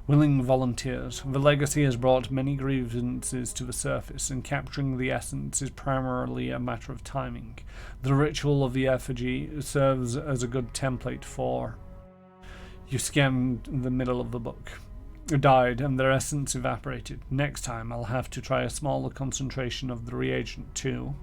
[SPEAKER 1] Willing volunteers. The legacy has brought many grievances to the surface, and capturing the essence is primarily a matter of timing. The ritual of the effigy serves as a good template for... You scanned the middle of the book. Died and their essence evaporated. Next time I'll have to try a smaller concentration of the reagent too.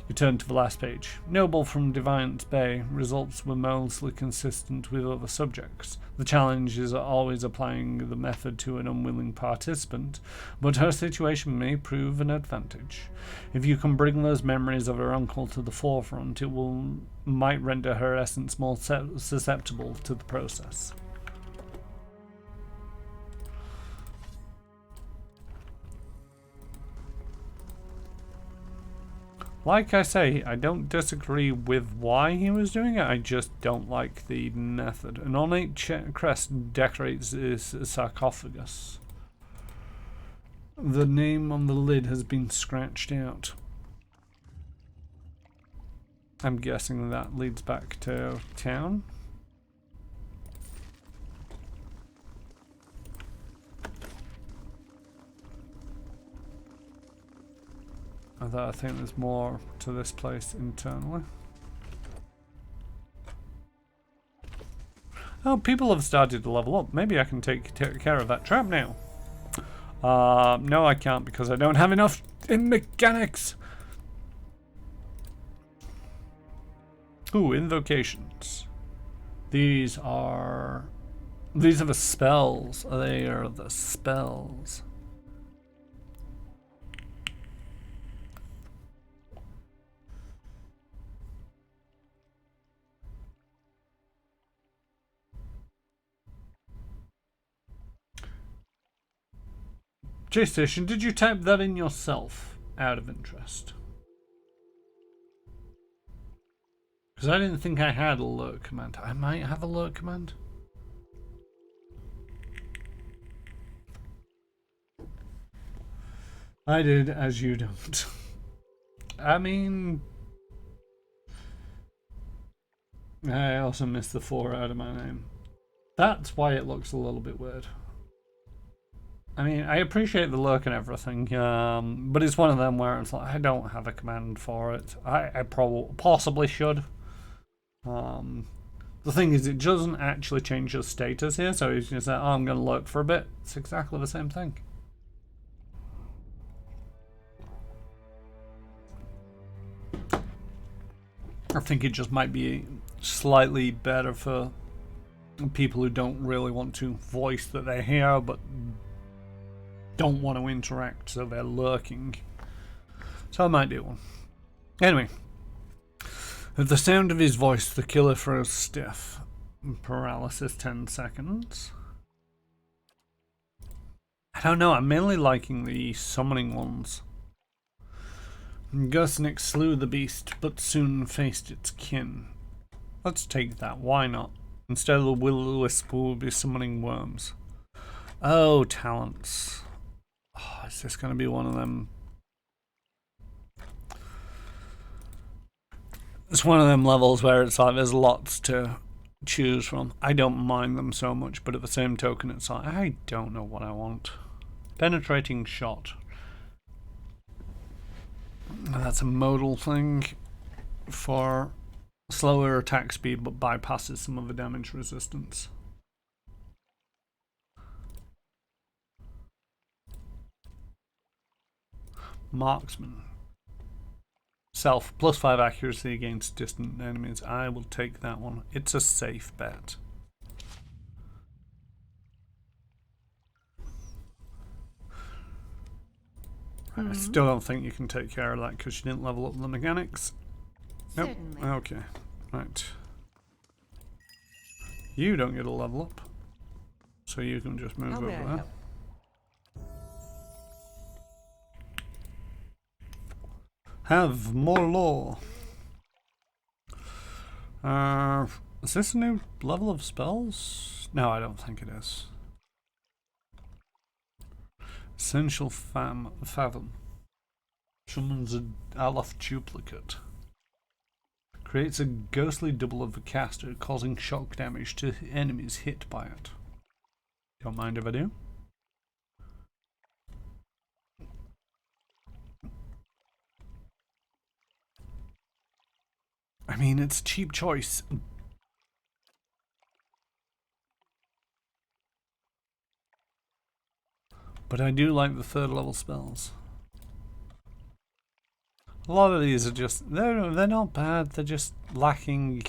[SPEAKER 1] You turn to the last page. Noble from Defiance Bay. Results were mostly consistent with other subjects. The challenge is always applying the method to an unwilling participant, but her situation may prove an advantage. If you can bring those memories of her uncle to the forefront, it might render her essence more susceptible to the process. Like I say, I don't disagree with why he was doing it, I just don't like the method. An ornate crest decorates his sarcophagus. The name on the lid has been scratched out. I'm guessing that leads back to town. Although I think there's more to this place internally. Oh, people have started to level up. Maybe I can take care of that trap now. No, I can't because I don't have enough in mechanics. Ooh, invocations. These are the spells. They are the spells. J-Station, did you type that in yourself, out of interest? Because I didn't think I had a alert command. I might have a alert command. I did, as you don't. I mean... I also missed the 4 out of my name. That's why it looks a little bit weird. I mean, I appreciate the look and everything, but it's one of them where it's like, I don't have a command for it. I possibly should. The thing is, it doesn't actually change your status here, so he's just like, oh, I'm going to lurk for a bit. It's exactly the same thing. I think it just might be slightly better for people who don't really want to voice that they're here, but don't want to interact, so they're lurking. So I might do one. Anyway, at the sound of his voice, the killer froze stiff. Paralysis 10 seconds. I don't know, I'm mainly liking the summoning ones. Gusnik slew the beast, but soon faced its kin. Let's take that, why not? Instead of the will-o-wisp, we'll be summoning worms. Oh, talents. Oh, is this going to be one of them? It's one of them levels where it's like there's lots to choose from. I don't mind them so much, but at the same token it's like, I don't know what I want. Penetrating shot. That's a modal thing for slower attack speed but bypasses some of the damage resistance. Marksman. Self, +5 accuracy against distant enemies. I will take that one. It's a safe bet. I still don't think you can take care of that because you didn't level up the mechanics. Nope.
[SPEAKER 3] Certainly.
[SPEAKER 1] Okay. Right. You don't get a level up. So you can just move over there. Have more law. Is this a new level of spells? No, I don't think it is. Essential Fathom. Summons a Aloth duplicate. Creates a ghostly double of the caster, causing shock damage to enemies hit by it. Don't mind if I do. I mean, it's a cheap choice. But I do like the 3rd level spells. A lot of these are just, they're not bad, they're just lacking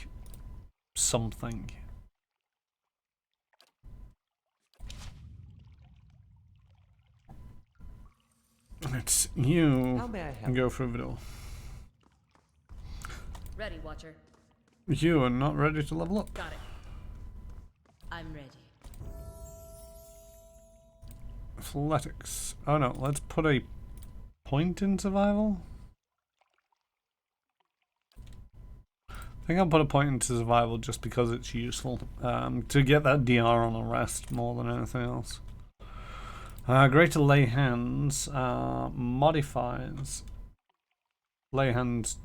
[SPEAKER 1] something. It's you.
[SPEAKER 6] How may I help?
[SPEAKER 1] Go through the door.
[SPEAKER 4] Ready, Watcher.
[SPEAKER 1] You are not ready to level up.
[SPEAKER 4] Got it.
[SPEAKER 3] I'm ready.
[SPEAKER 1] Athletics. Oh no, let's put a point in survival. I think I'll put a point into survival just because it's useful to get that DR on a rest more than anything else. Greater lay hands modifies lay hands.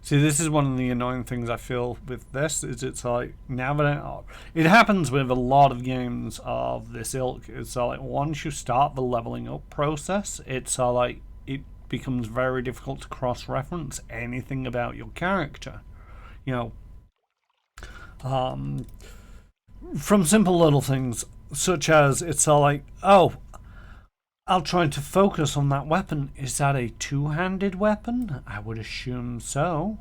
[SPEAKER 1] See, this is one of the annoying things I feel with this, is it's like, now that it happens with a lot of games of this ilk, it's like once you start the leveling up process, it's like it becomes very difficult to cross-reference anything about your character. You know, from simple little things such as it's like, oh, I'll try to focus on that weapon. Is that a two-handed weapon? I would assume so.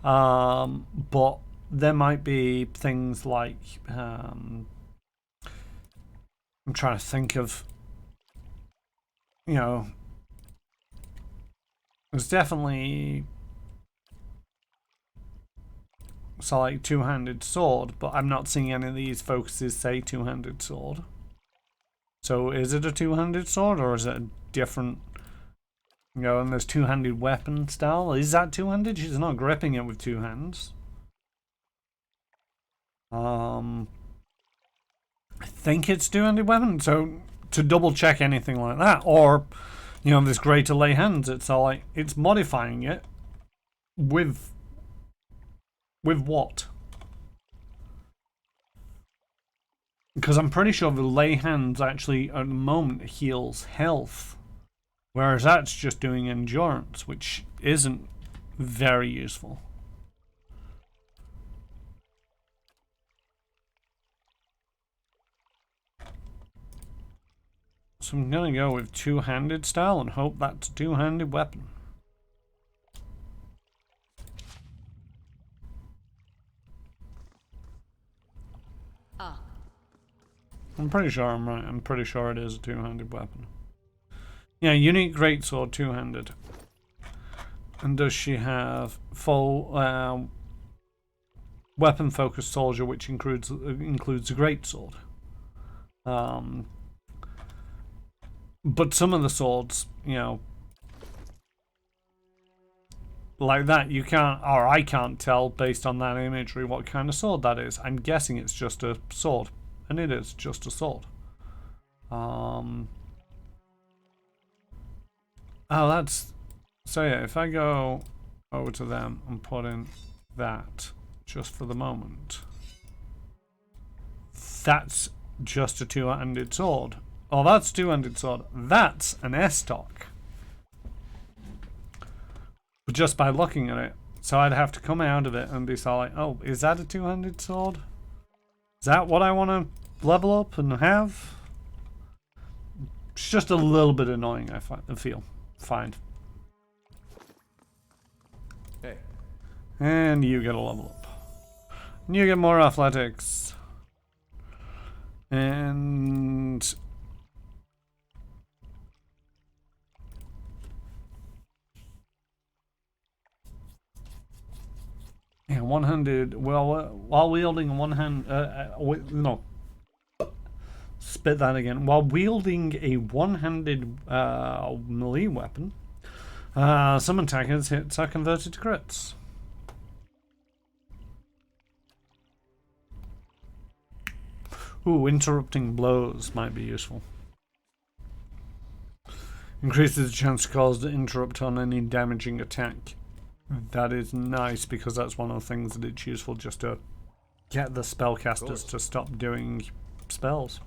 [SPEAKER 1] But there might be things like I'm trying to think of, you know, there's definitely so like two-handed sword, but I'm not seeing any of these focuses say two-handed sword. So is it a two-handed sword or is it a different, you know, and there's two-handed weapon style? Is that two-handed? She's not gripping it with two hands. I think it's two-handed weapon, so to double check anything like that, or, you know, this greater lay hands, it's all like, it's modifying it with what? Because I'm pretty sure the lay hands actually at the moment heals health, whereas that's just doing endurance, which isn't very useful. So I'm gonna go with two-handed style and hope that's a two-handed weapon. I'm pretty sure I'm right. I'm pretty sure it is a two-handed weapon. Yeah, unique greatsword, two-handed. And does she have full weapon-focused soldier, which includes a greatsword? But some of the swords, you know, like that, you can't, or I can't tell based on that imagery what kind of sword that is. I'm guessing it's just a sword, and it is just a sword. Oh, that's, so yeah, if I go over to them and put in that just for the moment, that's just a two-handed sword. Oh, that's a two-handed sword. That's an S-stock. Just by looking at it. So I'd have to come out of it and be sort of like, oh, is that a two-handed sword? Is that what I want to level up and have? It's just a little bit annoying, I feel. Fine.
[SPEAKER 5] Hey.
[SPEAKER 1] And you get a level up. And you get more athletics. And... yeah, one-handed. Well, while wielding one hand, no, spit that again. While wielding a one-handed melee weapon, some attackers' hits are converted to crits. Ooh, interrupting blows might be useful. Increases the chance to cause the interrupt on any damaging attack. That is nice because that's one of the things that it's useful just to get the spellcasters to stop doing spells.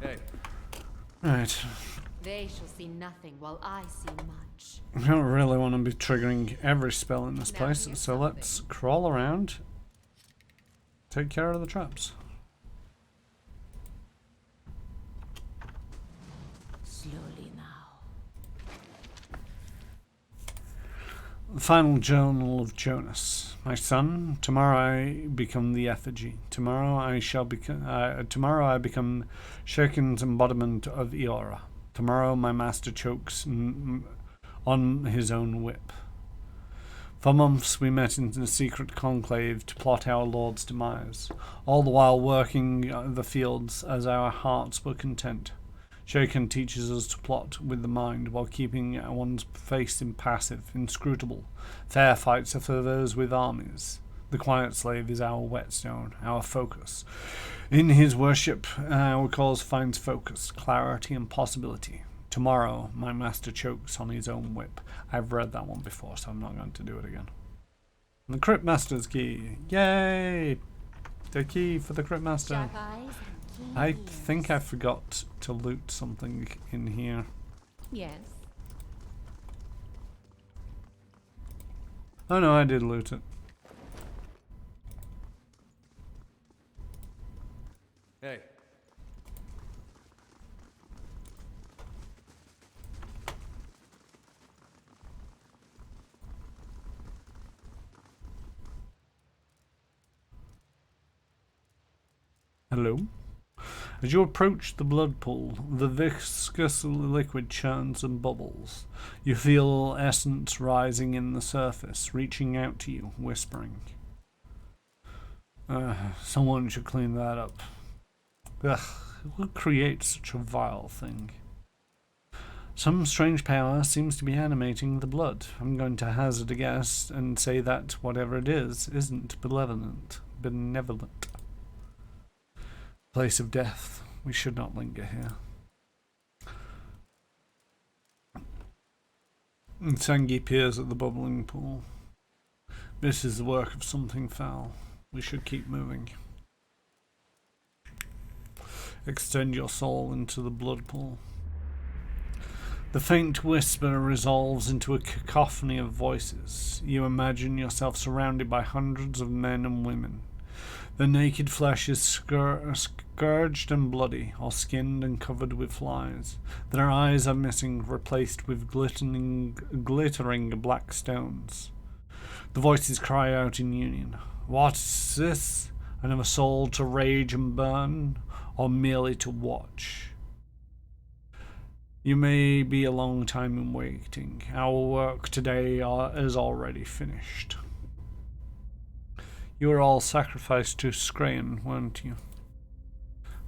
[SPEAKER 5] Hey.
[SPEAKER 1] Right.
[SPEAKER 3] They shall see nothing while I see much.
[SPEAKER 1] I don't really want to be triggering every spell in this
[SPEAKER 3] Now
[SPEAKER 1] place,
[SPEAKER 3] here's
[SPEAKER 1] so let's
[SPEAKER 3] something.
[SPEAKER 1] crawl around, take care of the traps.
[SPEAKER 3] Slowly now.
[SPEAKER 1] The final journal of Jonas. My son, tomorrow I become the effigy. Tomorrow I shall become. Tomorrow I become Shaken's embodiment of Eora. Tomorrow my master chokes on his own whip. For months we met in a secret conclave to plot our lord's demise, all the while working the fields as our hearts were content. Shaken teaches us to plot with the mind while keeping one's face impassive, inscrutable. Fair fights are for those with armies. The quiet slave is our whetstone, our focus. In his worship, our cause finds focus, clarity, and possibility. Tomorrow, my master chokes on his own whip. I've read that one before, so I'm not going to do it again. And the Crypt Master's key. Yay! The key for the Crypt Master.
[SPEAKER 3] Sharp eyes and keen
[SPEAKER 1] I
[SPEAKER 3] ears.
[SPEAKER 1] think I forgot to loot something in here.
[SPEAKER 3] Yes.
[SPEAKER 1] Oh no, I did loot it.
[SPEAKER 5] Hey.
[SPEAKER 1] Hello? As you approach the blood pool, the viscous liquid churns and bubbles. You feel essence rising in the surface, reaching out to you, whispering. Someone should clean that up. Ugh, who creates such a vile thing? Some strange power seems to be animating the blood. I'm going to hazard a guess and say that whatever it is isn't benevolent. Place of death. We should not linger here. Sangi peers at the bubbling pool. This is the work of something foul. We should keep moving. Extend your soul into the blood pool. The faint whisper resolves into a cacophony of voices. You imagine yourself surrounded by hundreds of men and women. The naked flesh is scourged and bloody, or skinned and covered with flies. Their eyes are missing, replaced with glittering black stones. The voices cry out in union. What's this? Another soul to rage and burn, or merely to watch? You may be a long time in waiting. Our work today is already finished. You were all sacrificed to Scrain, weren't you?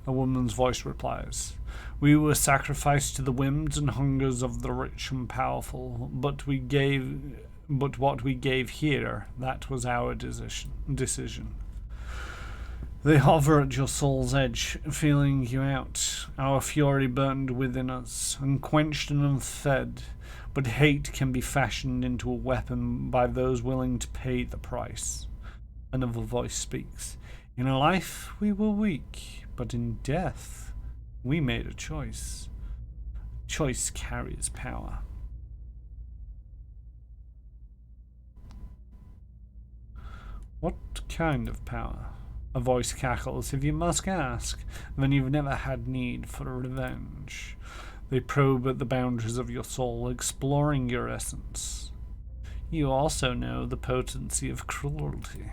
[SPEAKER 1] A woman's voice replies. We were sacrificed to the whims and hungers of the rich and powerful, but what we gave here, that was our decision. They hover at your soul's edge, feeling you out. Our fury burned within us, unquenched and unfed, but hate can be fashioned into a weapon by those willing to pay the price. Another voice speaks. In life we were weak, but in death we made a choice. Choice carries power. What kind of power? A voice cackles. If you must ask, then you've never had need for revenge. They probe at the boundaries of your soul, exploring your essence. You also know the potency of cruelty.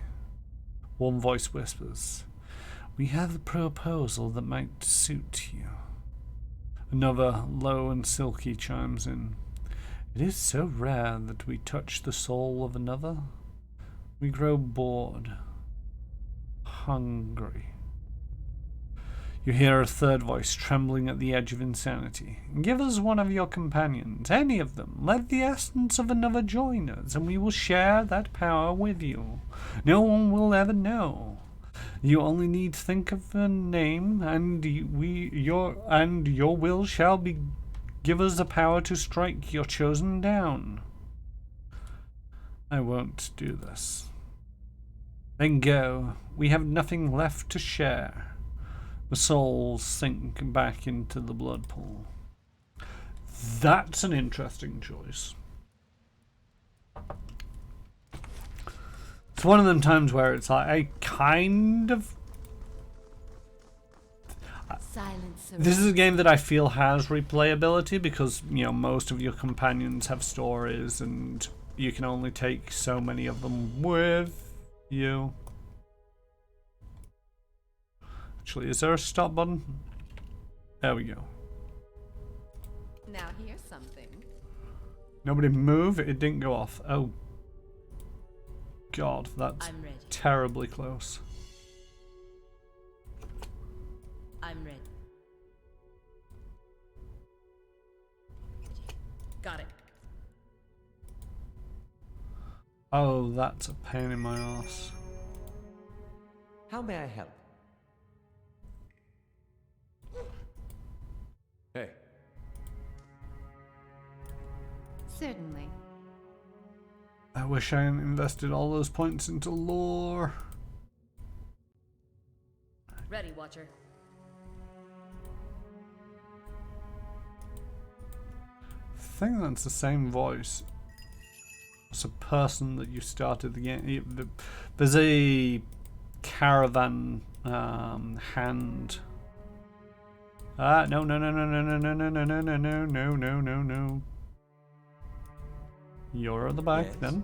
[SPEAKER 1] One voice whispers, we have a proposal that might suit you. Another, low and silky, chimes in. It is so rare that we touch the soul of another. We grow bored, hungry. You hear a third voice trembling at the edge of insanity. Give us one of your companions, any of them. Let the essence of another join us, and we will share that power with you. No one will ever know. You only need to think of a name, and your will shall be give us the power to strike your chosen down. I won't do this. Then go. We have nothing left to share. The souls sink back into the blood pool. That's an interesting choice. It's one of them times where it's like, I kind of... This is a game that I feel has replayability because, you know, most of your companions have stories and you can only take so many of them with you. Actually, is there a stop button? There we go.
[SPEAKER 3] Now here's something.
[SPEAKER 1] Nobody move, it didn't go off. Oh. God, that's
[SPEAKER 3] I'm ready.
[SPEAKER 1] terribly close.
[SPEAKER 3] I'm ready.
[SPEAKER 4] Got it.
[SPEAKER 1] Oh, that's a pain in my ass.
[SPEAKER 2] How may I help? Hey.
[SPEAKER 3] Certainly.
[SPEAKER 1] I wish I hadn't invested all those points into lore.
[SPEAKER 4] Ready, Watcher.
[SPEAKER 1] I think that's the same voice. It's a person that you started the game. There's a caravan hand. Ah, no. You're at the back
[SPEAKER 2] Yes.
[SPEAKER 1] then.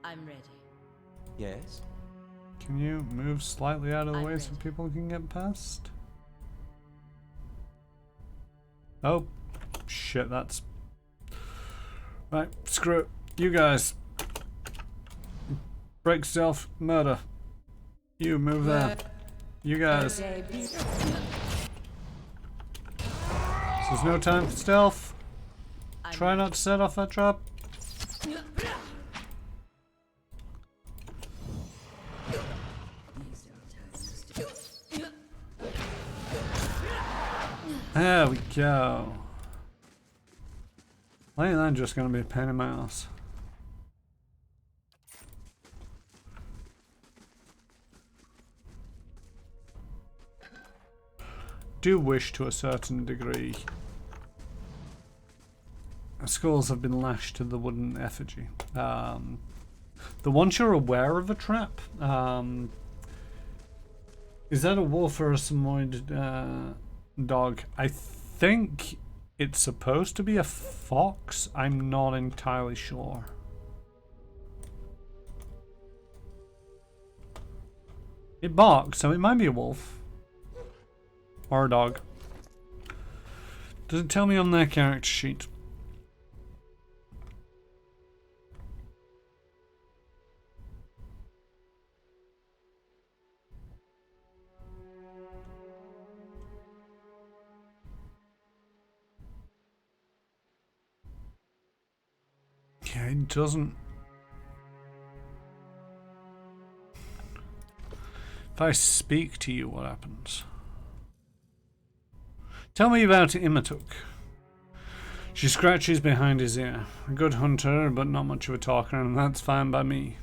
[SPEAKER 3] I'm ready.
[SPEAKER 2] Yes?
[SPEAKER 1] Can you move slightly out of the
[SPEAKER 3] I'm
[SPEAKER 1] way so
[SPEAKER 3] ready.
[SPEAKER 1] people can get past? Oh, shit, that's... Right, screw it. You guys. Break stealth, murder. You move there. You guys. There's no time for stealth. Try not to set off that trap. There we go. I think that's just going to be a pain in my ass. Do wish to a certain degree. Skulls have been lashed to the wooden effigy. The once you're aware of a trap, is that a wolf or a Samoyed dog? I think it's supposed to be a fox. I'm not entirely sure. It barks, so it might be a wolf. Or a dog. Does it tell me on their character sheet? It doesn't... If I speak to you, what happens? Tell me about Imatuk. She scratches behind his ear. A good hunter, but not much of a talker, and that's fine by me.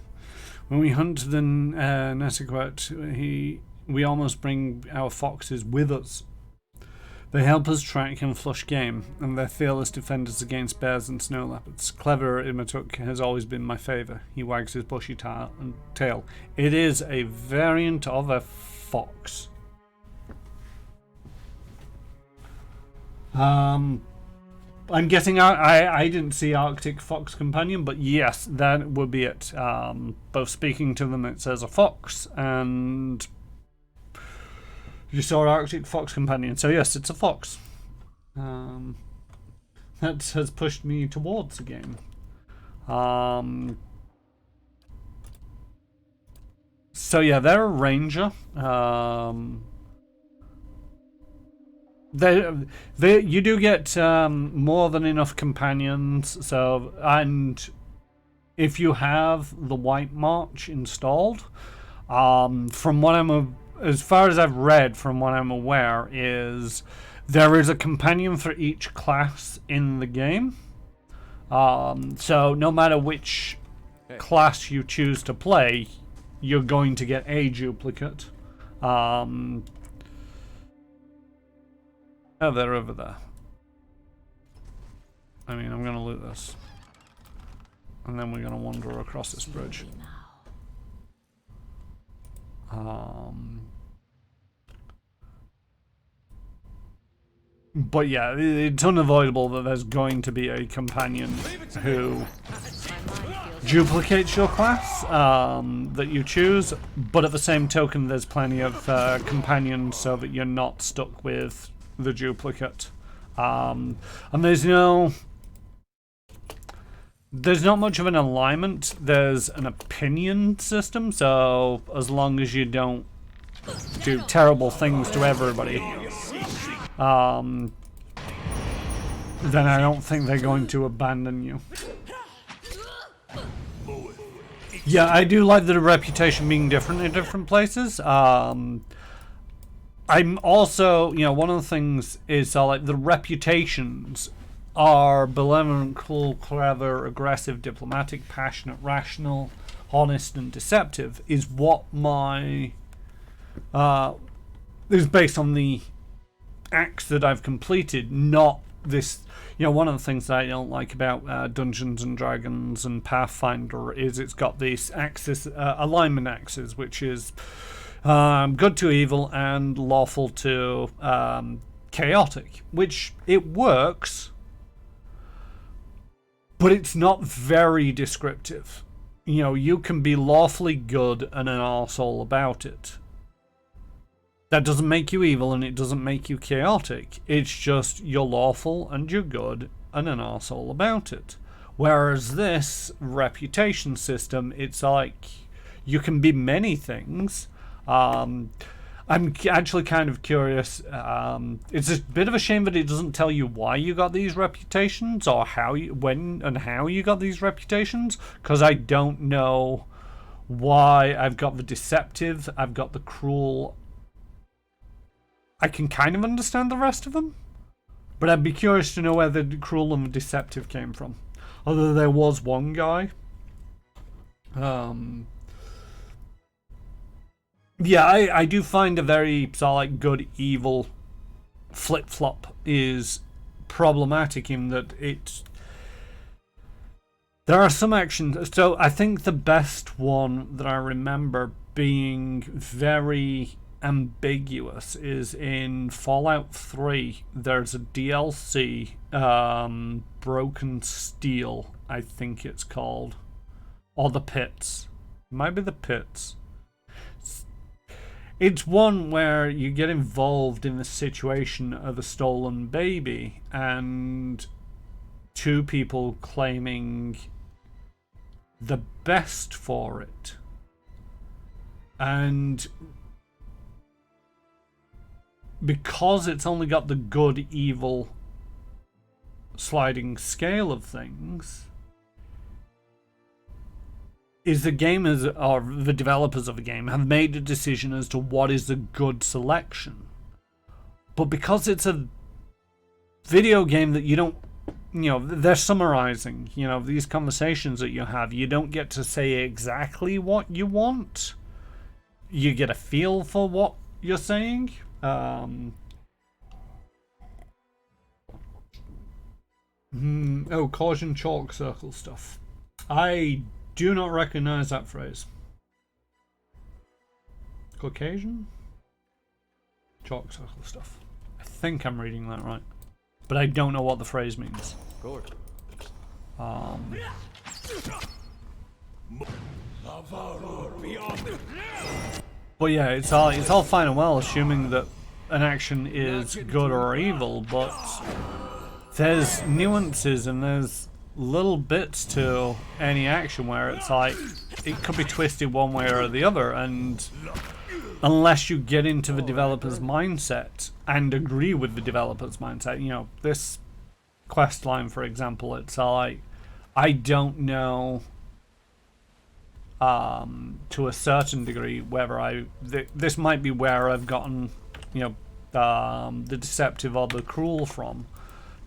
[SPEAKER 1] When we hunt the Nessiquet, we almost bring our foxes with us. They help us track and flush game, and they're fearless defenders against bears and snow leopards. Clever Imatuk has always been my favour. He wags his bushy tail. It is a variant of a fox. I'm guessing I didn't see Arctic Fox Companion, but yes, that would be it. Both speaking to them, it says a fox, and you saw Arctic Fox Companion, so yes, it's a fox. That has pushed me towards the game. So yeah, they're a ranger. You do get more than enough companions. So, and if you have the White March installed, from what as far as I've read, from what I'm aware, is there is a companion for each class in the game. So no matter which class you choose to play, you're going to get a duplicate. Oh, they're over there. I mean, I'm gonna loot this. And then we're gonna wander across this bridge. But yeah, it's unavoidable that there's going to be a companion who duplicates your class that you choose, but at the same token there's plenty of companions so that you're not stuck with the duplicate. And there's not much of an alignment. There's an opinion system, so as long as you don't do terrible things to everybody, then I don't think they're going to abandon you. Yeah, I do like the reputation being different in different places. I'm also, one of the things is like the reputations are benevolent, cruel, clever, aggressive, diplomatic, passionate, rational, honest, and deceptive is what my is based on the acts that I've completed, not this. One of the things that I don't like about Dungeons and Dragons and Pathfinder is it's got these axis, alignment axes, which is good to evil and lawful to chaotic, which it works, but it's not very descriptive. You can be lawfully good and an arsehole about it. That doesn't make you evil and it doesn't make you chaotic. It's just you're lawful and you're good and an arsehole about it. Whereas this reputation system, it's like you can be many things. I'm actually kind of curious. It's a bit of a shame that it doesn't tell you why you got these reputations or when and how you got these reputations, because I don't know why I've got the deceptive, I've got the cruel. I can kind of understand the rest of them, but I'd be curious to know where the cruel and deceptive came from. Although there was one guy. Yeah, I do find a very good evil flip-flop is problematic in that there are some actions. So I think the best one that I remember being very ambiguous is in Fallout 3. There's a DLC, Broken Steel, I think it's called, or the Pits. It might be the Pits. It's one where you get involved in the situation of a stolen baby and two people claiming the best for it, and because it's only got the good evil sliding scale of things, is the gamers or the developers of a game have made a decision as to what is a good selection. But because it's a video game that you don't, they're summarizing, these conversations that you have, you don't get to say exactly what you want. You get a feel for what you're saying. Caution chalk circle stuff. I do not recognize that phrase. Caucasian? Chalk circle stuff. I think I'm reading that right. But I don't know what the phrase means. But yeah, it's all fine and well assuming that an action is good or evil, but there's nuances and there's little bits to any action where it's like it could be twisted one way or the other, and unless you get into the developer's mindset and agree with the developer's mindset, this quest line, for example, it's like I don't know to a certain degree whether this might be where I've gotten the deceptive or the cruel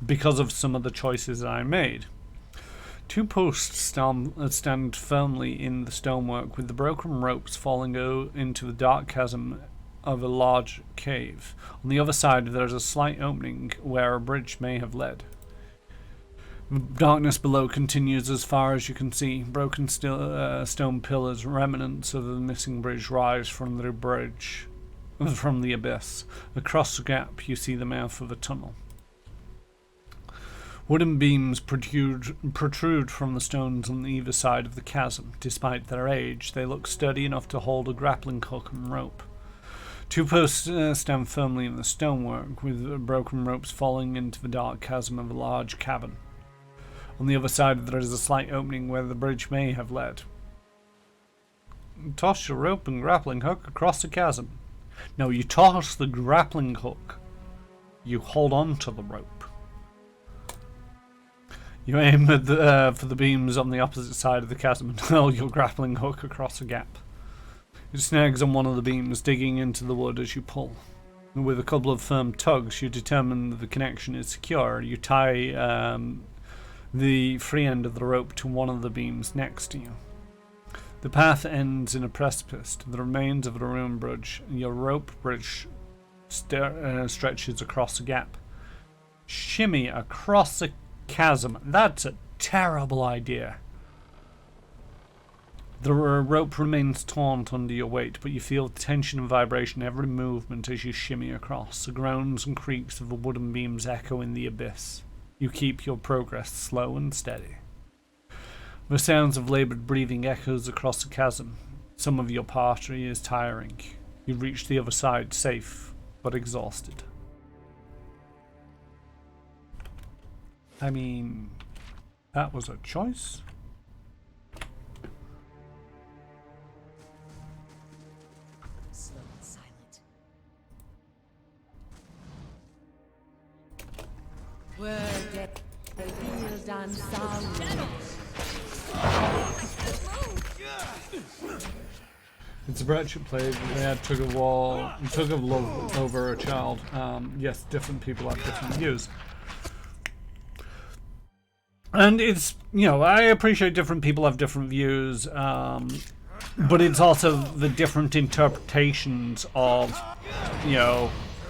[SPEAKER 1] because of some of the choices that I made. Two posts stand firmly in the stonework, with the broken ropes falling into the dark chasm of a large cave. On the other side, there is a slight opening where a bridge may have led. The darkness below continues as far as you can see. Broken stone pillars, remnants of the missing bridge, rise from the abyss. Across the gap, you see the mouth of a tunnel. Wooden beams protrude from the stones on either side of the chasm. Despite their age, they look sturdy enough to hold a grappling hook and rope. Two posts stand firmly in the stonework, with broken ropes falling into the dark chasm of a large cavern. On the other side, there is a slight opening where the bridge may have led. Toss your rope and grappling hook across the chasm. No, you toss the grappling hook. You hold on to the rope. You aim at for the beams on the opposite side of the chasm and hurl your grappling hook across the gap. It snags on one of the beams, digging into the wood as you pull. With a couple of firm tugs, you determine that the connection is secure. You tie the free end of the rope to one of the beams next to you. The path ends in a precipice to the remains of the ruined bridge. Your rope bridge stretches across the gap. Shimmy across the chasm. That's a terrible idea. The rope remains taut under your weight, but you feel tension and vibration every movement as you shimmy across. The groans and creaks of the wooden beams echo in the abyss. You keep your progress slow and steady. The sounds of laboured breathing echoes across the chasm. Some of your party is tiring. You reach the other side safe, but exhausted. I mean, that was a choice.
[SPEAKER 4] Slow and silent.
[SPEAKER 6] Word at the field on sorrow.
[SPEAKER 1] It's a Brexit play. They had tug of love over a child. Yes, different people have different views. And it's, I appreciate different people have different views, but it's also the different interpretations of,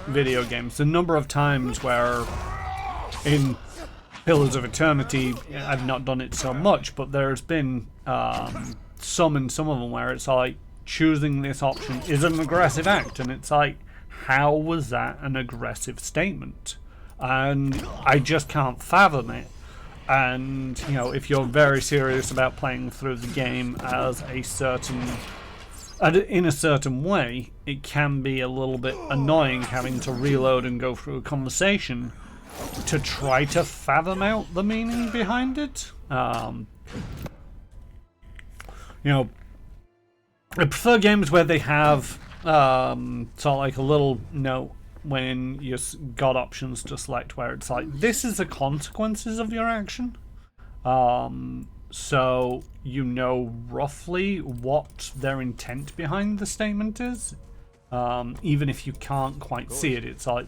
[SPEAKER 1] video games. The number of times where in Pillars of Eternity, I've not done it so much, but there's been some of them where it's like, choosing this option is an aggressive act, and it's like, how was that an aggressive statement? And I just can't fathom it. And if you're very serious about playing through the game as in a certain way, it can be a little bit annoying having to reload and go through a conversation to try to fathom out the meaning behind it. I prefer games where they have sort of like a little note when you've got options to select where it's like, this is the consequences of your action. So so you know roughly what their intent behind the statement is. Even if you can't quite see it, it's like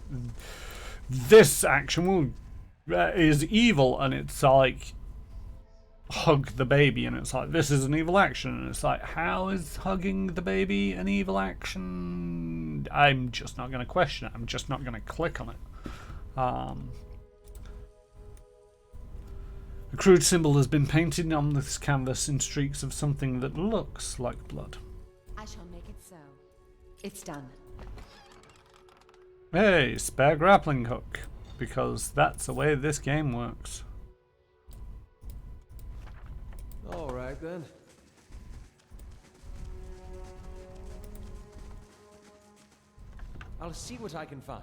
[SPEAKER 1] this action is evil, and it's like hug the baby, and it's like this is an evil action, and it's like, how is hugging the baby an evil action? I'm just not going to question it. I'm just not going to click on it. A crude symbol has been painted on this canvas in streaks of something that looks like blood.
[SPEAKER 6] I shall make it so. It's done.
[SPEAKER 1] Hey, spare grappling hook, because that's the way this game works.
[SPEAKER 5] All right then.
[SPEAKER 2] I'll see what I can find.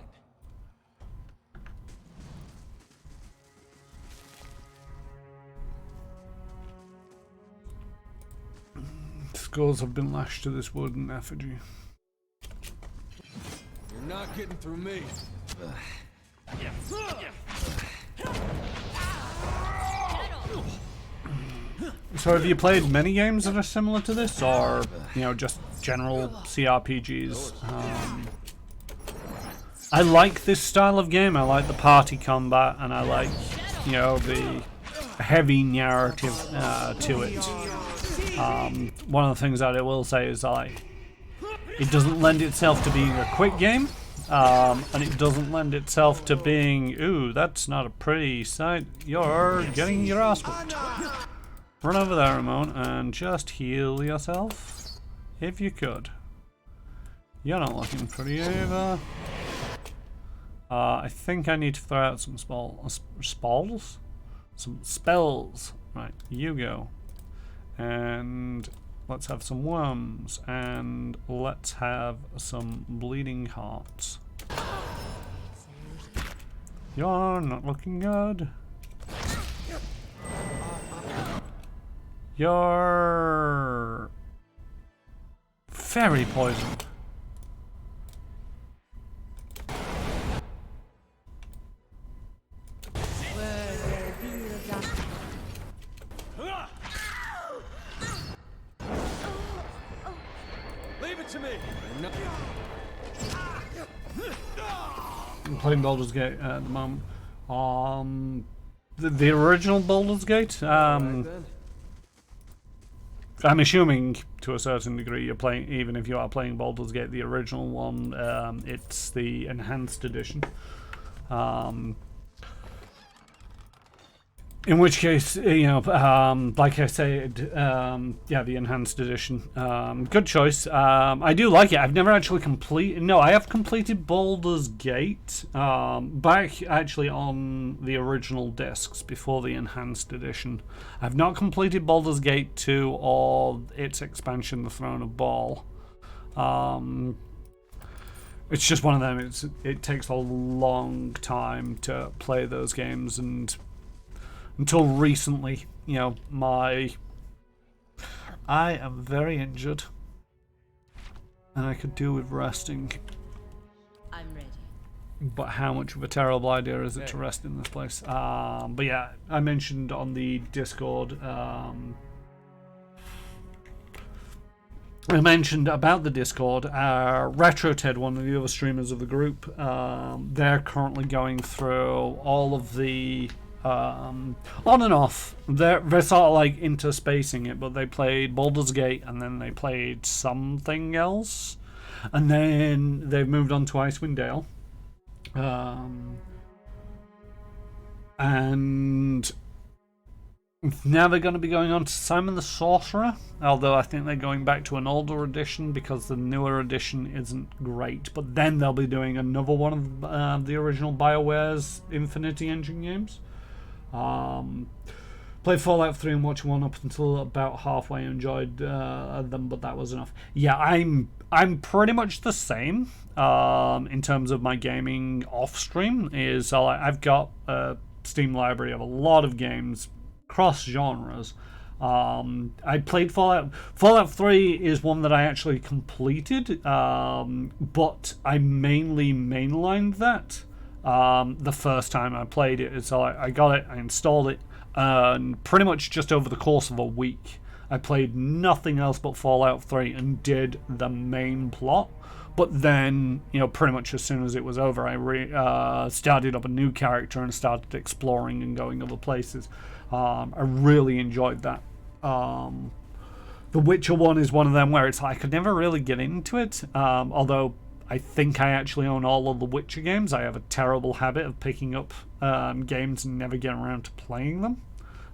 [SPEAKER 1] Scores have been lashed to this wooden effigy.
[SPEAKER 5] You're not getting through me.
[SPEAKER 1] So have you played many games that are similar to this, or, you know, just general CRPGs? I like this style of game. I like the party combat, and I like, you know, the heavy narrative to it. One of the things that I will say is it doesn't lend itself to being a quick game, and it doesn't lend itself to being, ooh, that's not a pretty sight, you're getting your ass whooped. Run over there, Ramon, and just heal yourself, if you could. You're not looking pretty either. I think I need to throw out some spells? Some spells. Right, you go. And let's have some worms, and let's have some bleeding hearts. You're not looking good. You're very poisoned.
[SPEAKER 5] Leave it to me.
[SPEAKER 1] I'm playing Baldur's Gate at the moment. The original Baldur's Gate. I'm assuming to a certain degree you're playing, even if you are playing Baldur's Gate, the original one. It's the enhanced edition. In which case, you know, like I said, yeah, the enhanced edition. Good choice. I do like it. I've never actually completed. No, I have completed Baldur's Gate back actually on the original discs before the enhanced edition. I've not completed Baldur's Gate 2 or its expansion, The Throne of Baal. It's just one of them. It takes a long time to play those games, and until recently, you know, I am very injured, and I could do with resting.
[SPEAKER 4] I'm ready.
[SPEAKER 1] But how much of a terrible idea is it to rest in this place? But yeah, I mentioned on the Discord, I mentioned about the Discord, RetroTed, one of the other streamers of the group, they're currently going through all of the on and off. They're sort of like interspacing it, but they played Baldur's Gate and then they played something else, and then they've moved on to Icewind Dale, and now they're going to be going on to Simon the Sorcerer, although I think they're going back to an older edition because the newer edition isn't great. But then they'll be doing another one of the original BioWare's Infinity Engine games. Played Fallout 3 and Watch 1 up until about halfway, enjoyed them, but that was enough. Yeah, I'm pretty much the same in terms of my gaming off stream. I've got a Steam library of a lot of games, cross genres. I played Fallout 3 is one that I actually completed, but I mainly mainlined that the first time I played it. So I got it, I installed it, and pretty much just over the course of a week, I played nothing else but Fallout 3 and did the main plot. But then, pretty much as soon as it was over, I started up a new character and started exploring and going other places. I really enjoyed that. The Witcher one is one of them where it's like I could never really get into it, although I think I actually own all of the Witcher games. I have a terrible habit of picking up games and never getting around to playing them.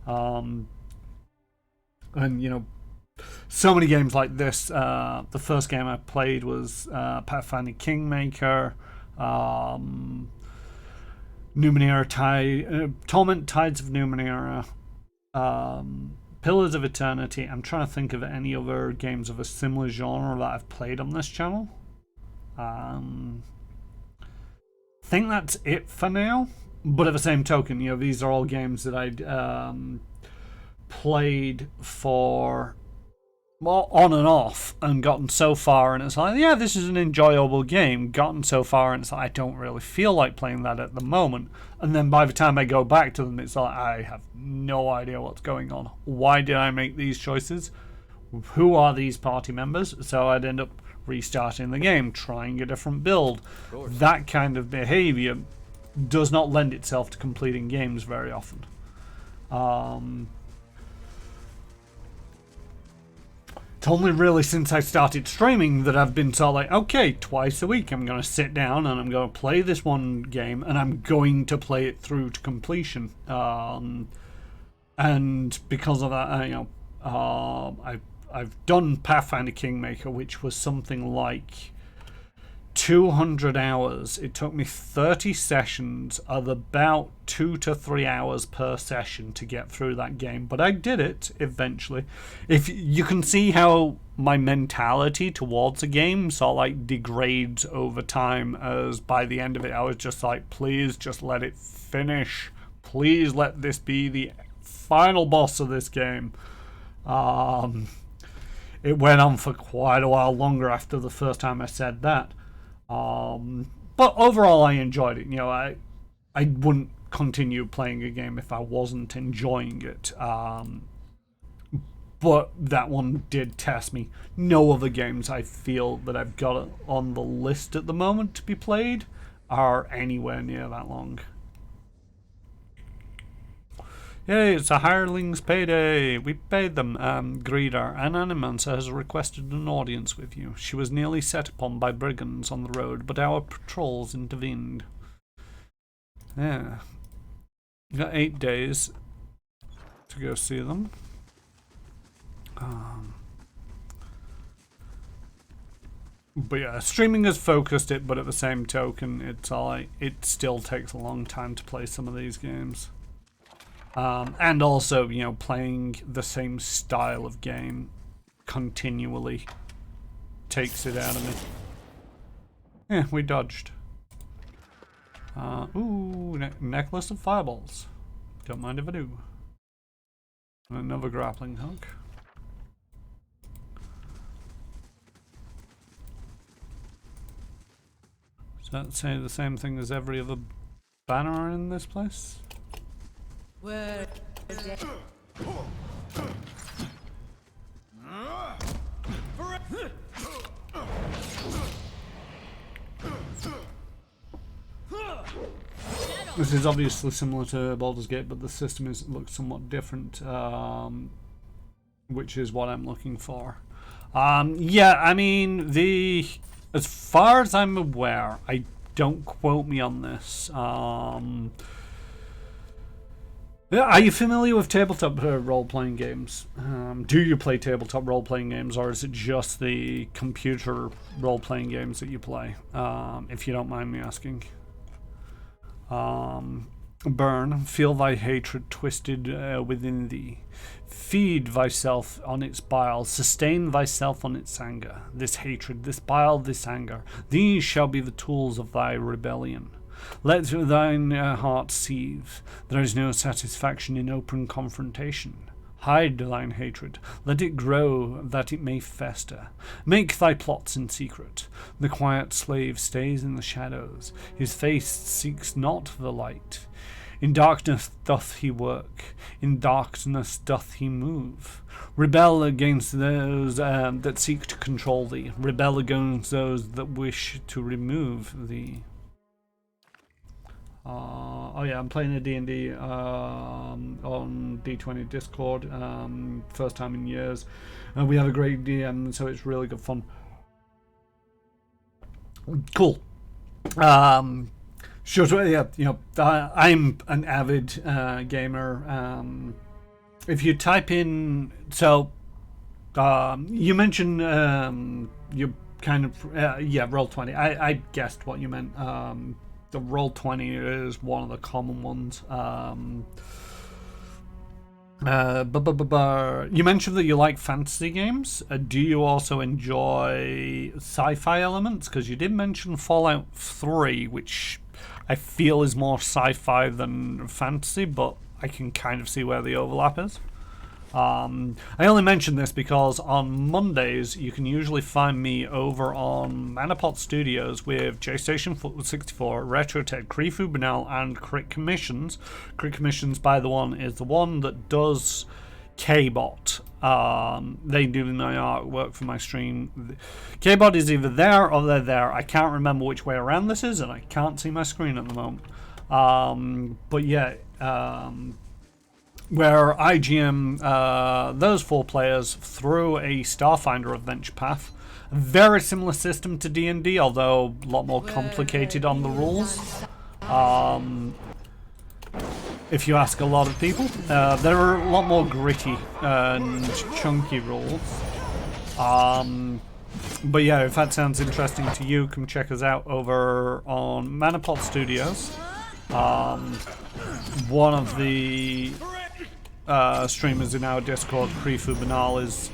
[SPEAKER 1] And, so many games like this. The first game I played was Pathfinder Kingmaker, Numenera Torment Tides of Numenera, Pillars of Eternity. I'm trying to think of any other games of a similar genre that I've played on this channel. I think that's it for now. But at the same token, these are all games that I'd played for on and off and gotten so far, and it's like, yeah, this is an enjoyable game, gotten so far, and it's like, I don't really feel like playing that at the moment. And then by the time I go back to them, it's like, I have no idea what's going on. Why did I make these choices? Who are these party members? So I'd end up restarting the game, trying a different build. That kind of behavior does not lend itself to completing games very often. It's only really since I started streaming that I've been sort of like, okay, twice a week I'm going to sit down and I'm going to play this one game and I'm going to play it through to completion. And because of that, I've done Pathfinder Kingmaker, which was something like 200 hours. It took me 30 sessions of about 2 to 3 hours per session to get through that game, but I did it eventually. If you can see how my mentality towards a game sort of like degrades over time, as by the end of it I was just like, please just let it finish, please let this be the final boss of this game. It went on for quite a while longer after the first time I said that. But overall I enjoyed it. I wouldn't continue playing a game if I wasn't enjoying it. But that one did test me. No other games I feel that I've got on the list at the moment to be played are anywhere near that long. Yay, it's a hireling's payday. We paid them. Greeder, an animancer has requested an audience with you. She was nearly set upon by brigands on the road, but our patrols intervened. Yeah. You got 8 days to go see them. But yeah, streaming has focused it, but at the same token, it's like it still takes a long time to play some of these games. And also, playing the same style of game continually takes it out of me. Yeah, we dodged. Necklace of fireballs. Don't mind if I do. And another grappling hook. Does that say the same thing as every other banner in this place?
[SPEAKER 6] Word.
[SPEAKER 1] This is obviously similar to Baldur's Gate, but the system looks somewhat different, which is what I'm looking for. Yeah, I mean, as far as I'm aware, don't quote me on this. Are you familiar with tabletop role-playing games? Do you play tabletop role-playing games, or is it just the computer role-playing games that you play? If you don't mind me asking. Burn, feel thy hatred twisted within thee. Feed thyself on its bile, sustain thyself on its anger. This hatred, this bile, this anger, these shall be the tools of thy rebellion. Let thine heart seethe. There is no satisfaction in open confrontation. Hide thine hatred. Let it grow that it may fester. Make thy plots in secret. The quiet slave stays in the shadows. His face seeks not the light. In darkness doth he work, in darkness doth he move. Rebel against those that seek to control thee. Rebel against those that wish to remove thee. Oh yeah, I'm playing a D&D on D20 Discord, first time in years. We have a great DM, so it's really good fun. Cool. Sure, yeah, you know, I'm an avid gamer. If you type in, so you mentioned you kind of yeah, Roll20. I guessed what you meant. The Roll20 is one of the common ones. You mentioned that you like fantasy games. Do you also enjoy sci-fi elements? Because you did mention Fallout 3, which I feel is more sci-fi than fantasy, but I can kind of see where the overlap is. I only mention this because on Mondays you can usually find me over on Manapot Studios with JStation 64, RetroTech, Krifu Banal, and Crit Commissions. Crit Commissions, by the one, is the one that does K-Bot. They do my artwork for my stream. K-Bot is either there or they're there. I can't remember which way around this is, and I can't see my screen at the moment. But yeah, where IGM those 4 players through a Starfinder adventure path. A very similar system to D&D, although a lot more complicated on the rules. If you ask a lot of people, there are a lot more gritty and chunky rules. But yeah, if that sounds interesting to you, come check us out over on Manapot Studios. One of the streamers in our Discord, Krifu Banal, is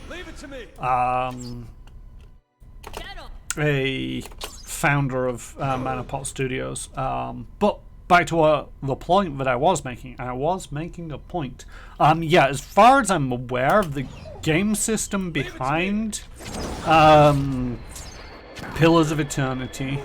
[SPEAKER 1] a founder of Manapot Studios. But back to the point that I was making. I was making a point. Yeah, as far as I'm aware, the game system behind Pillars of Eternity,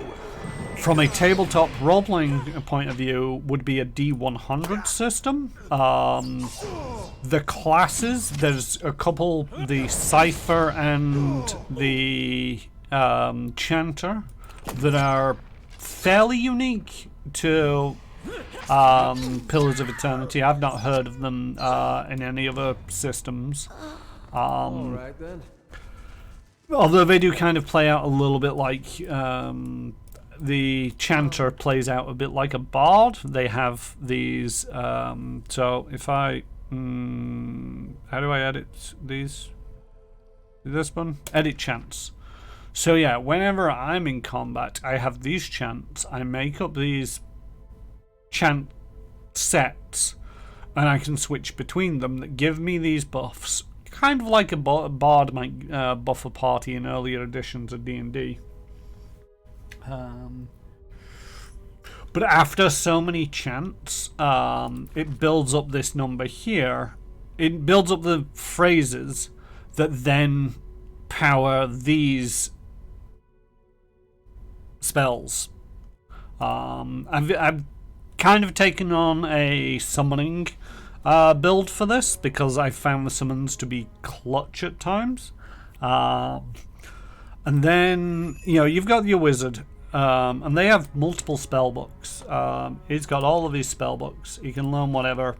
[SPEAKER 1] from a tabletop role-playing point of view, would be a D100 system. The classes, there's a couple, the Cypher and the Chanter, that are fairly unique to Pillars of Eternity. I've not heard of them in any other systems.
[SPEAKER 5] Alright then.
[SPEAKER 1] Although they do kind of play out a little bit like the Chanter plays out a bit like a bard. They have these. So if I, how do I edit these? This one, edit chants. So yeah, whenever I'm in combat, I have these chants. I make up these chant sets, and I can switch between them that give me these buffs, kind of like a bard might buff a party in earlier editions of D&D. But after so many chants, it builds up this number here. It builds up the phrases that then power these spells. I've kind of taken on a summoning build for this because I found the summons to be clutch at times. And then, you know, you've got your wizard, and they have multiple spell books. He's got all of these spell books. You can learn whatever.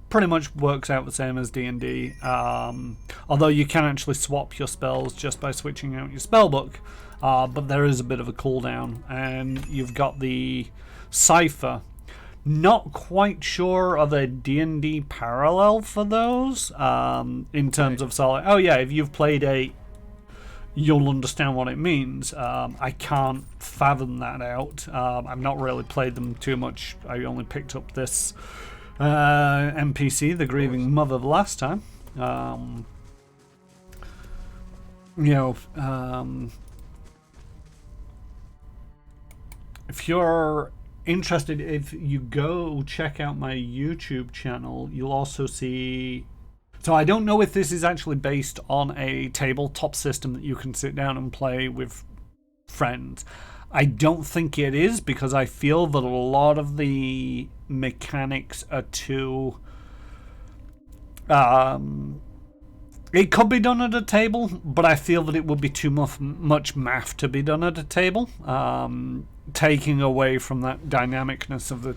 [SPEAKER 1] Pretty much works out the same as D&D. Although you can actually swap your spells just by switching out your spell book. But there is a bit of a cooldown. And you've got the Cypher. Not quite sure of a D&D parallel for those. In terms of solid. Oh yeah, if you've played 8, you'll understand what it means. I can't fathom that out. I've not really played them too much. I only picked up this NPC, the Grieving Mother, the last time. If you're interested, if you go check out my YouTube channel, you'll also see. So I don't know if this is actually based on a tabletop system that you can sit down and play with friends. I don't think it is, because I feel that a lot of the mechanics are too... it could be done at a table, but I feel that it would be too much math to be done at a table. Taking away from that dynamicness of the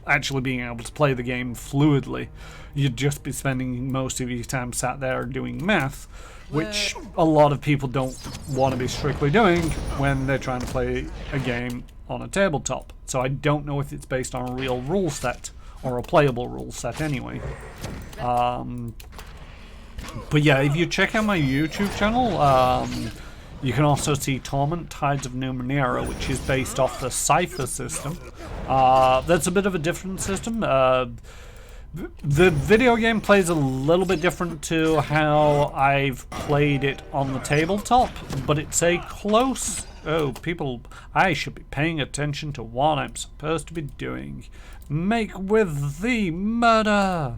[SPEAKER 1] actually being able to play the game fluidly. You'd just be spending most of your time sat there doing math, which a lot of people don't want to be strictly doing when they're trying to play a game on a tabletop. So I don't know if it's based on a real rule set or a playable rule set anyway. But yeah, if you check out my YouTube channel, you can also see Torment Tides of Numenera, which is based off the Cypher system. That's a bit of a different system. The video game plays a little bit different to how I've played it on the tabletop, but it's a close... Oh, people, I should be paying attention to what I'm supposed to be doing. Make with thee murder!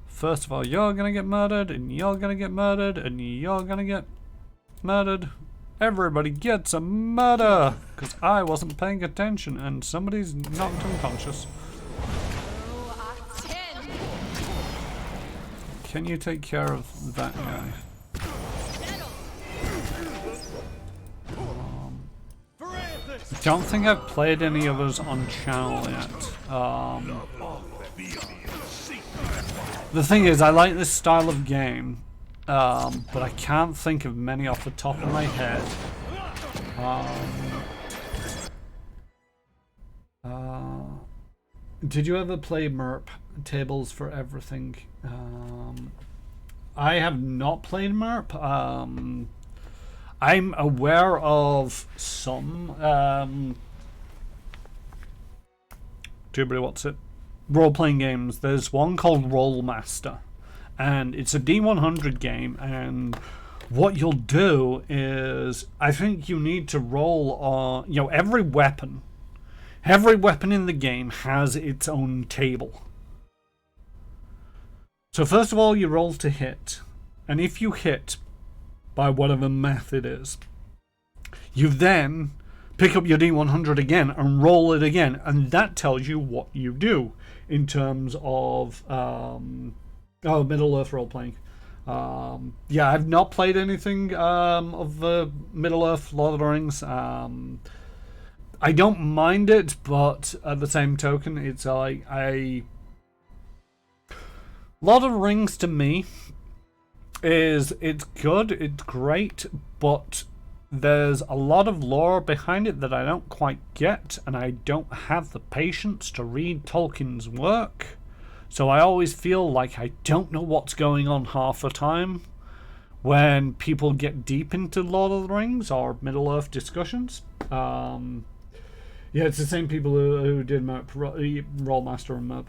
[SPEAKER 1] First of all, you're gonna get murdered, and you're gonna get murdered, and you're gonna get murdered. Everybody gets a murder! Because I wasn't paying attention, and somebody's knocked unconscious. Can you take care of that guy? I don't think I've played any others on channel yet. The thing is, I like this style of game, but I can't think of many off the top of my head. Did you ever play MERP, Tables for Everything? I have not played MERP. I'm aware of some role-playing games. There's one called Rolemaster, and it's a D100 game, and what you'll do is, I think you need to roll on, every weapon in the game has its own table. So first of all, you roll to hit, and if you hit by whatever math it is, you then pick up your D100 again and roll it again, and that tells you what you do in terms of Middle-earth role-playing. Yeah, I've not played anything of the Middle-earth Lord of the Rings. I don't mind it, but at the same token, it's like Lord of the Rings to me it's good, it's great, but there's a lot of lore behind it that I don't quite get, and I don't have the patience to read Tolkien's work. So I always feel like I don't know what's going on half the time when people get deep into Lord of the Rings or Middle-earth discussions. Yeah, it's the same people who did Rolemaster and Merp.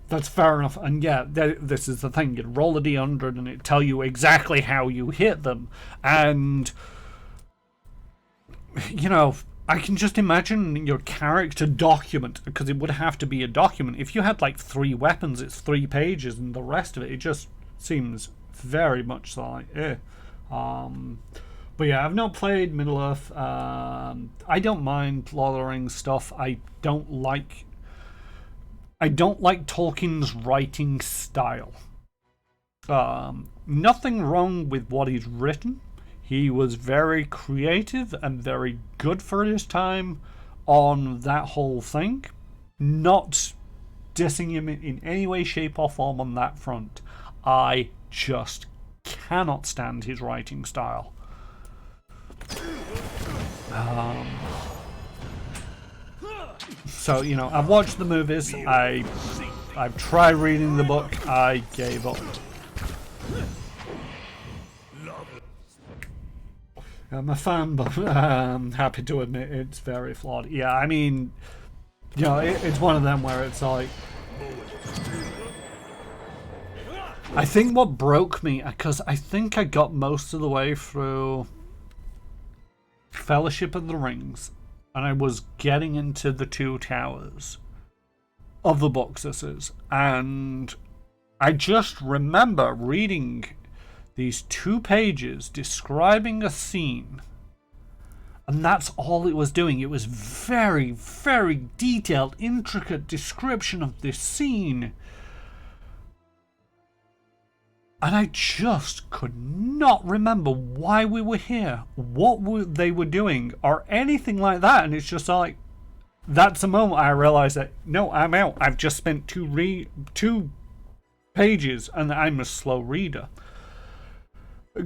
[SPEAKER 1] That's fair enough. And yeah, this is the thing. You roll a D100 and it tell you exactly how you hit them. And, I can just imagine your character document, because it would have to be a document. If you had like 3 weapons, it's 3 pages, and the rest of it just seems very much like But yeah, I've not played Middle-earth. I don't mind Lord of the Rings stuff. I don't like Tolkien's writing style. Nothing wrong with what he's written. He was very creative and very good for his time on that whole thing. Not dissing him in any way, shape, or form on that front. I just cannot stand his writing style. So, I've watched the movies. I've tried reading the book. I gave up. I'm a fan, but I'm happy to admit it's very flawed. Yeah, I mean, it's one of them where it's like... I think what broke me, because I think I got most of the way through Fellowship of the Rings, and I was getting into the Two Towers of the books, this is, and I just remember reading these 2 pages describing a scene, And that's all it was doing. It was very, very detailed, intricate description of this scene. And I just could not remember why we were here, they were doing, or anything like that. And it's just like, that's the moment I realized that, no, I'm out. I've just spent two pages, and I'm a slow reader.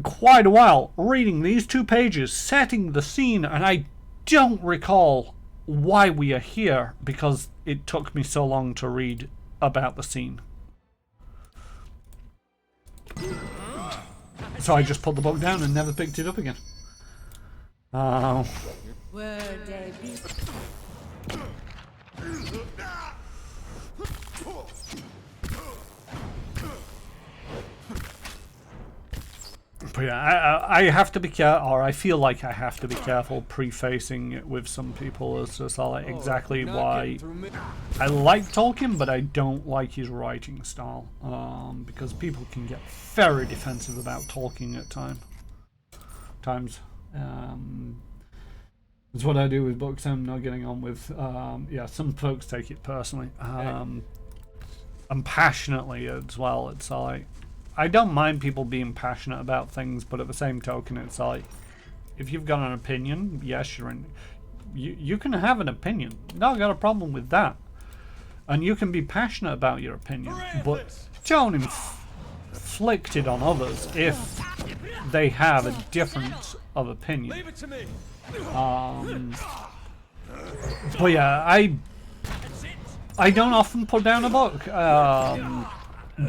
[SPEAKER 1] Quite a while reading these 2 pages, setting the scene, and I don't recall why we are here because it took me so long to read about the scene. So I just put the book down and never picked it up again.
[SPEAKER 6] Were they be?
[SPEAKER 1] But yeah, I have to be careful, or I feel like I have to be careful prefacing it with some people as to like exactly why I like Tolkien, but I don't like his writing style, because people can get very defensive about Tolkien at times. It's what I do with books I'm not getting on with. Yeah, some folks take it personally, and passionately as well. It's like, I don't mind people being passionate about things, but at the same token, it's like, if you've got an opinion, yes, you can have an opinion. Not got a problem with that, and you can be passionate about your opinion, but don't inflict it on others if they have a difference of opinion.
[SPEAKER 5] Leave it to me.
[SPEAKER 1] But yeah, I don't often put down a book.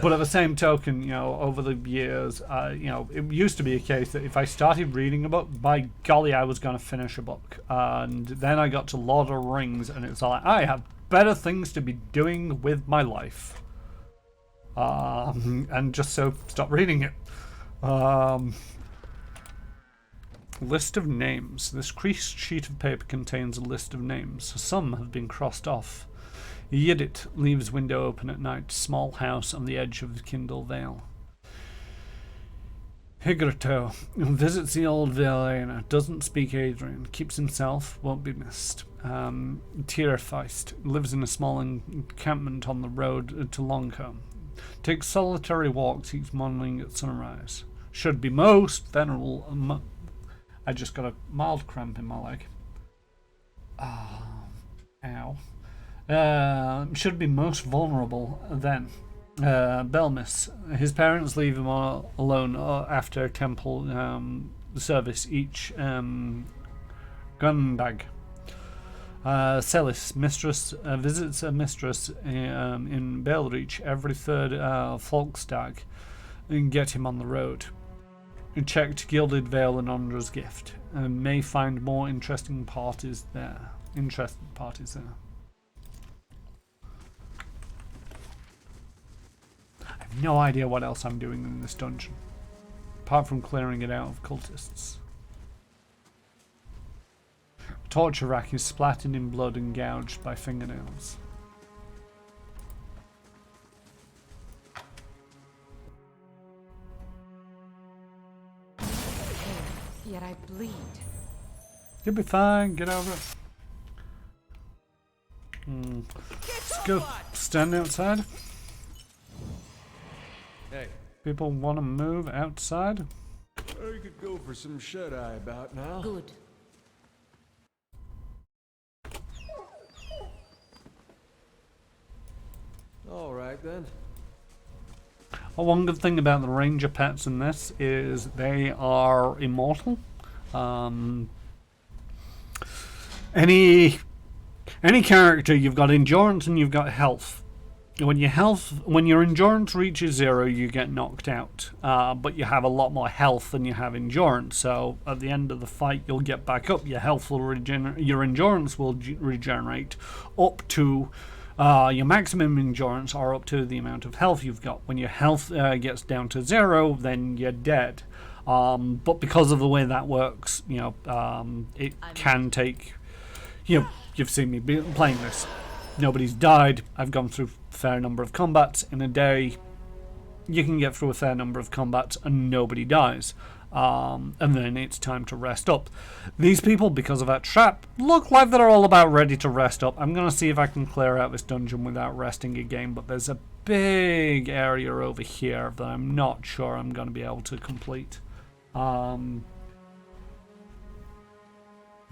[SPEAKER 1] But at the same token, you know, over the years, you know, it used to be a case that if I started reading a book, by golly, I was going to finish a book. And then I got to Lord of the Rings, and it's like, I have better things to be doing with my life. And just so stop reading it. List of names. This creased sheet of paper contains a list of names. Some have been crossed off. Yidit leaves window open at night. Small house on the edge of the Kindle Vale. Higrato visits the old Valena. Doesn't speak Adrian. Keeps himself. Won't be missed. Tierfeist lives in a small encampment on the road to Longcombe. Takes solitary walks each morning at sunrise. Should be most venerable. I just got a mild cramp in my leg. Ow. Should be most vulnerable then. Belmis. His parents leave him alone after temple service each Gundag. Celis, mistress, visits a mistress in Belreach every third Folkstag and get him on the road. Checked Gilded Veil and Ondra's gift. May find more interesting parties there. I have no idea what else I'm doing in this dungeon, apart from clearing it out of cultists. The torture rack is splattered in blood and gouged by fingernails.
[SPEAKER 6] Yet I bleed.
[SPEAKER 1] You'll be fine, get over it. Let's go stand outside.
[SPEAKER 5] Hey,
[SPEAKER 1] People want to move outside.
[SPEAKER 5] you could go for some shut-eye about now.
[SPEAKER 6] Good.
[SPEAKER 5] All right then.
[SPEAKER 1] Well, one good thing about the ranger pets in this is they are immortal. Any character, you've got endurance and you've got health. When your endurance reaches 0, you get knocked out. But you have a lot more health than you have endurance. So at the end of the fight, you'll get back up. Your health will regenerate. Your endurance will regenerate up to your maximum endurance, or up to the amount of health you've got. When your health gets down to 0, then you're dead. But because of the way that works, you know, it can take. You know, you've seen me playing this. Nobody's died. I've gone through a fair number of combats in a day. You can get through a fair number of combats and nobody dies. and then it's time to rest up. These people, because of that trap, look like they're all about ready to rest up. I'm going to see if I can clear out this dungeon without resting again, but there's a big area over here that I'm not sure I'm going to be able to complete.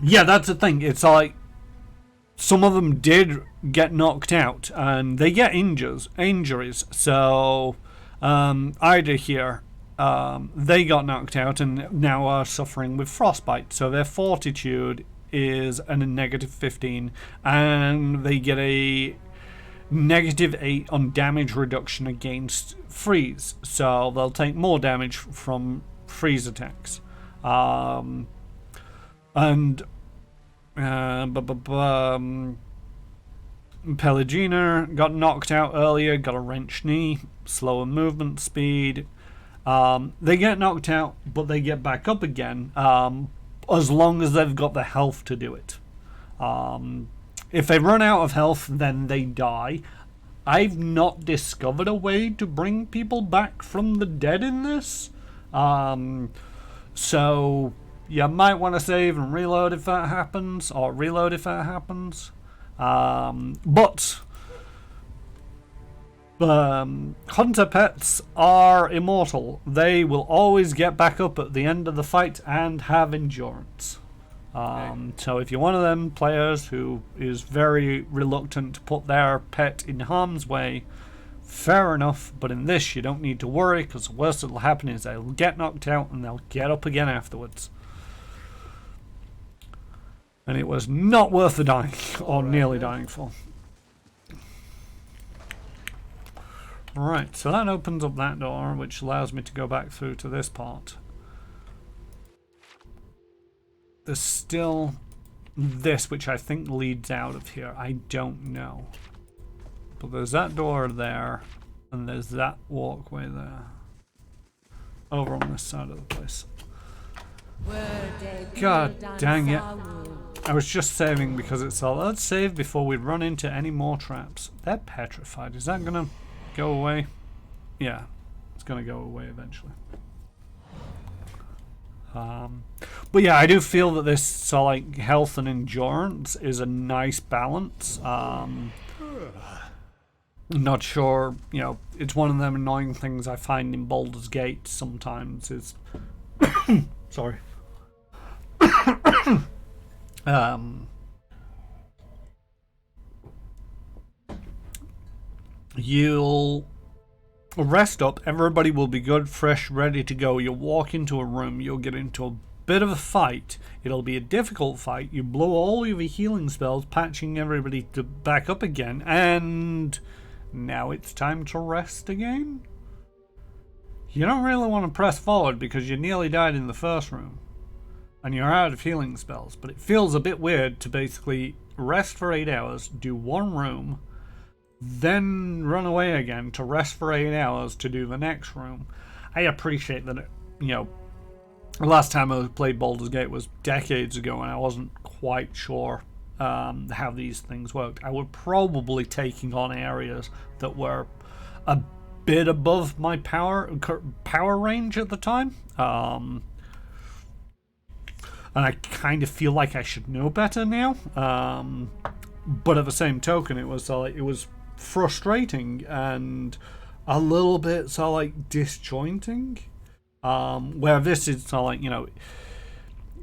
[SPEAKER 1] Yeah, that's the thing. It's like some of them did get knocked out and they get injuries. So Ida here, they got knocked out and now are suffering with frostbite. So their fortitude is a -15 and they get a -8 on damage reduction against freeze. So they'll take more damage from freeze attacks. Pelagina got knocked out earlier, got a wrenched knee, slower movement speed. They get knocked out, but they get back up again, as long as they've got the health to do it. If they run out of health, then they die. I've not discovered a way to bring people back from the dead in this. So you might want to save and reload if that happens, or reload if that happens. But hunter pets are immortal. They will always get back up at the end of the fight and have endurance. So if you're one of them players who is very reluctant to put their pet in harm's way, fair enough, but in this you don't need to worry, because the worst that will happen is they'll get knocked out and they'll get up again afterwards. And it was not worth the dying, or nearly dying for. Right, so that opens up that door, which allows me to go back through to this part. There's still this, which I think leads out of here. I don't know. But there's that door there, and there's that walkway there. Over on this side of the place. God dang it. I was just saving because it's all, let's save before we run into any more traps. They're petrified. Is that going to go away? Yeah, it's going to go away eventually. But yeah, I do feel that this so like health and endurance is a nice balance. Not sure, you know, it's one of them annoying things I find in Baldur's Gate sometimes is sorry. You'll rest up, everybody will be good, fresh, ready to go. You'll walk into a room, you'll get into a bit of a fight. It'll be a difficult fight. You blow all of your healing spells, patching everybody to back up again, and now it's time to rest again. You don't really want to press forward because you nearly died in the first room and you're out of healing spells, but it feels a bit weird to basically rest for 8 hours, do one room, then run away again to rest for 8 hours to do the next room. I appreciate that you know, the last time I played Baldur's Gate was decades ago and I wasn't quite sure how these things worked. I was probably taking on areas that were a bit above my power range at the time. And I kind of feel like I should know better now. But at the same token, it was frustrating and a little bit disjointing. Where this is you know,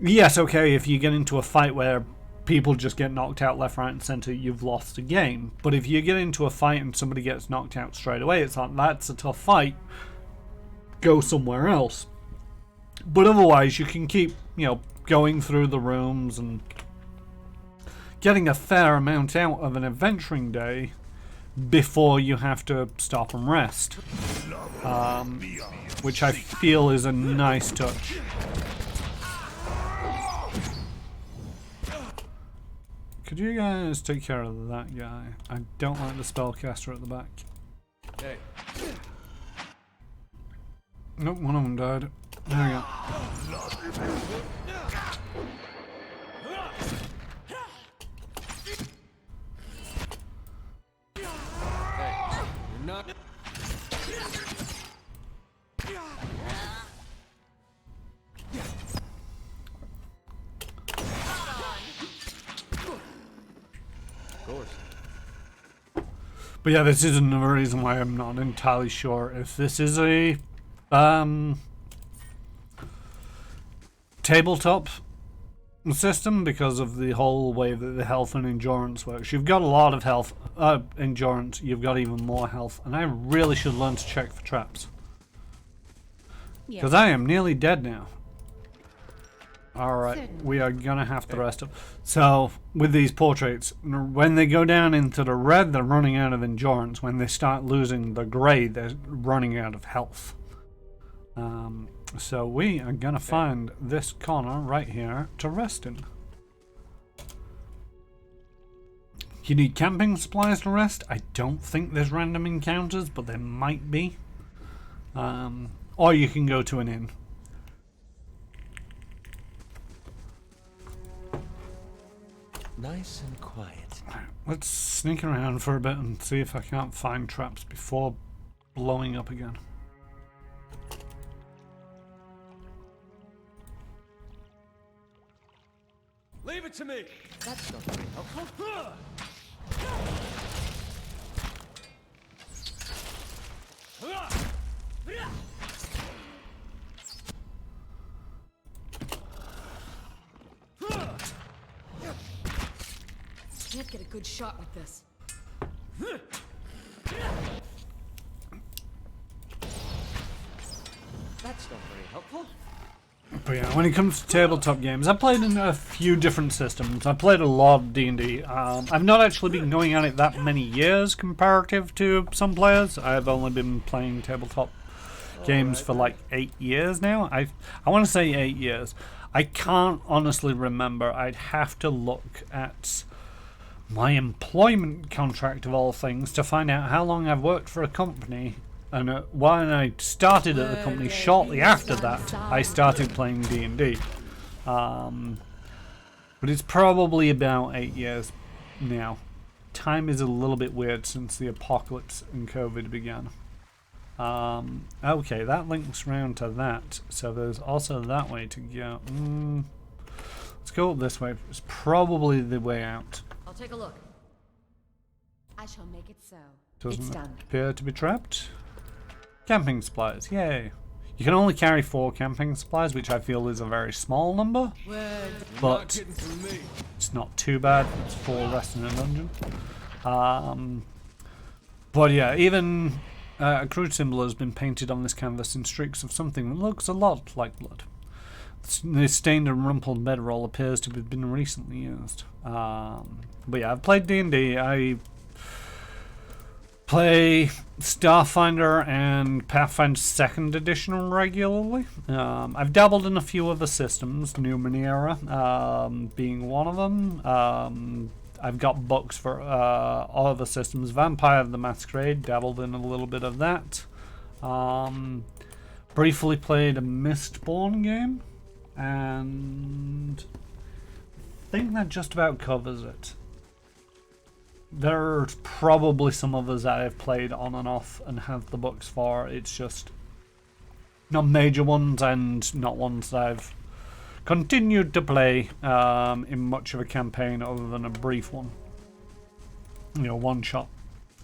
[SPEAKER 1] yes, okay, if you get into a fight where people just get knocked out left, right, and center, you've lost the game. But if you get into a fight and somebody gets knocked out straight away, it's like, that's a tough fight. Go somewhere else. But otherwise, you can keep, you know, going through the rooms and getting a fair amount out of an adventuring day before you have to stop and rest. Which I feel is a nice touch. Could you guys take care of that guy? I don't like the spellcaster at the back.
[SPEAKER 5] Hey.
[SPEAKER 1] Nope, one of them died. There we go.
[SPEAKER 5] Hey, you're not.
[SPEAKER 1] But yeah, this is another reason why I'm not entirely sure if this is a tabletop system, because of the whole way that the health and endurance works. You've got a lot of health, endurance, you've got even more health, and I really should learn to check for traps. Because I am nearly dead now. Alright, we are gonna have to rest up. So, with these portraits, when they go down into the red, they're running out of endurance. When they start losing the grey, they're running out of health. So we are gonna find this corner right here to rest in. You need camping supplies to rest. I don't think there's random encounters, but there might be. Or you can go to an inn.
[SPEAKER 2] Nice and quiet.
[SPEAKER 1] Let's sneak around for a bit and see if I can't find traps before blowing up again.
[SPEAKER 5] Leave it to me!
[SPEAKER 2] That's not very helpful.
[SPEAKER 4] Can't get a good shot with this.
[SPEAKER 2] That's not very helpful.
[SPEAKER 1] But yeah, when it comes to tabletop games, I've played in a few different systems. I've played a lot of D&D. I've not actually been going at it that many years comparative to some players. I've only been playing tabletop games for like 8 years now. I want to say 8 years. I can't honestly remember. I'd have to look at my employment contract of all things to find out how long I've worked for a company. And when I started at the company, shortly after that, I started playing D&D. But it's probably about 8 years now. Time is a little bit weird since the apocalypse and COVID began. Okay, that links round to that. So there's also that way to go. Let's go up this way. It's probably the way out.
[SPEAKER 4] I'll take a look.
[SPEAKER 6] I shall make it so.
[SPEAKER 1] Doesn't
[SPEAKER 6] it's done.
[SPEAKER 1] appear to be trapped. Camping supplies, yay. You can only carry 4 camping supplies, which I feel is a very small number. But it's not too bad. It's 4 rest in a dungeon. But yeah, even a crude symbol has been painted on this canvas in streaks of something that looks a lot like blood. The stained and rumpled bedroll appears to have been recently used. But yeah, I've played D&D. I play Starfinder and Pathfinder 2nd Edition regularly. I've dabbled in a few other systems, Numenera being one of them. I've got books for other systems. Vampire the Masquerade, dabbled in a little bit of that. Briefly played a Mistborn game, and I think that just about covers it. There's probably some others that I've played on and off and have the books for. It's just not major ones and not ones that I've continued to play in much of a campaign other than a brief one. You know, one shot.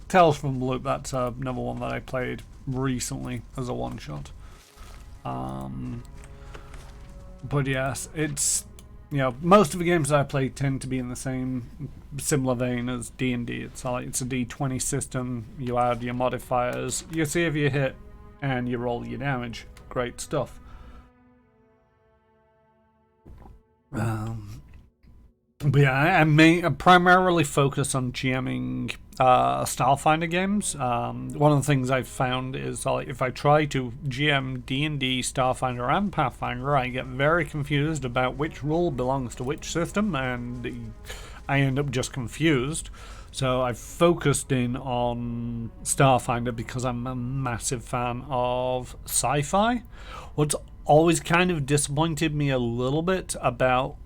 [SPEAKER 1] Tales from the Loop, that's another one that I played recently as a one shot. But yes, it's, you know, most of the games that I play tend to be in the same similar vein as D&D. It's like it's a D20 system. You add your modifiers, you see if you hit, and you roll your damage. Great stuff. But yeah, I primarily focus on GMing Starfinder games. One of the things I've found is if I try to GM D&D, Starfinder and Pathfinder, I get very confused about which rule belongs to which system, and I end up just confused. So I've focused in on Starfinder because I'm a massive fan of sci-fi. What's always kind of disappointed me a little bit about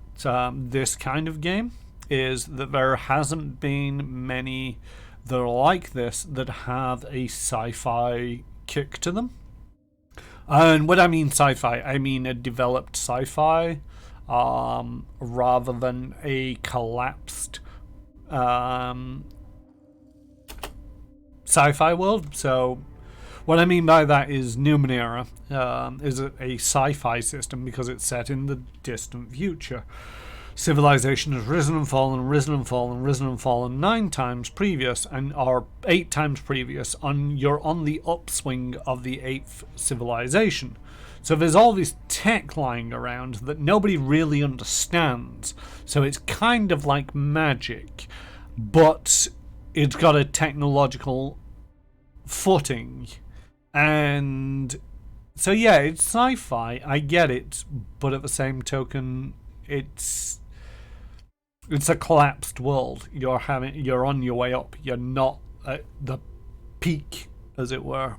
[SPEAKER 1] this kind of game is that there hasn't been many that are like this that have a sci-fi kick to them. And when I mean sci-fi, I mean a developed sci-fi rather than a collapsed sci-fi world. So what I mean by that is Numenera is a sci-fi system because it's set in the distant future. Civilization has risen and fallen, risen and fallen, risen and fallen 9 times previous, and or 8 times previous. You're on the upswing of the 8th civilization. So there's all this tech lying around that nobody really understands. So it's kind of like magic, but it's got a technological footing. And so yeah, it's sci-fi, I get it, but at the same token, it's a collapsed world. You're on your way up. You're not at the peak, as it were.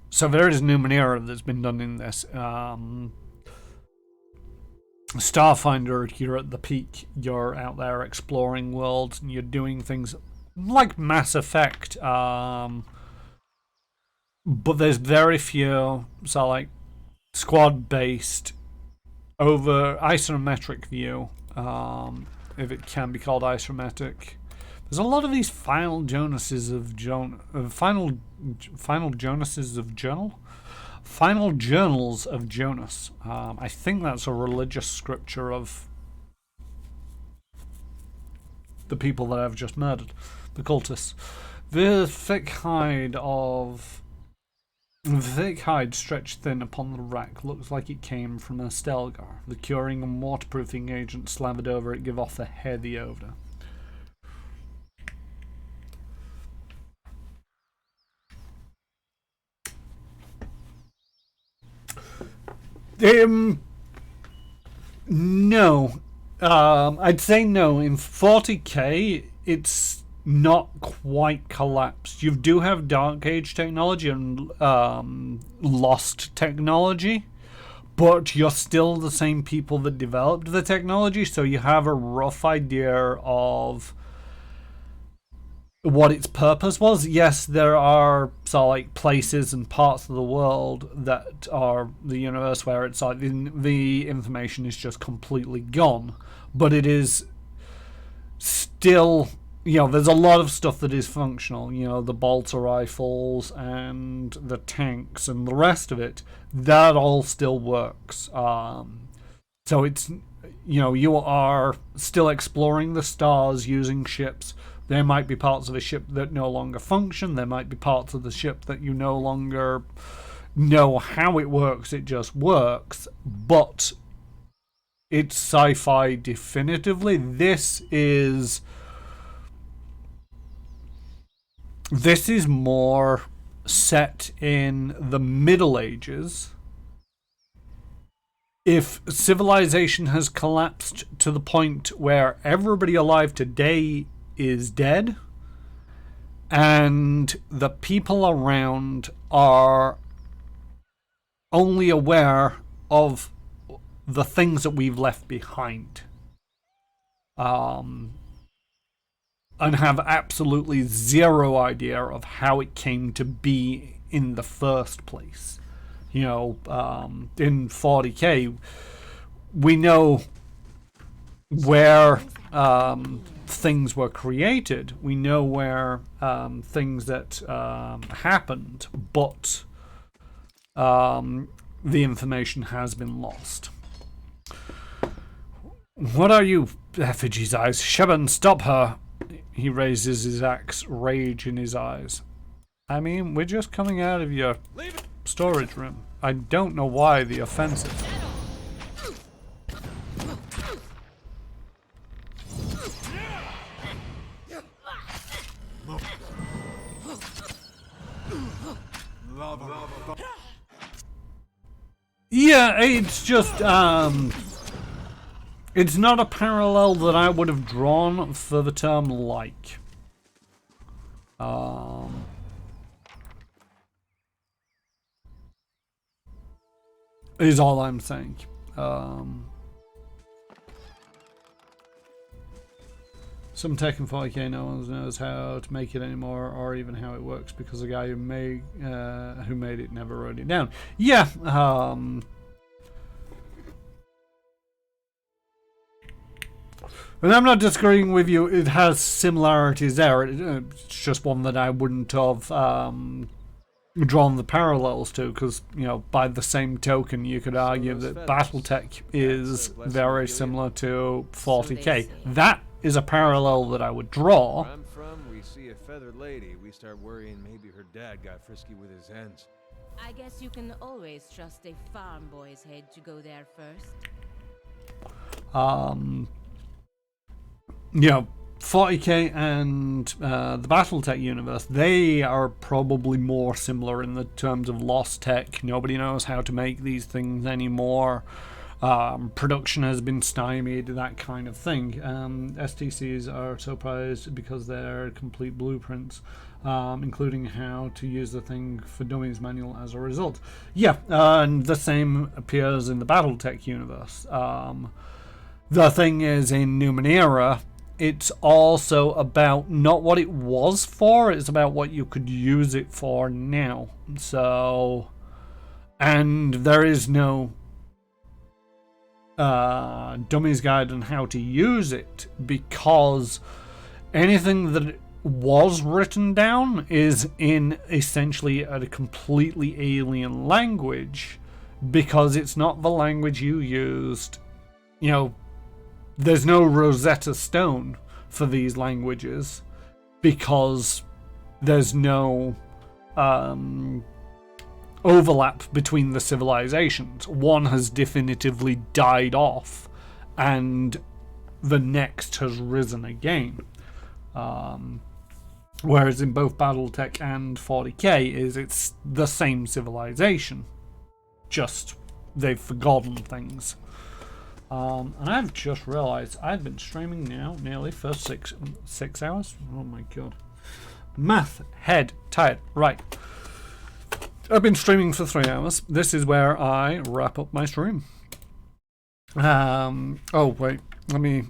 [SPEAKER 1] So there is Numenera that's been done in this. Starfinder, you're at the peak. You're out there exploring worlds, and you're doing things like Mass Effect. But there's very few, so like squad-based, over isometric view, if it can be called isometric. There's a lot of these final Jonases of final journals of Jonas. I think that's a religious scripture of the people that I've just murdered, the cultists. The thick hide stretched thin upon the rack looks like it came from a Stelgar. The curing and waterproofing agent slathered over it give off a heavy odour. No. I'd say no. In 40k, it's not quite collapsed. You do have Dark Age technology and Lost technology, but you're still the same people that developed the technology, so you have a rough idea of what its purpose was. Yes, there are like places and parts of the world that are the universe where it's like the information is just completely gone, but it is still, there's a lot of stuff that is functional. The bolter rifles and the tanks and the rest of it, that all still works. So it's, you are still exploring the stars using ships. There might be parts of a ship that no longer function. There might be parts of the ship that you no longer know how it works. It just works. But it's sci-fi definitively. This is more set in the Middle Ages. If civilization has collapsed to the point where everybody alive today is dead, and the people around are only aware of the things that we've left behind, and have absolutely zero idea of how it came to be in the first place. In 40k, we know where things were created. We know where things that happened, but the information has been lost. What are you, Effigy's eyes? Sheban, stop her! He raises his axe, rage in his eyes. I mean, we're just coming out of your storage room. I don't know why the offensive. Yeah, it's just, it's not a parallel that I would have drawn for the term like. Is all I'm saying. Some tech in 40k, no one knows how to make it anymore, or even how it works, because the guy who made it never wrote it down. Yeah. And I'm not disagreeing with you. It has similarities there. It's just one that I wouldn't have drawn the parallels to, because, you know, by the same token, you could argue that BattleTech is very similar to 40k. That is a parallel that I would draw.
[SPEAKER 5] Where I'm from, we see a feathered lady, we start worrying maybe her dad got frisky with his hens.
[SPEAKER 6] I guess you can always trust a farm boy's head to go there first.
[SPEAKER 1] You know, 40k and the BattleTech universe, they are probably more similar in the terms of lost tech. Nobody knows how to make these things anymore. Production has been stymied, that kind of thing. STCs are so prized because they're complete blueprints, including how to use the thing for dummies manual as a result. Yeah, and the same appears in the BattleTech universe. The thing is, in Numenera, it's also about not what it was for, it's about what you could use it for now. So, and there is no dummies guide on how to use it, because anything that was written down is in essentially a completely alien language, because it's not the language you used. You know, there's no Rosetta Stone for these languages, because there's no overlap between the civilizations. One has definitively died off, and the next has risen again. Whereas in both BattleTech and 40k, it's the same civilization, just they've forgotten things. And I've just realised I've been streaming now nearly for six hours. Oh my god. Math, head, tired. Right. I've been streaming for 3 hours. This is where I wrap up my stream. Oh wait, let me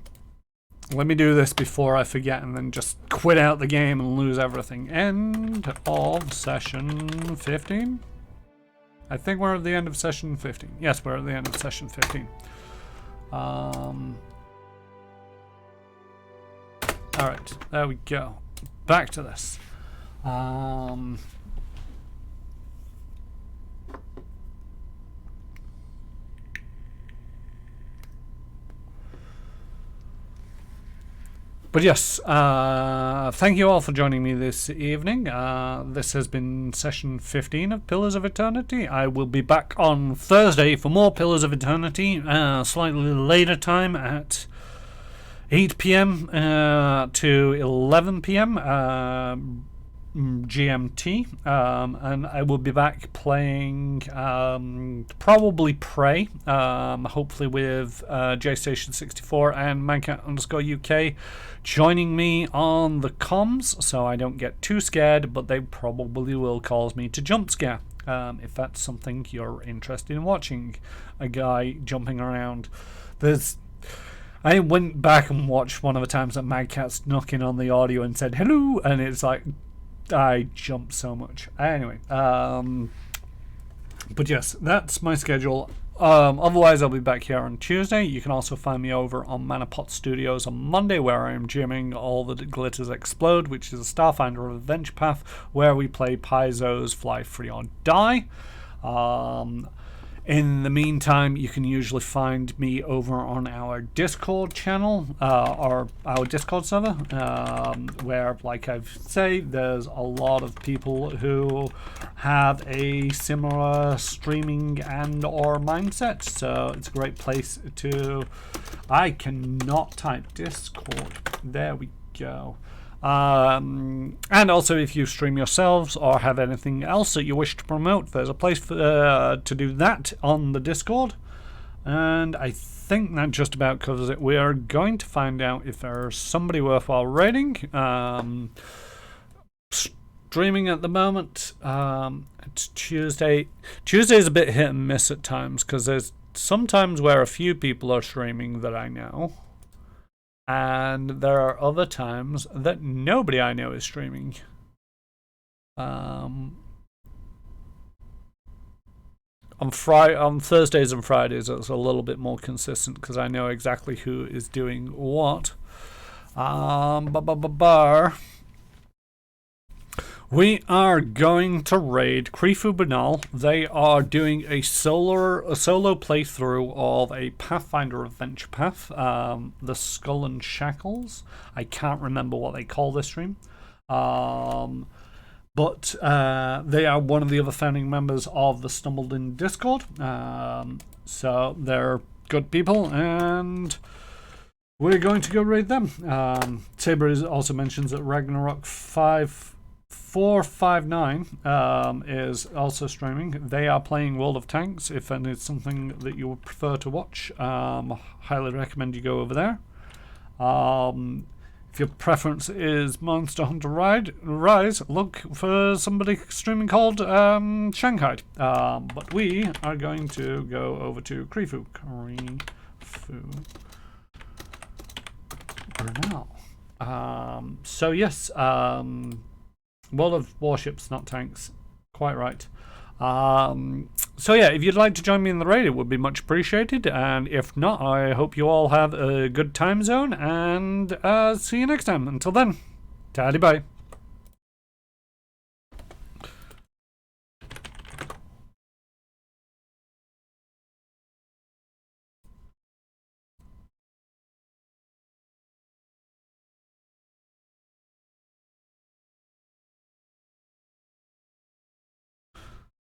[SPEAKER 1] do this before I forget and then just quit out the game and lose everything. End of session 15? I think we're at the end of session 15. Yes, we're at the end of session 15. Alright, there we go. Back to this. But yes, thank you all for joining me this evening. This has been session 15 of Pillars of Eternity. I will be back on Thursday for more Pillars of Eternity, slightly later time at 8 p.m. To 11 p.m. GMT, and I will be back playing probably Prey, hopefully with JStation64 and Mancat_UK joining me on the comms, so I don't get too scared, but they probably will cause me to jump scare, if that's something you're interested in watching, a guy jumping around. I went back and watched one of the times that Magcat snuck in on the audio and said hello, and it's like I jumped so much. Anyway, but yes, that's my schedule. Otherwise, I'll be back here on Tuesday. You can also find me over on Manapot Studios on Monday, where I am jamming All That Glitters Explode, which is a Starfinder Adventure Path, where we play Paizo's Fly Free or Die. In the meantime, you can usually find me over on our Discord channel, or our Discord server, where, like I've said, there's a lot of people who have a similar streaming and or mindset, so it's a great place to... I cannot type Discord. There we go. And also, if you stream yourselves or have anything else that you wish to promote, there's a place to do that on the Discord. And I think that just about covers it. We are going to find out if there's somebody worthwhile rating. Streaming at the moment, it's Tuesday. Tuesday's a bit hit and miss at times, because there's sometimes where a few people are streaming that I know. And there are other times that nobody I know is streaming. On Thursdays and Fridays, it's a little bit more consistent because I know exactly who is doing what. Bar. We are going to raid Krifu Banal. They are doing a solo playthrough of a Pathfinder adventure path, the Skull and Shackles. I can't remember what they call this stream. But they are one of the other founding members of the Stumbled In Discord. So they're good people, and we're going to go raid them. Saber also mentions that Ragnarok 459 is also streaming. They are playing World of Tanks. If it's something that you would prefer to watch, highly recommend you go over there. If your preference is Monster Hunter Rise, look for somebody streaming called Shanghai. But we are going to go over to Krifu Bernal. So yes, World of Warships, not tanks. Quite right. So yeah, if you'd like to join me in the raid, it would be much appreciated. And if not, I hope you all have a good time zone. And see you next time. Until then, taddy bye.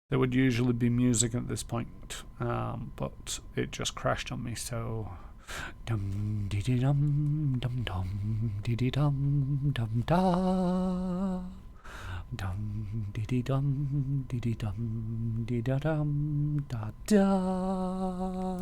[SPEAKER 1] There would usually be music at this point, but it just crashed on me, so dum diddy dum dum dum diddy dum dum da dum diddy dum diddy dum diddy dum da da.